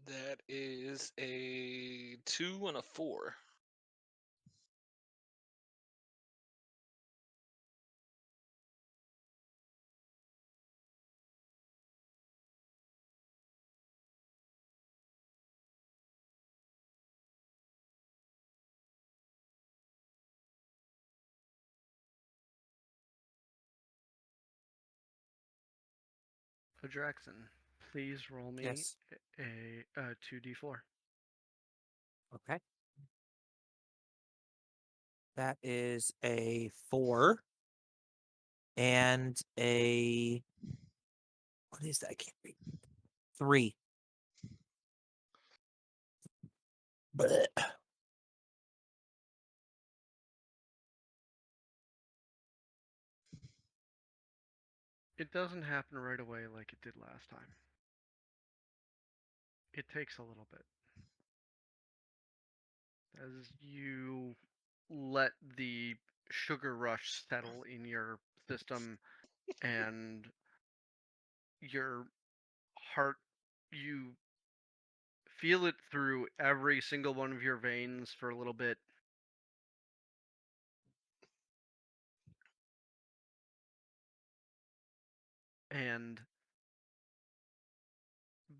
That is a 2 and a 4. Jackson, please roll me Yes. a 2d4. Okay. That is a 4 and a what is that? I can't read. 3. Blech. It doesn't happen right away like it did last time. It takes a little bit. As you let the sugar rush settle in your system and your heart, you feel it through every single one of your veins for a little bit. And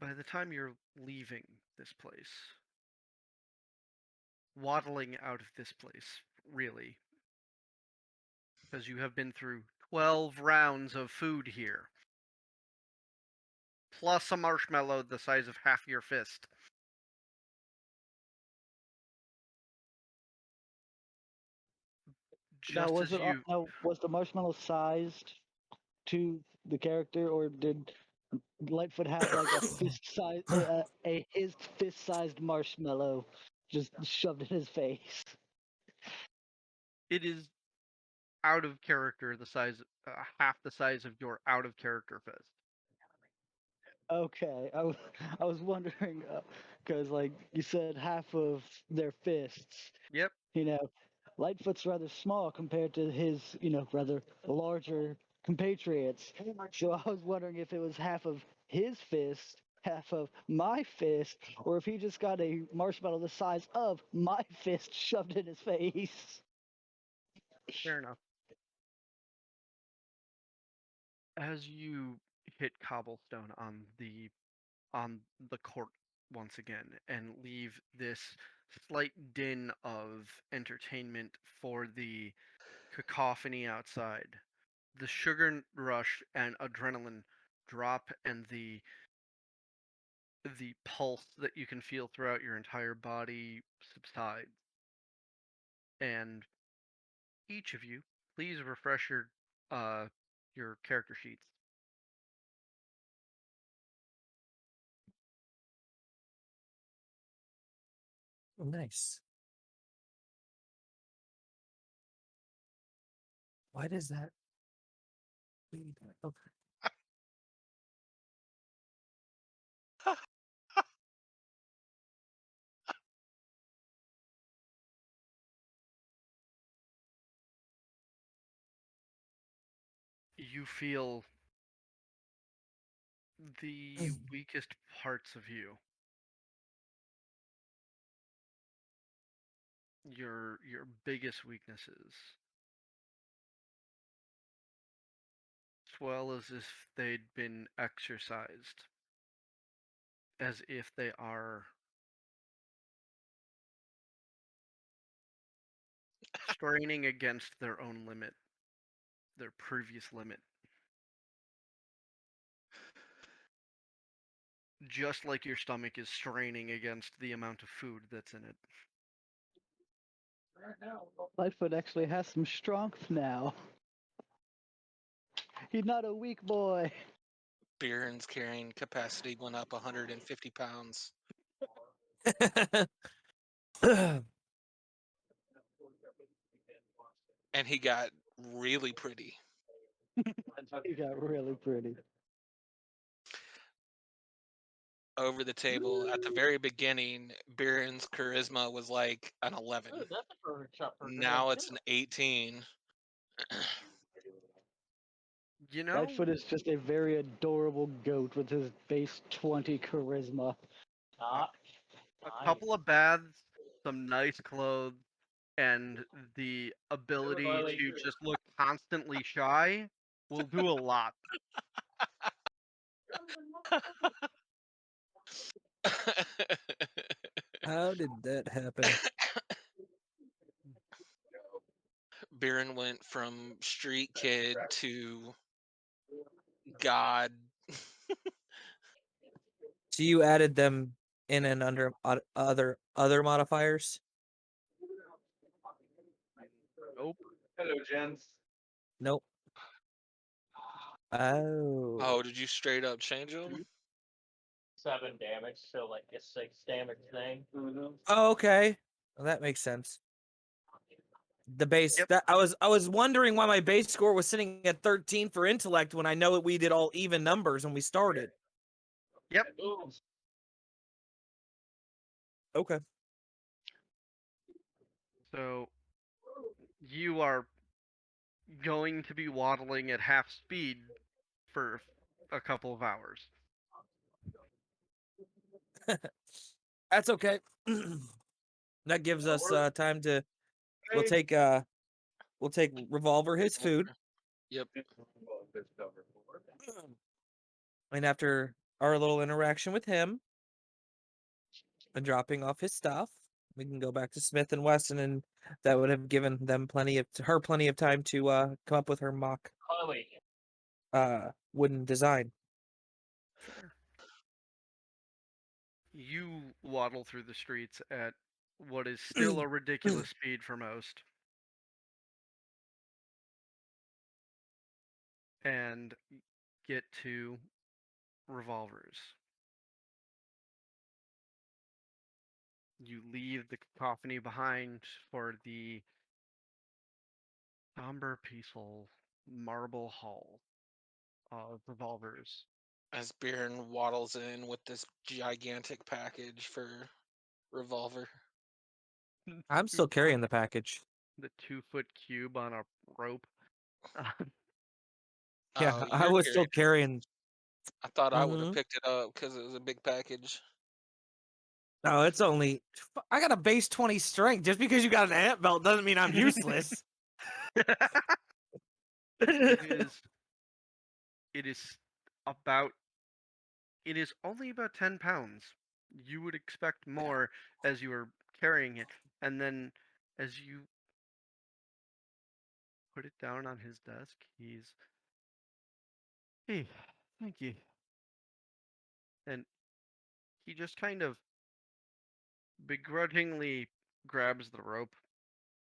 by the time you're leaving this place, waddling out of this place, really, because you have been through 12 rounds of food here, plus a marshmallow the size of half your fist. Now, Just was as it you now was the marshmallow sized to the character, or did Lightfoot have like a fist size, a his fist sized marshmallow just shoved in his face? it is out of character, the size, half the size of your out of character fist. Okay, I was wondering because like you said, half of their fists. Yep. You know, Lightfoot's rather small compared to his rather larger compatriots. So I was wondering if it was half of his fist, half of my fist, or if he just got a marshmallow the size of my fist shoved in his face. Fair enough. As you hit cobblestone on the court once again and leave this slight din of entertainment for the cacophony outside, the sugar rush and adrenaline drop, and the pulse that you can feel throughout your entire body subsides. And each of you, please refresh your character sheets. Oh, nice. Why does that? Okay. You feel the weakest parts of you. Your biggest weaknesses swell as if they'd been exercised, as if they are straining against their own limit, their previous limit. Just like your stomach is straining against the amount of food that's in it. Lightfoot actually has some strength now. He's not a weak boy. Biren's carrying capacity went up 150 pounds. and he got really pretty. He got really pretty. Over the table at the very beginning, Biren's charisma was like an 11. Ooh, that's a perfect shot for a girl, Now it's too. an 18. You know, Lightfoot is just a very adorable goat with his base 20 charisma. Ah, a nice. couple of baths, some nice clothes, and the ability Everybody to good. just look constantly shy will do a lot. How did that happen? Biren went from street kid to god. So you added them in and under other modifiers? Nope. Hello, gents. Nope. Oh. Oh, did you straight up change him? 7 damage, so like a 6 damage thing. Oh, okay. Well, that makes sense. The base Yep. that I was wondering why my base score was sitting at 13 for intellect when I know that we did all even numbers when we started. Yep. Boom. Okay. So you are going to be waddling at half speed for a couple of hours. That's okay. That gives us time to we'll take Revolver his food. Yep. And after our little interaction with him and dropping off his stuff, we can go back to Smith and Wesson, and that would have given them plenty of time to come up with her mock Chloe. wooden design. You waddle through the streets at what is still a ridiculous speed for most. And get to Revolvers. You leave the cacophony behind for the somber, peaceful marble hall of Revolvers. As Biren waddles in with this gigantic package for Revolver. I'm still carrying the package. The 2-foot cube on a rope. Yeah, Oh, I you're was still carrying carrying. I thought I would have Mhm. picked it up because it was a big package. No, it's only. I got a base 20 strength. Just because you got an ant belt doesn't mean I'm useless. it is about it is only about 10 pounds. You would expect more as you are carrying it, and then as you put it down on his desk, he's, hey, thank you. And he just kind of begrudgingly grabs the rope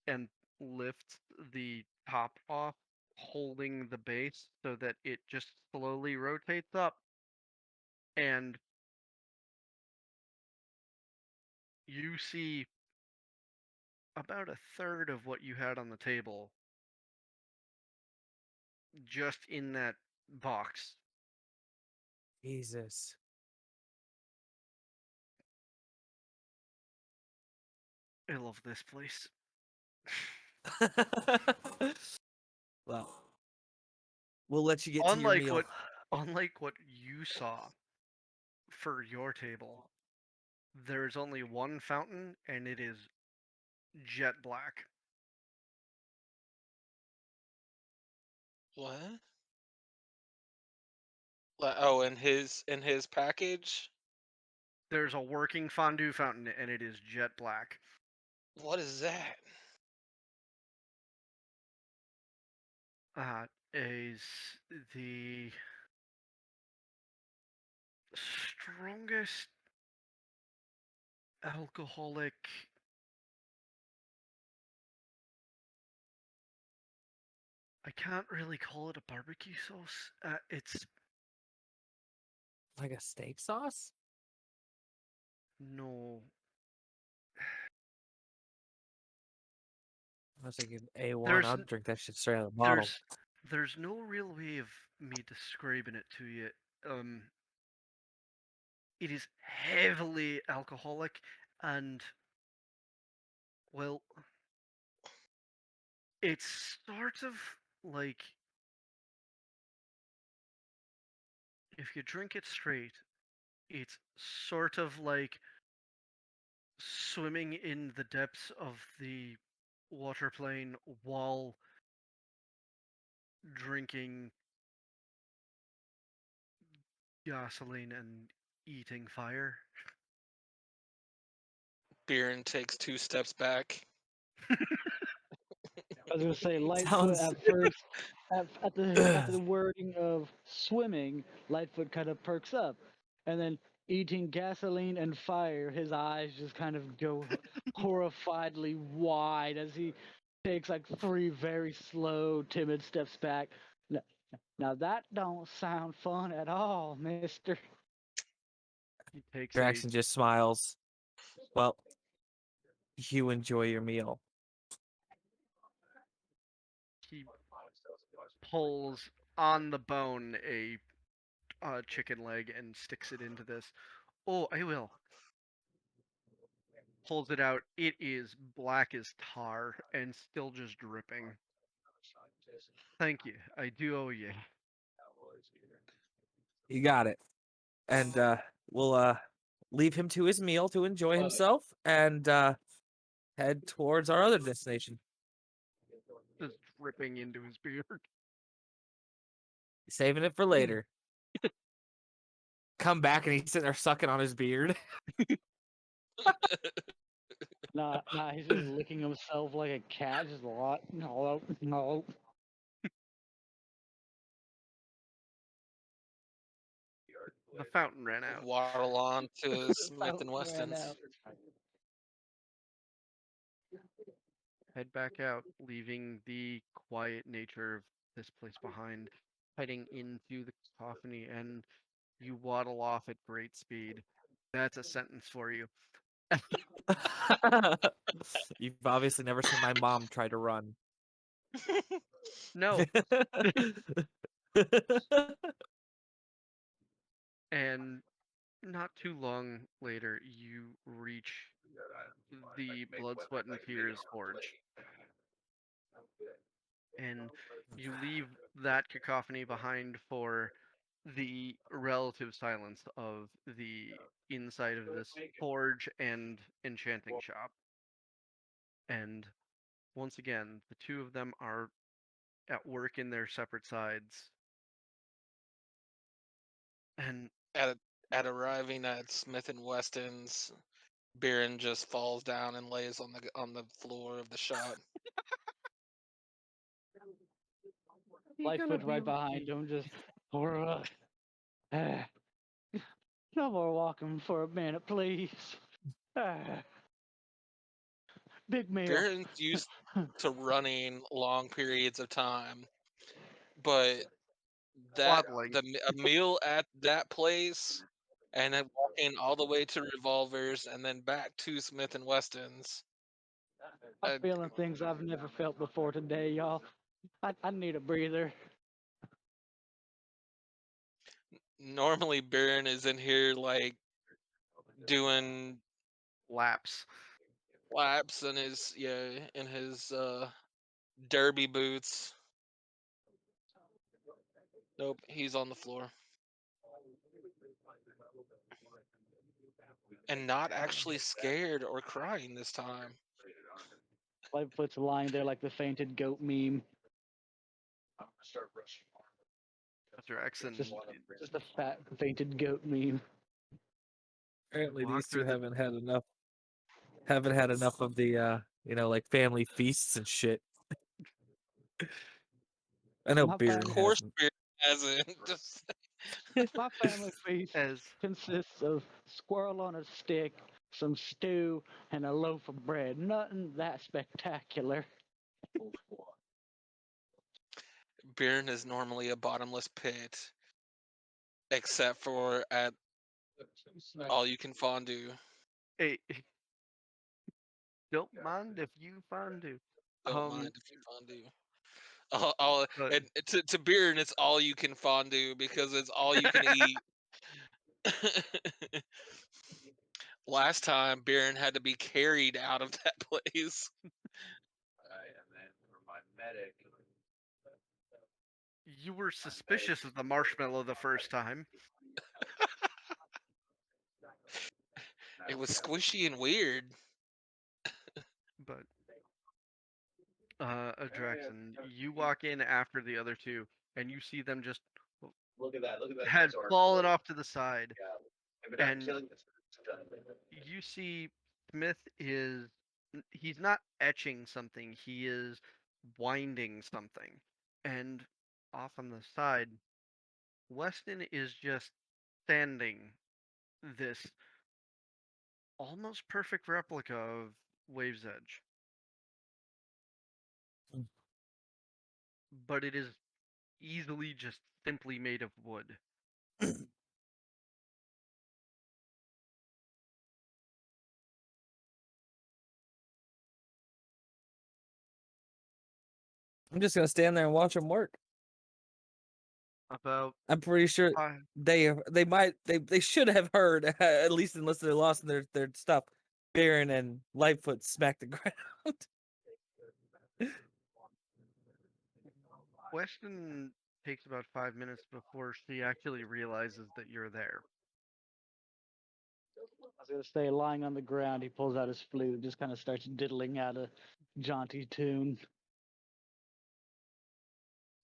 and lifts the top off, holding the base so that it just slowly rotates up. And you see about a third of what you had on the table just in that box. Jesus. I love this place. Well, we'll let you get to your meal. Unlike what you saw for your table, there's only one fountain and it is jet black. What? Oh, in his package? There's a working fondue fountain and it is jet black. What is that? Is the strongest alcoholic I can't really call it a barbecue sauce. It's Like a steak sauce? no. Unless I give A1, There's I'll n- drink that shit straight out of the bottle. there's no real way of me describing it to you. Um, it is heavily alcoholic, and well, it's sort of like if you drink it straight, it's sort of like swimming in the depths of the water plane while drinking gasoline and eating fire. Biren takes 2 steps back. I was gonna say Lightfoot Sounds- at first. After the wording of swimming, Lightfoot kind of perks up, and then eating gasoline and fire, his eyes just kind of go horrifiedly wide as he takes like 3 very slow, timid steps back. Now that don't sound fun at all, Mister. He takes Draxon just smiles. Well, you enjoy your meal. he pulls on the bone a chicken leg and sticks it into this. Oh, I will. Pulls it out. It is black as tar and still just dripping. Thank you. I do owe you. You got it. And we'll leave him to his meal to enjoy himself and head towards our other destination. Just dripping into his beard. Saving it for later. Come back and he's sitting there sucking on his beard. Nah, he's just licking himself like a cat, just a lot. No. The fountain ran out. Waddle on to Smith and Fountain ran Weston's. out. Head back out, leaving the quiet nature of this place behind, heading into the cacophony, and you waddle off at great speed. That's a sentence for you. You've obviously never seen my mom try to run. No. And not too long later, you reach the Blood, Sweat, and Tears Forge. And you leave that cacophony behind for the relative silence of the inside of this forge and enchanting shop. And once again, the two of them are at work in their separate sides. And At arriving at Smith and Weston's, Biren just falls down and lays on the floor of the shop. Lightfoot right behind him, just. No more walking for a minute, please. Big meal. Biren's used to running long periods of time, but Waddling. a meal at that place, and then walking all the way to Revolvers and then back to Smith and Weston's. I'm feeling things I've never felt before today, y'all. I need a breather. Normally, Biren is in here like doing Laps. laps in his derby boots. Nope, he's on the floor. And not actually scared or crying this time. Lightfoot's lying there like the fainted goat meme. Draxon Just a fat fainted goat meme. Apparently Walk these two through the- haven't had enough of the like family feasts and shit. I know My Biren Of course, hasn't. Biren hasn't. Just My family feast as consists of squirrel on a stick, some stew, and a loaf of bread. Nothing that spectacular. Biren is normally a bottomless pit, except for at all you can fondue. hey, don't mind if you fondue. Don't Um, mind if you fondue. All but and to beer, and it's all you can fondue because it's all you can eat. Last time, Baron had to be carried out of that place. Right, and then for my medic, you were suspicious of the marshmallow the first time, It was squishy and weird. but Draxon, you walk in after the other two, and you see them just look at that had nice arc fallen blade. off to the side, Yeah. If it not and killing this, it's done. you see Smith he's not etching something, he is winding something. And off on the side, Weston is just standing this almost perfect replica of Wave's Edge. Mm. But it is easily just simply made of wood. I'm just gonna stand there and watch them work. About I'm pretty sure five, they should have heard at least unless they're lost in their stuff. Baron and Lightfoot smack the ground. Weston takes about 5 minutes before she actually realizes that you're there. I was gonna say, lying on the ground, he pulls out his flute, just kind of starts diddling out a jaunty tune.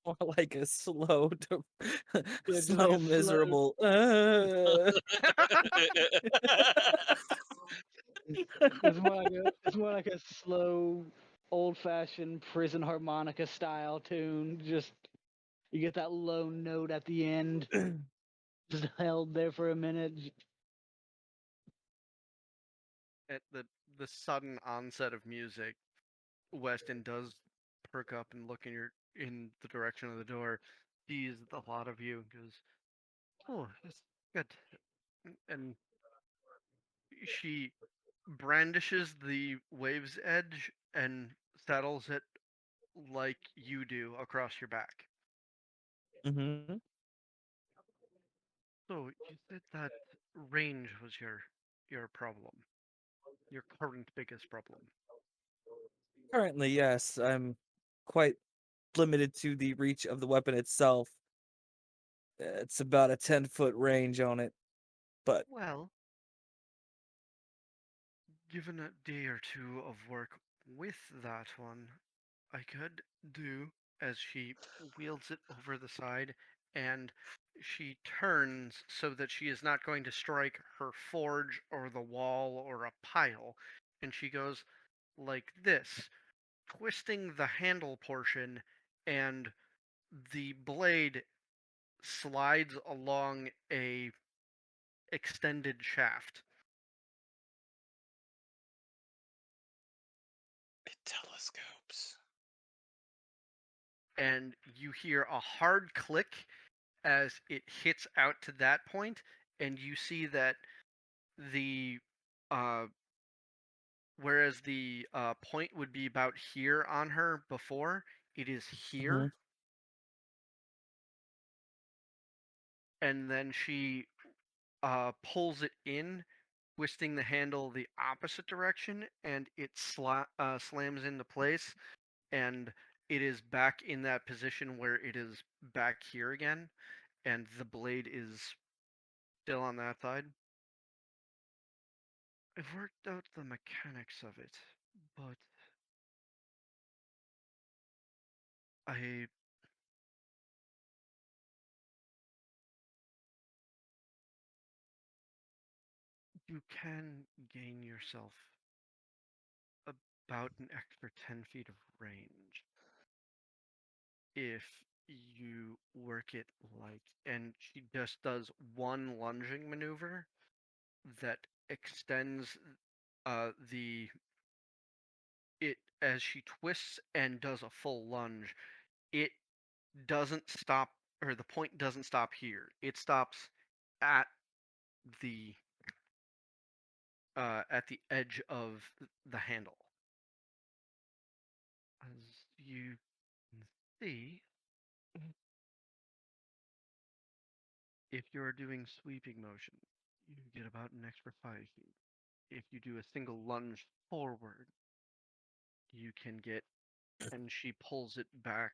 More like a slow, Yeah, just like slow, a slow. miserable. It's more like a slow, old-fashioned prison harmonica style tune. Just you get that low note at the end, just held there for a minute. At the sudden onset of music, Weston does perk up and look in the direction of the door, sees the lot of you, and goes, "Oh, that's good." And she brandishes the Wave's Edge and settles it like you do across your back. Mm-hmm. So you said that range was your problem, your current biggest problem. Currently, yes, I'm quite limited to the reach of the weapon itself. It's about a 10-foot range on it, but Well, given a day or two of work with that one, I could do as she wields it over the side and she turns so that she is not going to strike her forge or the wall or a pile. And she goes like this, twisting the handle portion, and the blade slides along a extended shaft. It telescopes. And you hear a hard click as it hits out to that point, and you see that the uh, whereas the point would be about here on her before, it is here, Mhm. and then she pulls it in, twisting the handle the opposite direction, and it slams into place, and it is back in that position where it is back here again, and the blade is still on that side. I've worked out the mechanics of it, but I you can gain yourself about an extra 10 feet of range if you work it like, and she just does one lunging maneuver that extends the it as she twists and does a full lunge. It doesn't stop, or the point doesn't stop here. It stops at the at the edge of the handle. as you can see, if you're doing sweeping motion, you get about an extra 5 feet. If you do a single lunge forward, you can get, and she pulls it back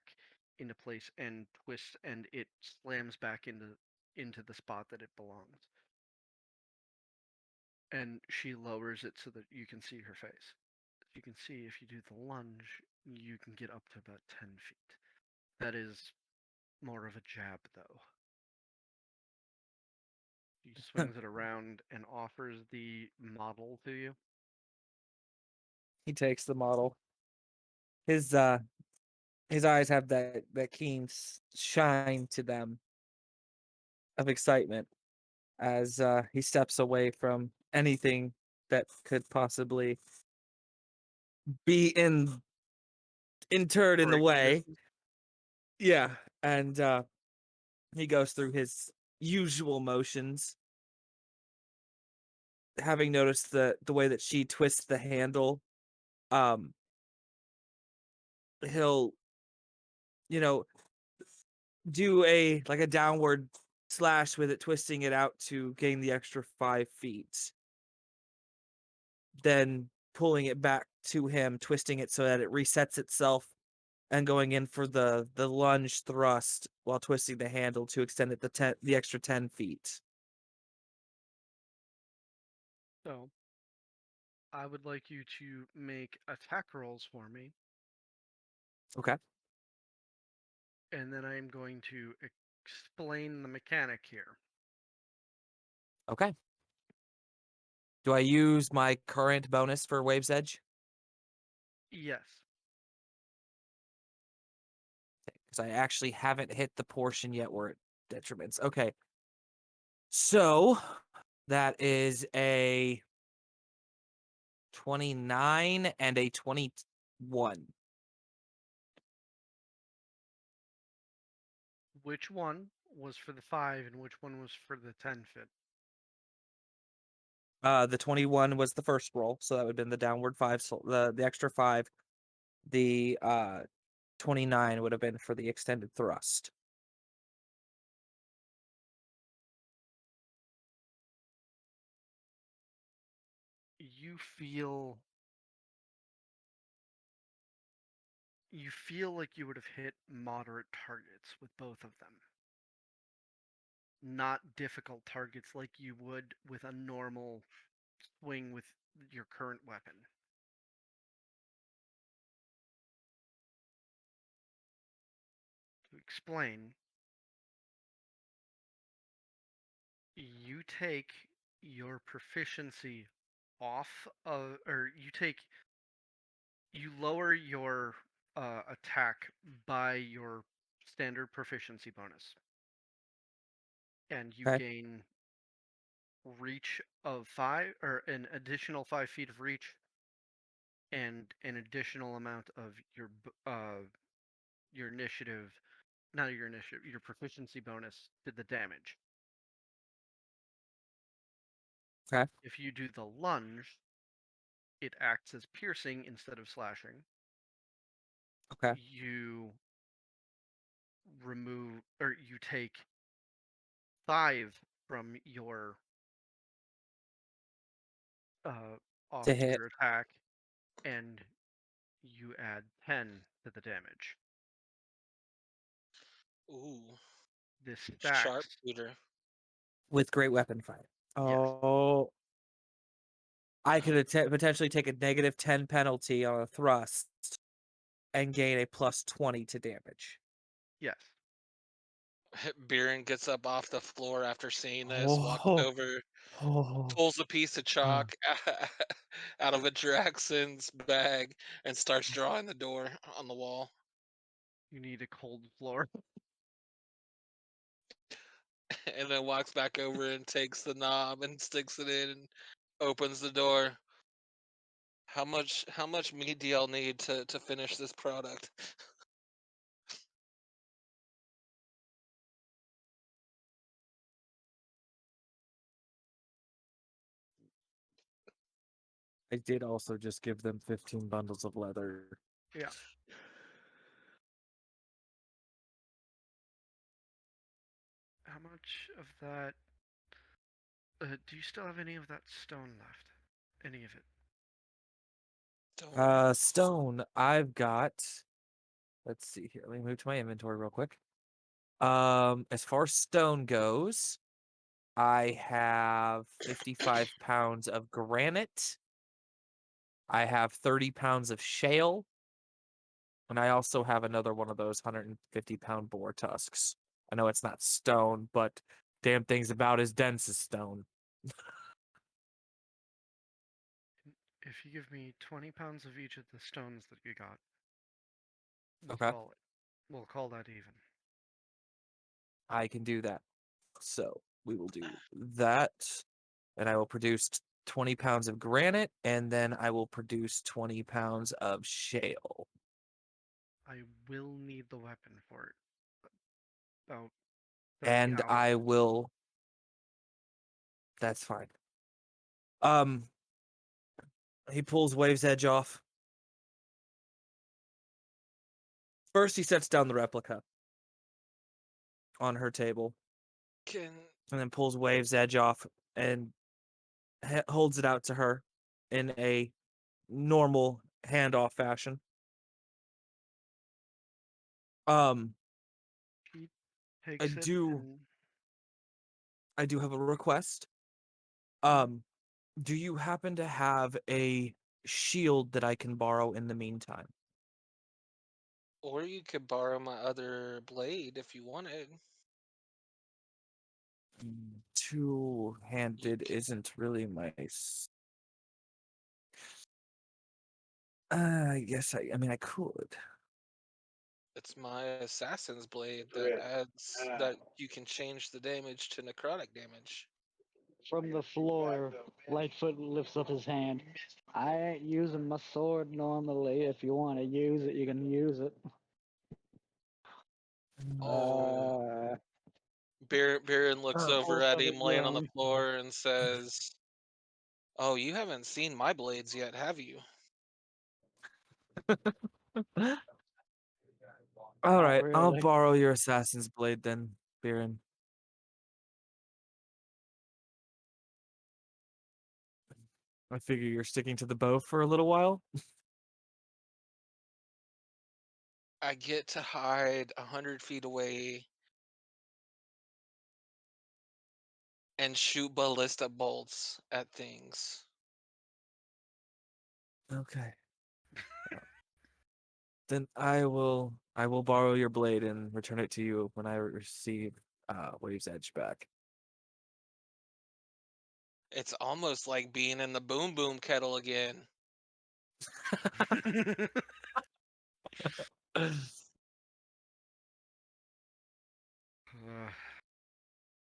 into place and twists, and it slams back into the spot that it belongs. And she lowers it so that you can see her face. You can see if you do the lunge, you can get up to about 10 feet. That is more of a jab, though. She swings it around and offers the model to you. He takes the model. His eyes have that keen shine to them of excitement as he steps away from anything that could possibly be interred in the way. Friction. Yeah, and he goes through his usual motions, having noticed the way that she twists the handle. Um, he'll, you know, do a like a downward slash with it, twisting it out to gain the extra 5 feet. Then pulling it back to him, twisting it so that it resets itself, and going in for the lunge thrust while twisting the handle to extend it the extra 10 feet. So, I would like you to make attack rolls for me, Okay. and then I'm going to explain the mechanic here. Okay. Do I use my current bonus for Wave's Edge? Yes. Because I actually haven't hit the portion yet where it detriments. Okay. So that is a 29 and a 21. Which one was for the 5 and which one was for the 10 fit? The 21 was the first roll, so that would have been the downward 5, so the extra 5. The 29 would have been for the extended thrust. You feel like you would have hit moderate targets with both of them. Not difficult targets like you would with a normal swing with your current weapon. To explain, you take your proficiency off of, or you lower your attack by your standard proficiency bonus, and you Okay. gain reach of 5, or an additional 5 feet of reach, and an additional amount of your initiative, not your initiative, your proficiency bonus to the damage. Okay. If you do the lunge, it acts as piercing instead of slashing. Okay. You remove, or you take 5 from your off To to hit. your attack, and you add 10 to the damage. Ooh, This stacks. sharpshooter. With great weapon fight. Yes. Oh, I could potentially take a negative 10 penalty on a thrust and gain a plus 20 to damage. Yes. Biren gets up off the floor after seeing this, walks Oh, over, oh, pulls a piece of chalk out of a Draxon's bag, and starts drawing the door on the wall. You need a cold floor. And then walks back over and takes the knob and sticks it in and opens the door. How much meat do y'all need to finish this product? I did also just give them 15 bundles of leather Yeah. How much of that? Do you still have any of that stone left? Any of it? Stone. I've got. Let's see here. Let me move to my inventory real quick. As far as stone goes, I have 55 pounds of granite. I have 30 pounds of shale. And I also have another one of those 150-pound boar tusks. I know it's not stone, but damn thing's about as dense as stone. If you give me 20 pounds of each of the stones that you got, we'll Okay. call it. We'll call that even. I can do that. So we will do that. And I will produce 20 pounds of granite, and then I will produce 20 pounds of shale. I will need the weapon for it. About 30 And hours. I will. That's fine. He pulls Wave's Edge off. First, he sets down the replica on her table, Can and then pulls Wave's Edge off and holds it out to her in a normal handoff fashion. He I takes it do and have a request. Do you happen to have a shield that I can borrow in the meantime? or you could borrow my other blade if you wanted. Two-handed isn't really my. I guess I mean I could. It's my assassin's blade that Great. adds that you can change the damage to necrotic damage. From the floor, Lightfoot lifts up his hand. I ain't using my sword normally. If you want to use it, you can use it. Oh. Uh, Baron looks over both at of him it laying on the grown. floor and says, "Oh, you haven't seen my blades yet, have you?" All Not right, I'll really. borrow your assassin's blade then, Biren. I figure you're sticking to the bow for a little while. I get to hide 100 feet away and shoot ballista bolts at things. Okay. Then I will borrow your blade and return it to you when I receive Wave's Edge back. It's almost like being in the boom boom kettle again.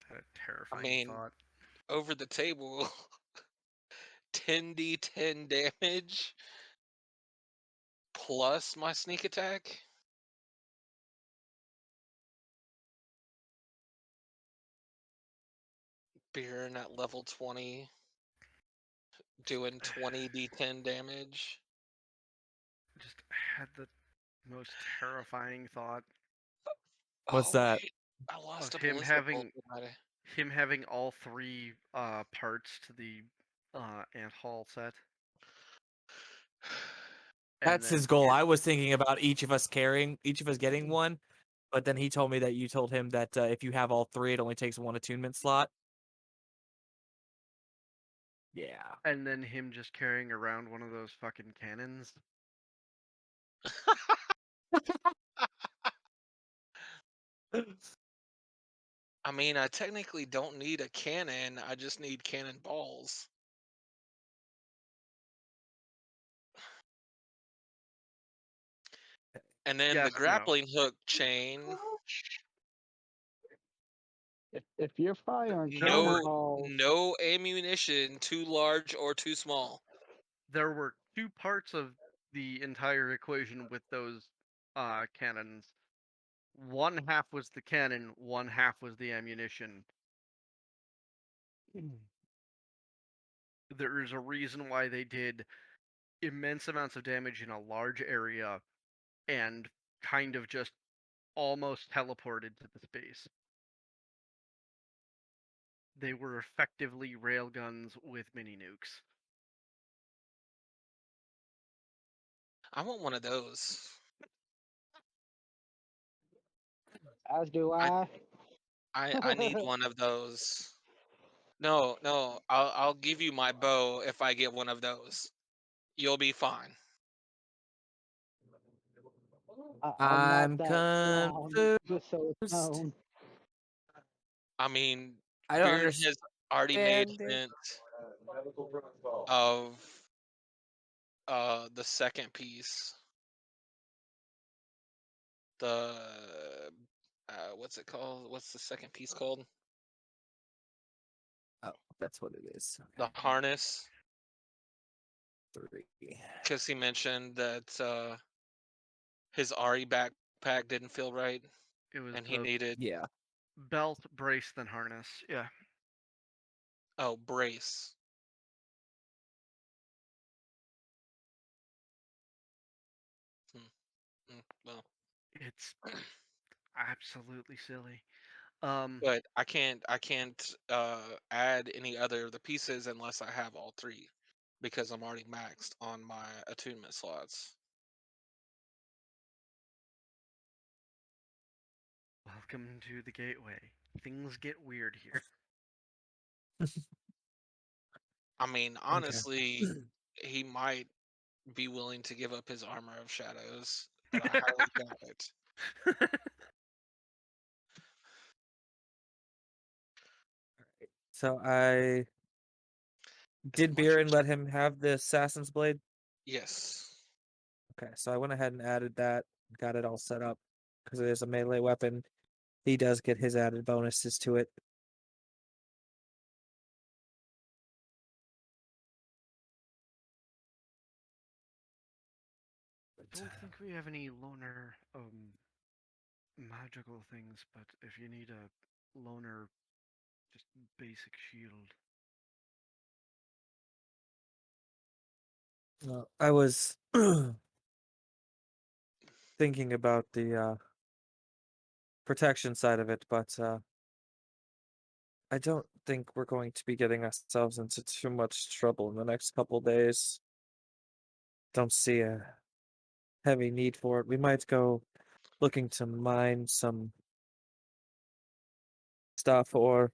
that I terrifying mean, thought. over the table, 10d10 damage plus my sneak attack. Baron at level 20 doing 20d10 damage. Just had the most terrifying thought What's Oh that? wait, I lost of a ballista bolt. him having all three parts to the ant hall set. And That's his then goal. I was thinking about each of us getting one, but then he told me that you told him that if you have all three, it only takes one attunement slot. Yeah. and then him just carrying around one of those fucking cannons. I mean, I technically don't need a cannon. I just need cannonballs. And then the Yes, no. grappling hook chain. If you're firing There were- cannonballs, No ammunition too large or too small. There were two parts of the entire equation with those cannons. One half was the cannon, one half was the ammunition. There is a reason why they did immense amounts of damage in a large area and kind of just almost teleported to the space. They were effectively railguns with mini nukes. I want one of those. As do I I. I need one of those. No, no, I'll give you my bow if I get one of those. You'll be fine. I'm not I'm that strong, just so it's confused. known. I mean, I don't Baron has already made understand it. hint Medical protocol. of the second piece. The what's it called? What's the second piece called? Oh, that's what it is. The harness. 3. Because he mentioned that his Ari backpack didn't feel right, It was and he the needed Yeah. belt, brace, then harness. Yeah. brace. Well, It's absolutely silly. but I can't add any other of the pieces unless I have all three, because I'm already maxed on my attunement slots. Welcome to the gateway. Things get weird here. I mean, honestly, he might be willing to give up his armor of shadows, but I highly doubt it. So I As did much Biren as let him have the assassin's blade? yes. Okay, so I went ahead and added that, got it all set up because it is a melee weapon. He does get his added bonuses to it. I don't think we have any loner magical things, but if you need a loner just basic shield. I was thinking about the protection side of it, but I don't think we're going to be getting ourselves into too much trouble in the next couple days. Don't see a heavy need for it. We might go looking to mine some stuff or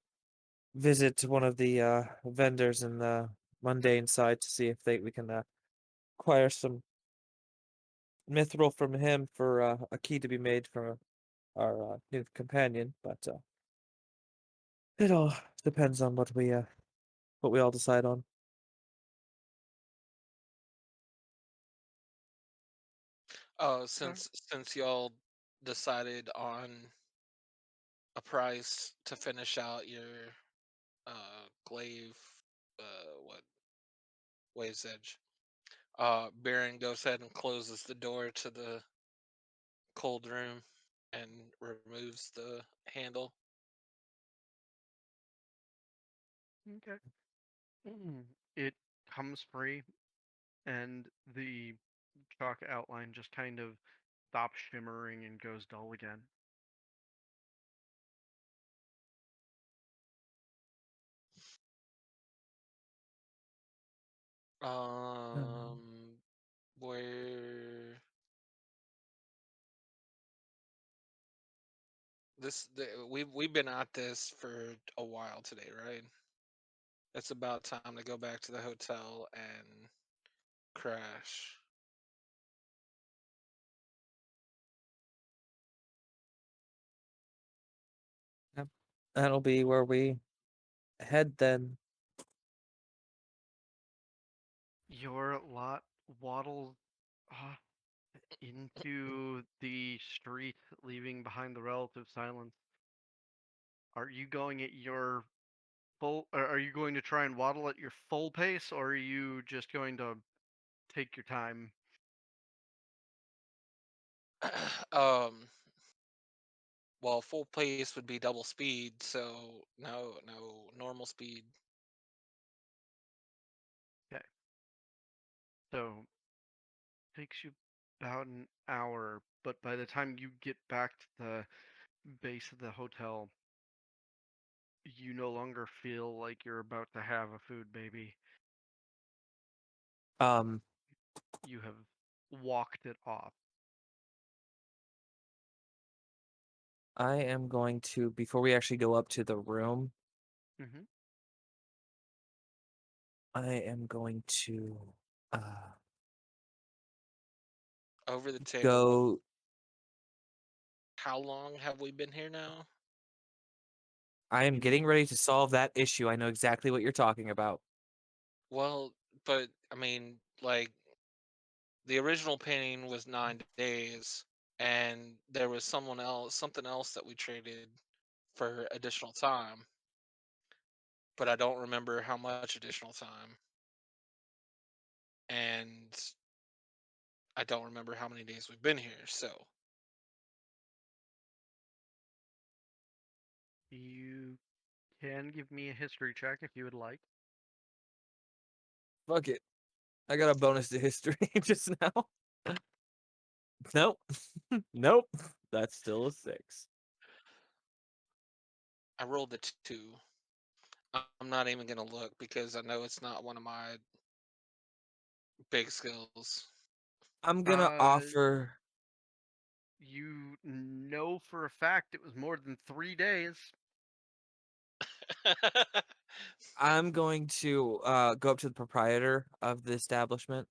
visit one of the vendors in the mundane side to see if we can acquire some mithril from him for a key to be made for our new companion. But it all depends on what we all decide on. Oh, since y'all decided on a price to finish out your glaive, what wave's edge, Baron goes ahead and closes the door to the cold room and removes the handle. Okay. It comes free, and the chalk outline just kind of stops shimmering and goes dull again. Where we've been at this for a while today, right? It's about time to go back to the hotel and crash. Yep. That'll be where we head then. Your lot waddles uh, into the street, leaving behind the relative silence. Are you going at your full? Or are you going to try and waddle at your full pace, or are you just going to take your time? um, well, full pace would be double speed, so no normal speed. Okay. So takes you about an hour, but by the time you get back to the base of the hotel, you no longer feel like you're about to have a food baby. Um, You have walked it off. I am going to, before we actually go up to the room, Hmm. I am going to Over the table. go. How long have we been here now? I am getting ready to solve that issue. I know exactly what you're talking about. Well, but I mean, like the original painting was 9 days, and there was something else that we traded for additional time, but I don't remember how much additional time, and I don't remember how many days we've been here. So You can give me a history check if you would like. Fuck it. I got a bonus to history just now. Nope. Nope. That's still a 6. I rolled a 2. I'm not even gonna look because I know it's not one of my big skills. I'm gonna offer. You know for a fact it was more than 3 days. I'm going to go up to the proprietor of the establishment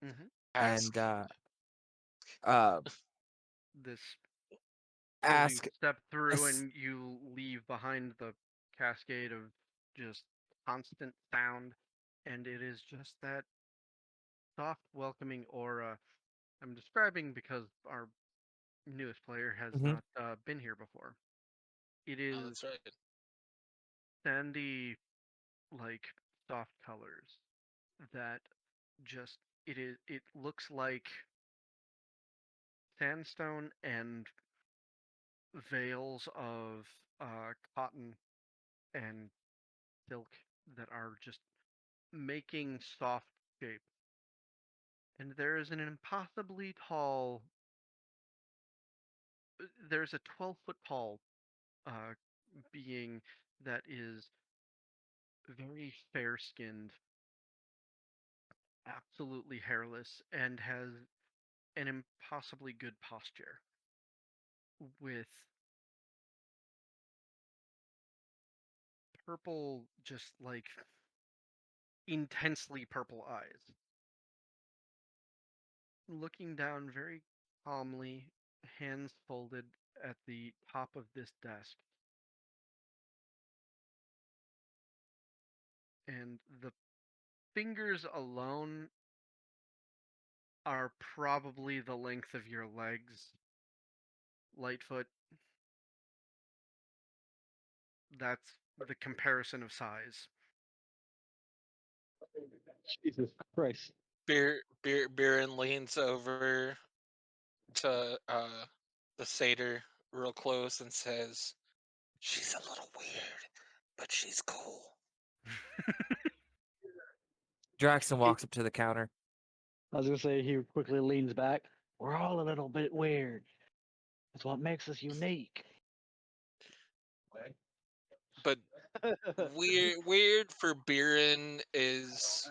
Hmm. Ask. and uh, This So you ask. step through Ass- and you leave behind the cascade of just constant sound, and it is just that soft, welcoming aura I'm describing because our newest player has Mhm. not been here before. It Oh, is that's right. sandy, like soft colors that just it looks like sandstone and veils of cotton and silk that are just making soft shape. And there is an impossibly tall, there's a 12-foot tall uh, being that is very fair skinned, absolutely hairless, and has an impossibly good posture with purple, just like intensely purple eyes. Looking down very calmly, hands folded at the top of this desk. And the fingers alone are probably the length of your legs. Lightfoot, that's the comparison of size. Jesus Christ. Biren leans over to the satyr real close and says, "She's a little weird, but she's cool." Draxon walks up to the counter. I was gonna say he quickly leans back. We're all a little bit weird. That's what makes us unique. But weird for Biren is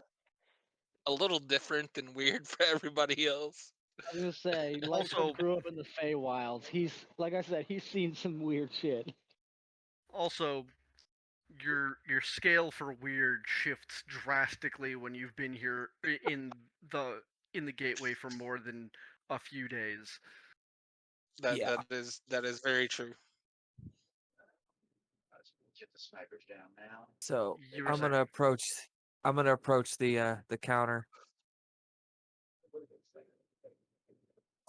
a little different than weird for everybody else. I was gonna say, Lightfoot Also, grew up in the Feywilds. He's like I said, he's seen some weird shit. also, your scale for weird shifts drastically when you've been here the in the gateway for more than a few days. That Yeah. that is very true. Get the snipers down now. So You were I'm saying. gonna approach. I'm gonna approach the counter.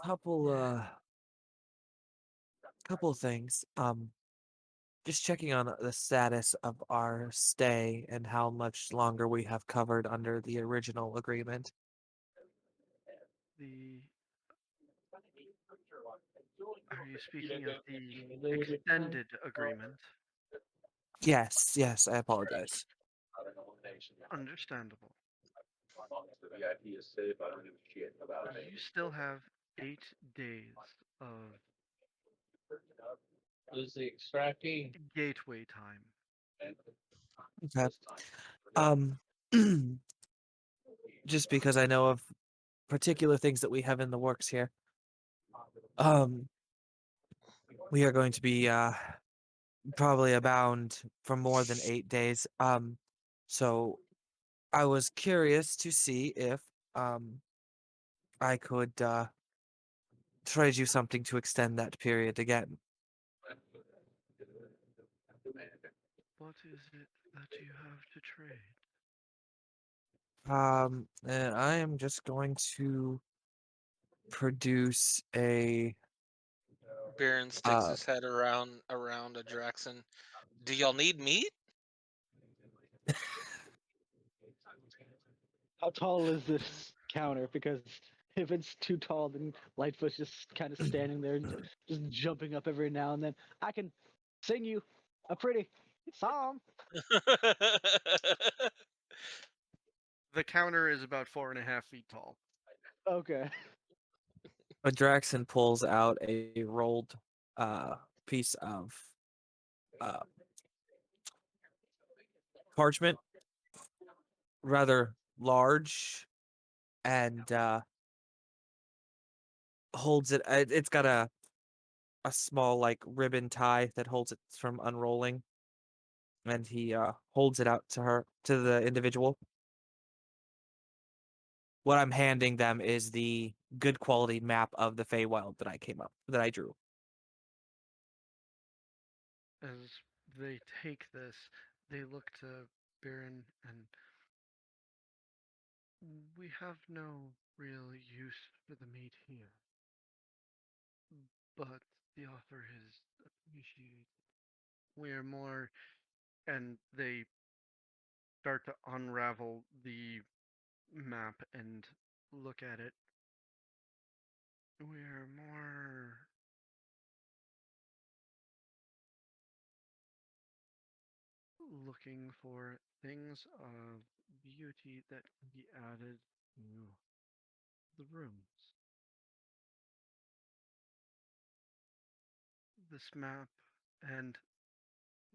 Couple couple things. Just checking on the status of our stay and how much longer we have covered under the original agreement. The Are you speaking of the extended agreement? Yes, yes, I apologize. Understandable. The VIP is safe. I don't give a shit about it. You still have 8 days of Who's the extractee? gateway time. Okay. Um, just because I know of particular things that we have in the works here. We are going to be probably abound for more than 8 days. So I was curious to see if I could trade you something to extend that period again. What is it that you have to trade? And I am just going to produce a Baron sticks his head around a Draxon. Do y'all need meat? How tall is this counter? Because if it's too tall, then Lightfoot's just kind of standing there, just jumping up every now and then. I can sing you a pretty song. The counter is about 4.5 feet tall. Okay. a Draxon pulls out a rolled piece of uh, parchment, rather large, and holds it. It's got a small like ribbon tie that holds it from unrolling, and he holds it out to the individual. What I'm handing them is the good quality map of the Feywild that I drew. As they take this, they look to Baron and we have no real use for the meat here. But the offer is appreciated. We are more, and they start to unravel the map and look at it. We're more looking for things of beauty that can be added to the rooms. This map and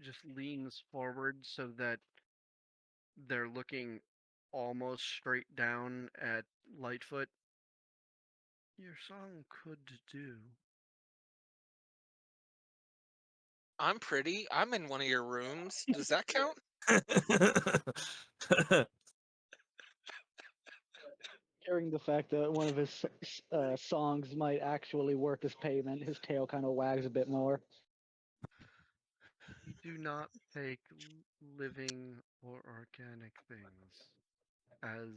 just leans forward so that they're looking almost straight down at Lightfoot. Your song could do. I'm pretty. I'm in one of your rooms. Does that count? Hearing the fact that one of his songs might actually work as payment, his tail kind of wags a bit more. We do not take living or organic things as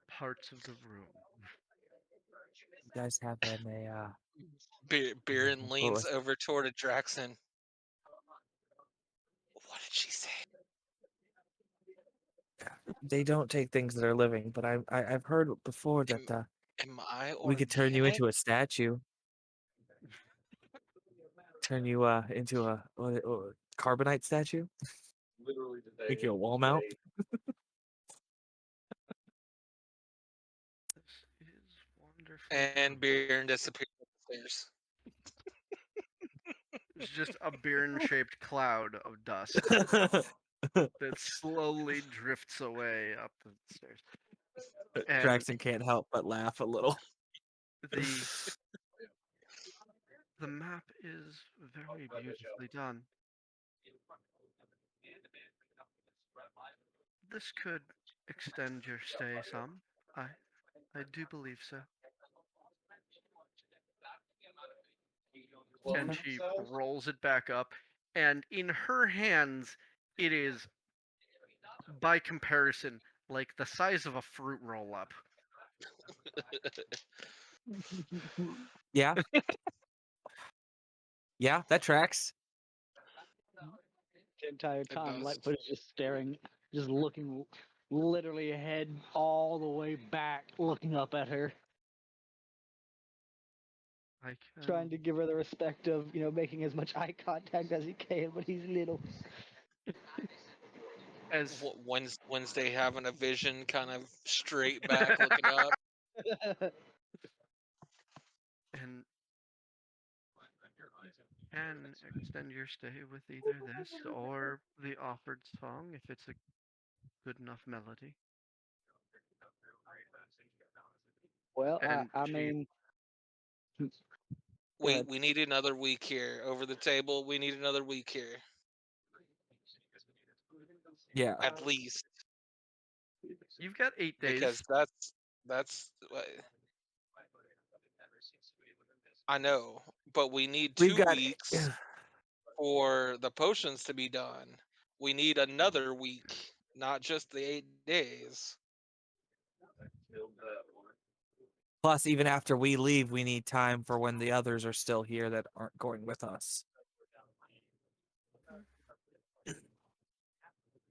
parts of the room. You guys have a Baron what leans was over toward a Draxon. What did she say? they don't take things that are living, but I've heard before Am, that am I we could turn you organic? into a statue. Turn you into a carbonite statue. Literally today. Make you a wall mount. This is wonderful. And Baron disappears up the stairs. It's just a Baron-shaped cloud of dust that slowly drifts away up the stairs. And Draxon can't help but laugh a little. the the map is very beautifully done. This could extend your stay some. I do believe so. And she rolls it back up, and in her hands, it is, by comparison, like the size of a fruit roll-up. Yeah. Yeah, that tracks. The entire It time, does. Lightfoot is just staring, just looking literally ahead all the way back, looking up at her, I can. trying to give her the respect of, making as much eye contact as he can, but he's little. as Wednesday having a vision, kind of straight back, looking up. and can extend your stay with either this or the offered song if it's a good enough melody. Well, And I she- mean, go We ahead. we need another week here over the table. We need another week here, Yeah. at least, You've got 8 days. because that's. I know, but we need We've 2 got weeks for the potions to be done. We need another week, not just the 8 days. plus even after we leave, we need time for when the others are still here that aren't going with us.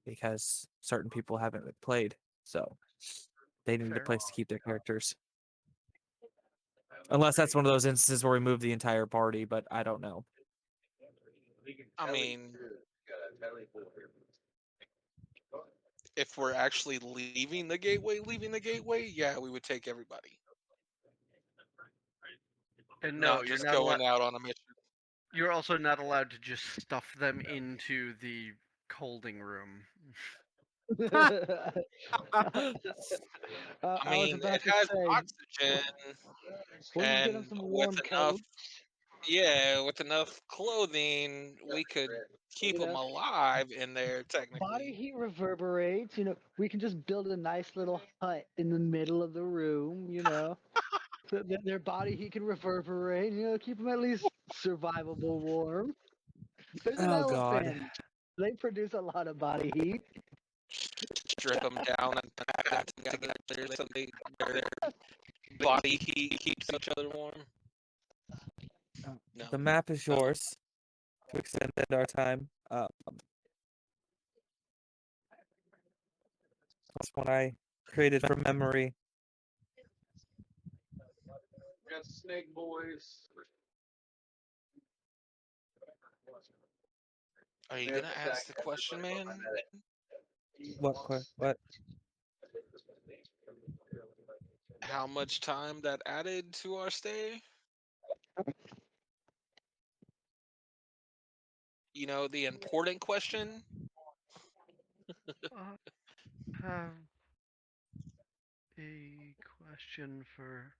Because certain people haven't played, so they need a Fair. place to keep their characters. Unless that's one of those instances where we move the entire party, but I don't know. I mean, if we're actually leaving the gateway, yeah, we would take everybody. And no, Not you're just not going allowed. out on a mission. You're also not allowed to just stuff them into the holding room. I I was mean, about it to has say, oxygen, we'll just get them and some with warm enough, coats. with enough clothing, we could keep You them know, alive in there body technically. heat reverberates. We can just build a nice little hut in the middle of the room. So that their body heat can reverberate. Keep them at least survivable warm. There's an Oh God. elephant. They produce a lot of body heat. Strip them down and pack them together so their body heat keeps each other warm. No. The map is yours to extend our time. That's one I created from memory. We got Snake Boys. Are you gonna ask the question, man? What? How much time that added to our stay? The important question. Have a question for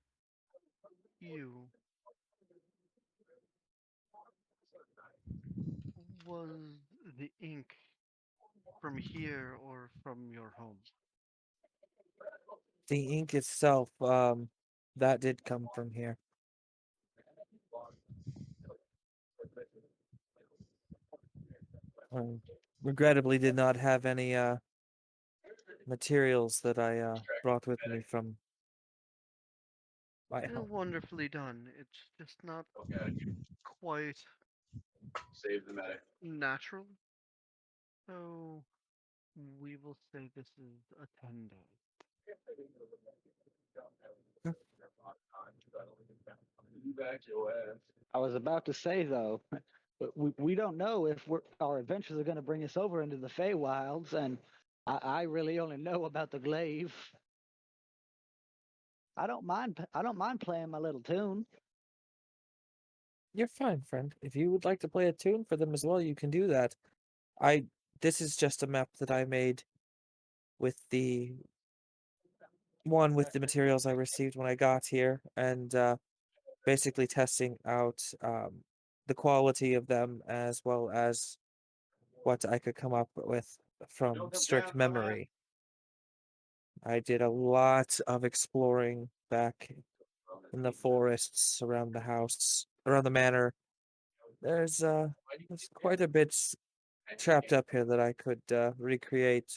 you. Was the ink from here or from your home? The ink itself, that did come from here. Regrettably did not have any materials that I brought with me from my home. Wonderfully done. It's just not quite Save the medic. natural. So we will say this is a 10-day. Back your ass. I was about to say though, but we don't know if our adventures are going to bring us over into the Feywilds, and I really only know about the glaive. I don't mind playing my little tune. You're fine, friend. If you would like to play a tune for them as well, you can do that. This is just a map that I made with the materials I received when I got here, and basically testing out the quality of them as well as what I could come up with from strict memory. I did a lot of exploring back in the forests around the house, around the manor. There's quite a bit trapped up here that I could recreate.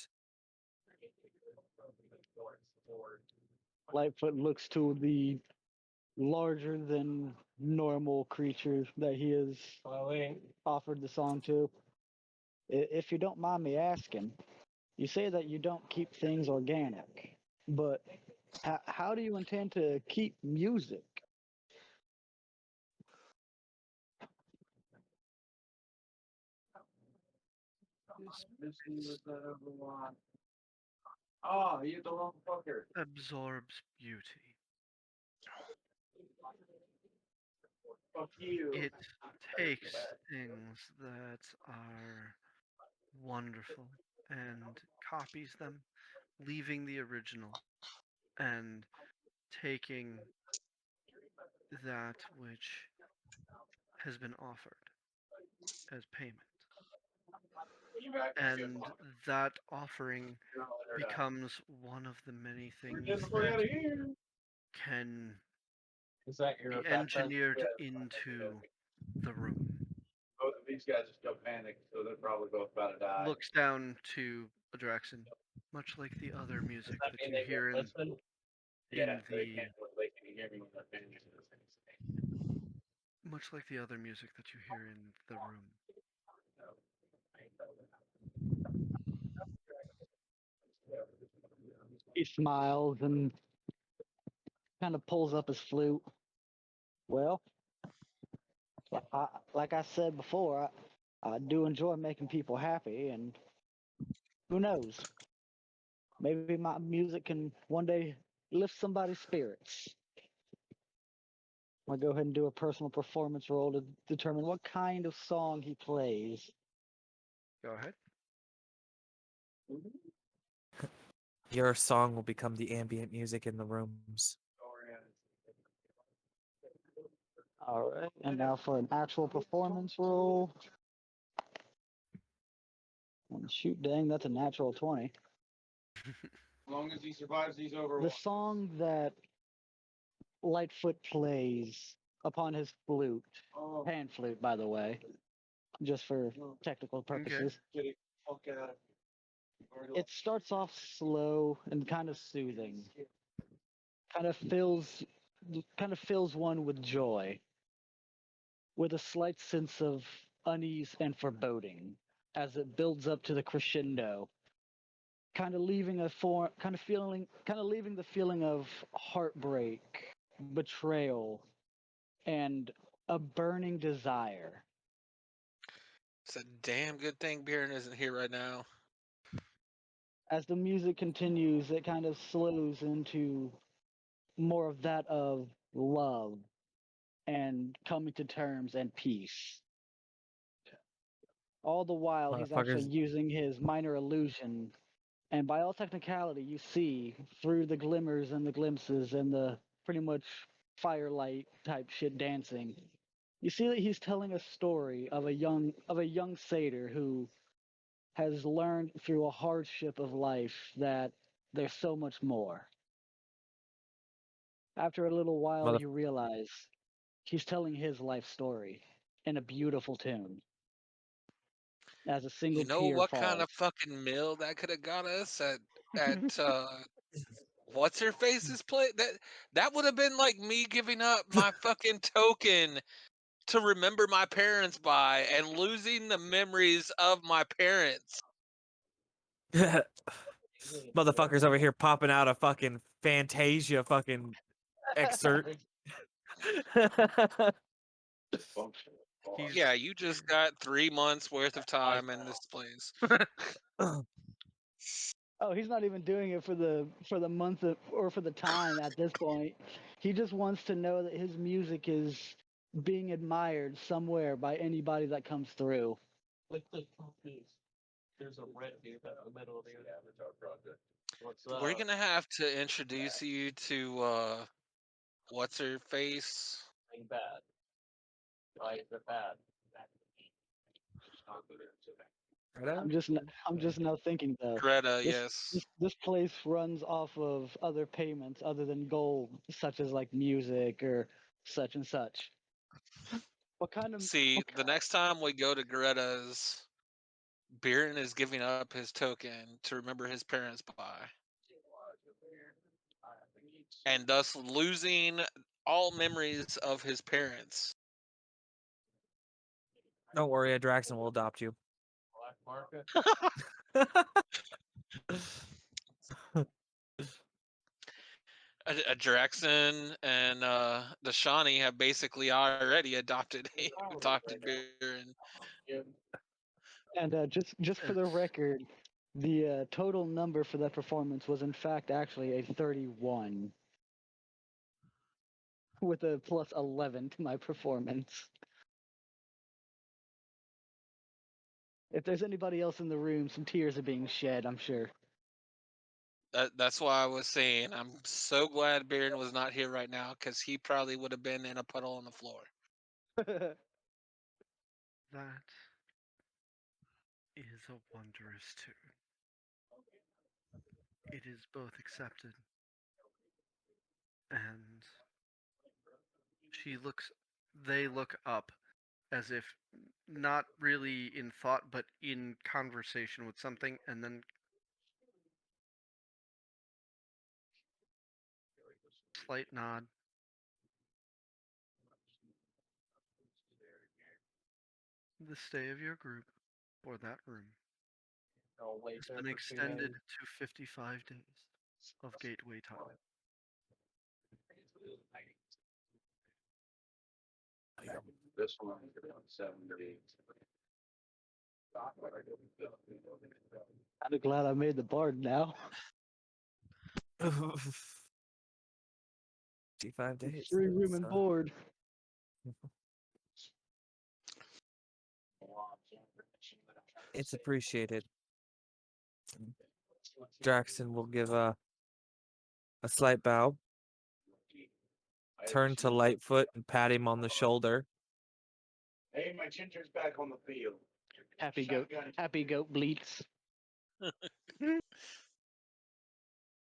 Lightfoot looks to the larger than normal creature that he has offered the song to. If you don't mind me asking, you say that you don't keep things organic, but how do you intend to keep music? This Oh, you the wrong fucker. absorbs beauty. Fuck you. It takes things that are wonderful and copies them, leaving the original and taking that which has been offered as payment. And that offering becomes one of the many things that can Is that your be engineered into the room. Both of these guys just go panic, so they're probably both about to die. Looks down to Adraxon, much like the other music that you hear in Yeah, the they can't. They can hear me when they're finished. much like the other music that you hear in the room. He smiles and kind of pulls up his flute. Well, like I said before, I do enjoy making people happy, and who knows? Maybe my music can one day lift somebody's spirits. I'm gonna go ahead and do a personal performance roll to determine what kind of song he plays. Go ahead. Your song will become the ambient music in the rooms. All right, and now for an actual performance roll. Shoot, dang, that's a natural 20. As long as he survives these over. The song that Lightfoot plays upon his flute, Oh, pan flute, by the way, just for technical purposes. fuck out. It starts off slow and kind of soothing. Kind of fills one with joy, with a slight sense of unease and foreboding as it builds up to the crescendo. Kind of leaving the feeling of heartbreak, betrayal, and a burning desire. It's a damn good thing Bearn isn't here right now. As the music continues, it kind of slows into more of that of love and coming to terms and peace. All the while, he's actually Motherfuckers. using his minor illusion. And by all technicality, you see through the glimmers and the glimpses and the pretty much firelight type shit dancing, you see that he's telling a story of a young satyr who has learned through a hardship of life that there's so much more. After a little while, Mother- you realize he's telling his life story in a beautiful tune. As a single You know tear what falls. kind of fucking meal that could have got us at what's her face's play? That would have been like me giving up my fucking token to remember my parents by and losing the memories of my parents. Motherfuckers over here popping out a fucking Fantasia fucking excerpt. He's Yeah, you just got 3 months worth of time in this place. Oh, he's not even doing it for the month or for the time at this point. He just wants to know that his music is being admired somewhere by anybody that comes through. With the cookies. There's a red dude in the middle of the Avatar project. What's We're gonna have to introduce you to what's her face? bad. Right, they're bad. I'm just now thinking though. Greta, This, yes. this place runs off of other payments other than gold, such as like music or such and such. What kind of See, the next time we go to Greta's, Bearden is giving up his token to remember his parents by. And thus losing all memories of his parents. Don't worry, Adraxon will adopt you. Black market? Draxon and the Shawnee have basically already adopted Bearden. And just for the It's- record, the total number for that performance was in fact actually a 31, with a plus 11 to my performance. If there's anybody else in the room, some tears are being shed, I'm sure. That's why I was saying I'm so glad Baron was not here right now because he probably would have been in a puddle on the floor. That is a wondrous tune. It is both accepted and they look up as if not really in thought but in conversation with something, and then slight nod. The stay of your group for that room I'll wait has there been for 2 extended days. to 55 days of gateway time. This one, 70. I'm glad I made the bard now. 55 days. Free room that's, and board. It's appreciated. Jackson will give a slight bow, turn to Lightfoot and pat him on the shoulder. Hey, my ginger's back on the field. Happy goat bleats.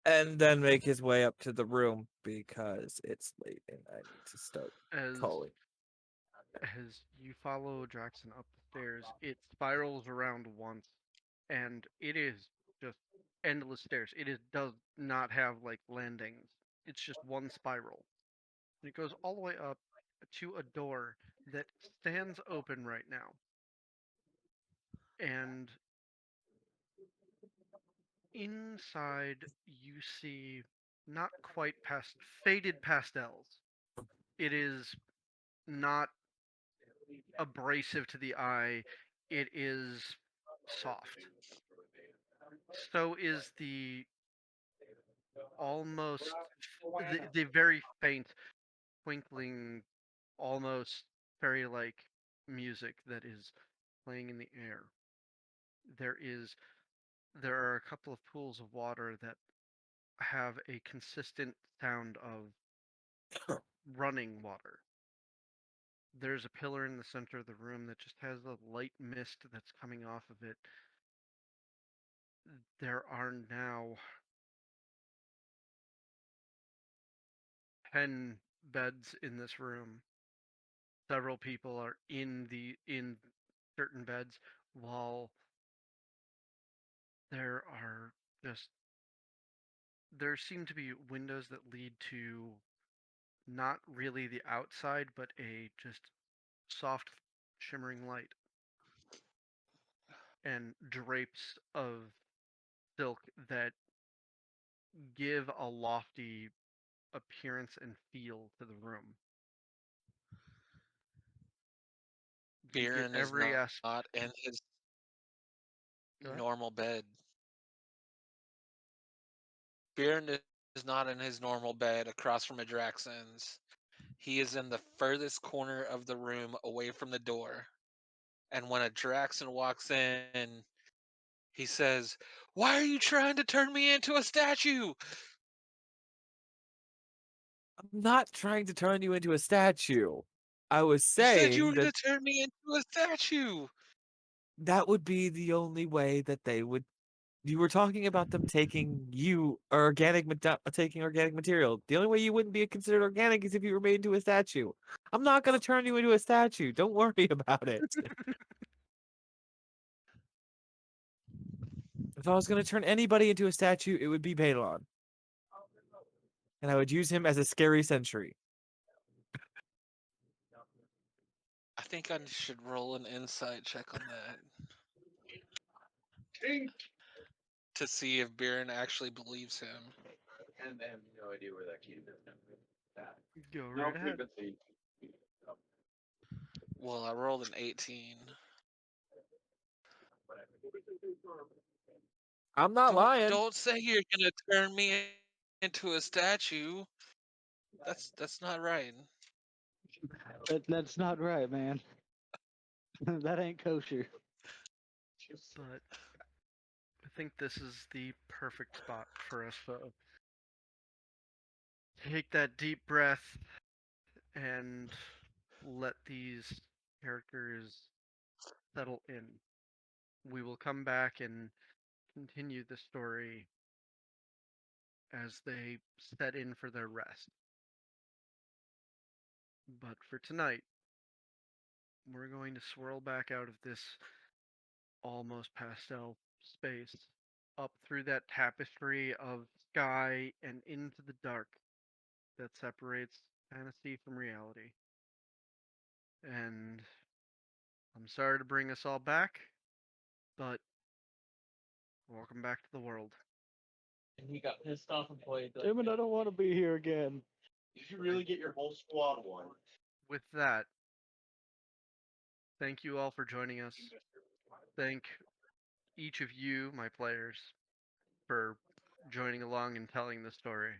And then make his way up to the room because it's late and I need to start As calling. as you follow Draxon up the stairs, it spirals around once, and it is just endless stairs. Does not have like landings. It's just one spiral. And it goes all the way up to a door that stands open right now. And inside you see not quite faded pastels. It is not abrasive to the eye. It is soft. So is the almost the very faint twinkling, almost fairy-like music that is playing in the air. There are a couple of pools of water that have a consistent sound of running water. There's a pillar in the center of the room that just has a light mist that's coming off of it. There are now 10 beds in this room. Several people are in certain beds, while there are just there seem to be windows that lead to not really the outside, but a just soft shimmering light and drapes of silk that give a lofty appearance and feel to the room. You get Baron is every not in his Go ahead. normal bed. Baron is not in his normal bed across from a Draxon's. He is in the furthest corner of the room away from the door. And when a Draxon walks in, he says, "Why are you trying to turn me into a statue?" I'm not trying to turn you into a statue. I was You said you were saying going that to turn me into a statue. that would be the only way that they would. You were talking about them taking you taking organic material. The only way you wouldn't be considered organic is if you were made into a statue. I'm not going to turn you into a statue. Don't worry about it. If I was going to turn anybody into a statue, it would be Balon. And I would use him as a scary sentry. I think I should roll an insight check on that Tink. to see if Baron actually believes him. And they have no idea where that key is. Go No, right ahead. Well, I rolled an 18. I'm not lying. Don't say you're gonna turn me into a statue. That's not right. That's not right, man. That ain't kosher. But I think this is the perfect spot for us to take that deep breath and let these characters settle in. We will come back and continue the story as they set in for their rest. But for tonight, we're going to swirl back out of this almost pastel space, up through that tapestry of sky and into the dark that separates fantasy from reality. And I'm sorry to bring us all back, but welcome back to the world. And he got pissed off and played. Damn it, I don't want to be here again. Did you really get your whole squad one? With that, thank you all for joining us. Thank each of you, my players, for joining along and telling the story.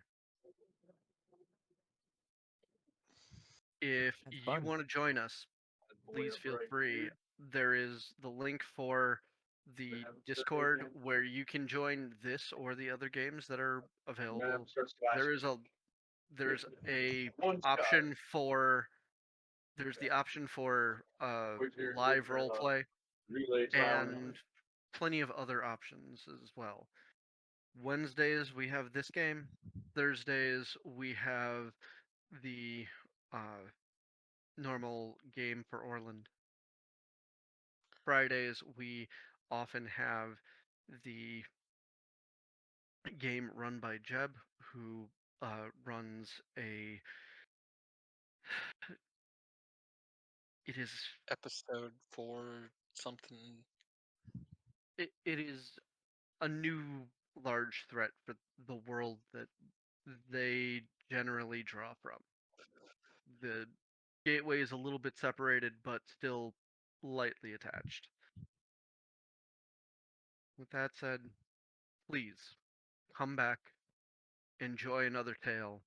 If That's you fun. want to join us, please feel free. There is the link for the Discord where you can join this or the other games that are available. There's a option for there's the option for live role play and plenty of other options as well. Wednesdays we have this game. Thursdays we have the normal game for Orland. Fridays we often have the game run by Jeb, who runs a. It is Episode 4 something. it is a new large threat for the world that they generally draw from. The gateway is a little bit separated, but still lightly attached. With that said, please come back, enjoy another tale,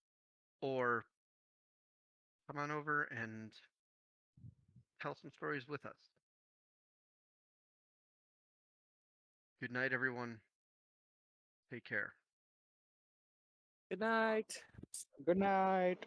or come on over and tell some stories with us. Good night, everyone. Take care. Good night. Good night.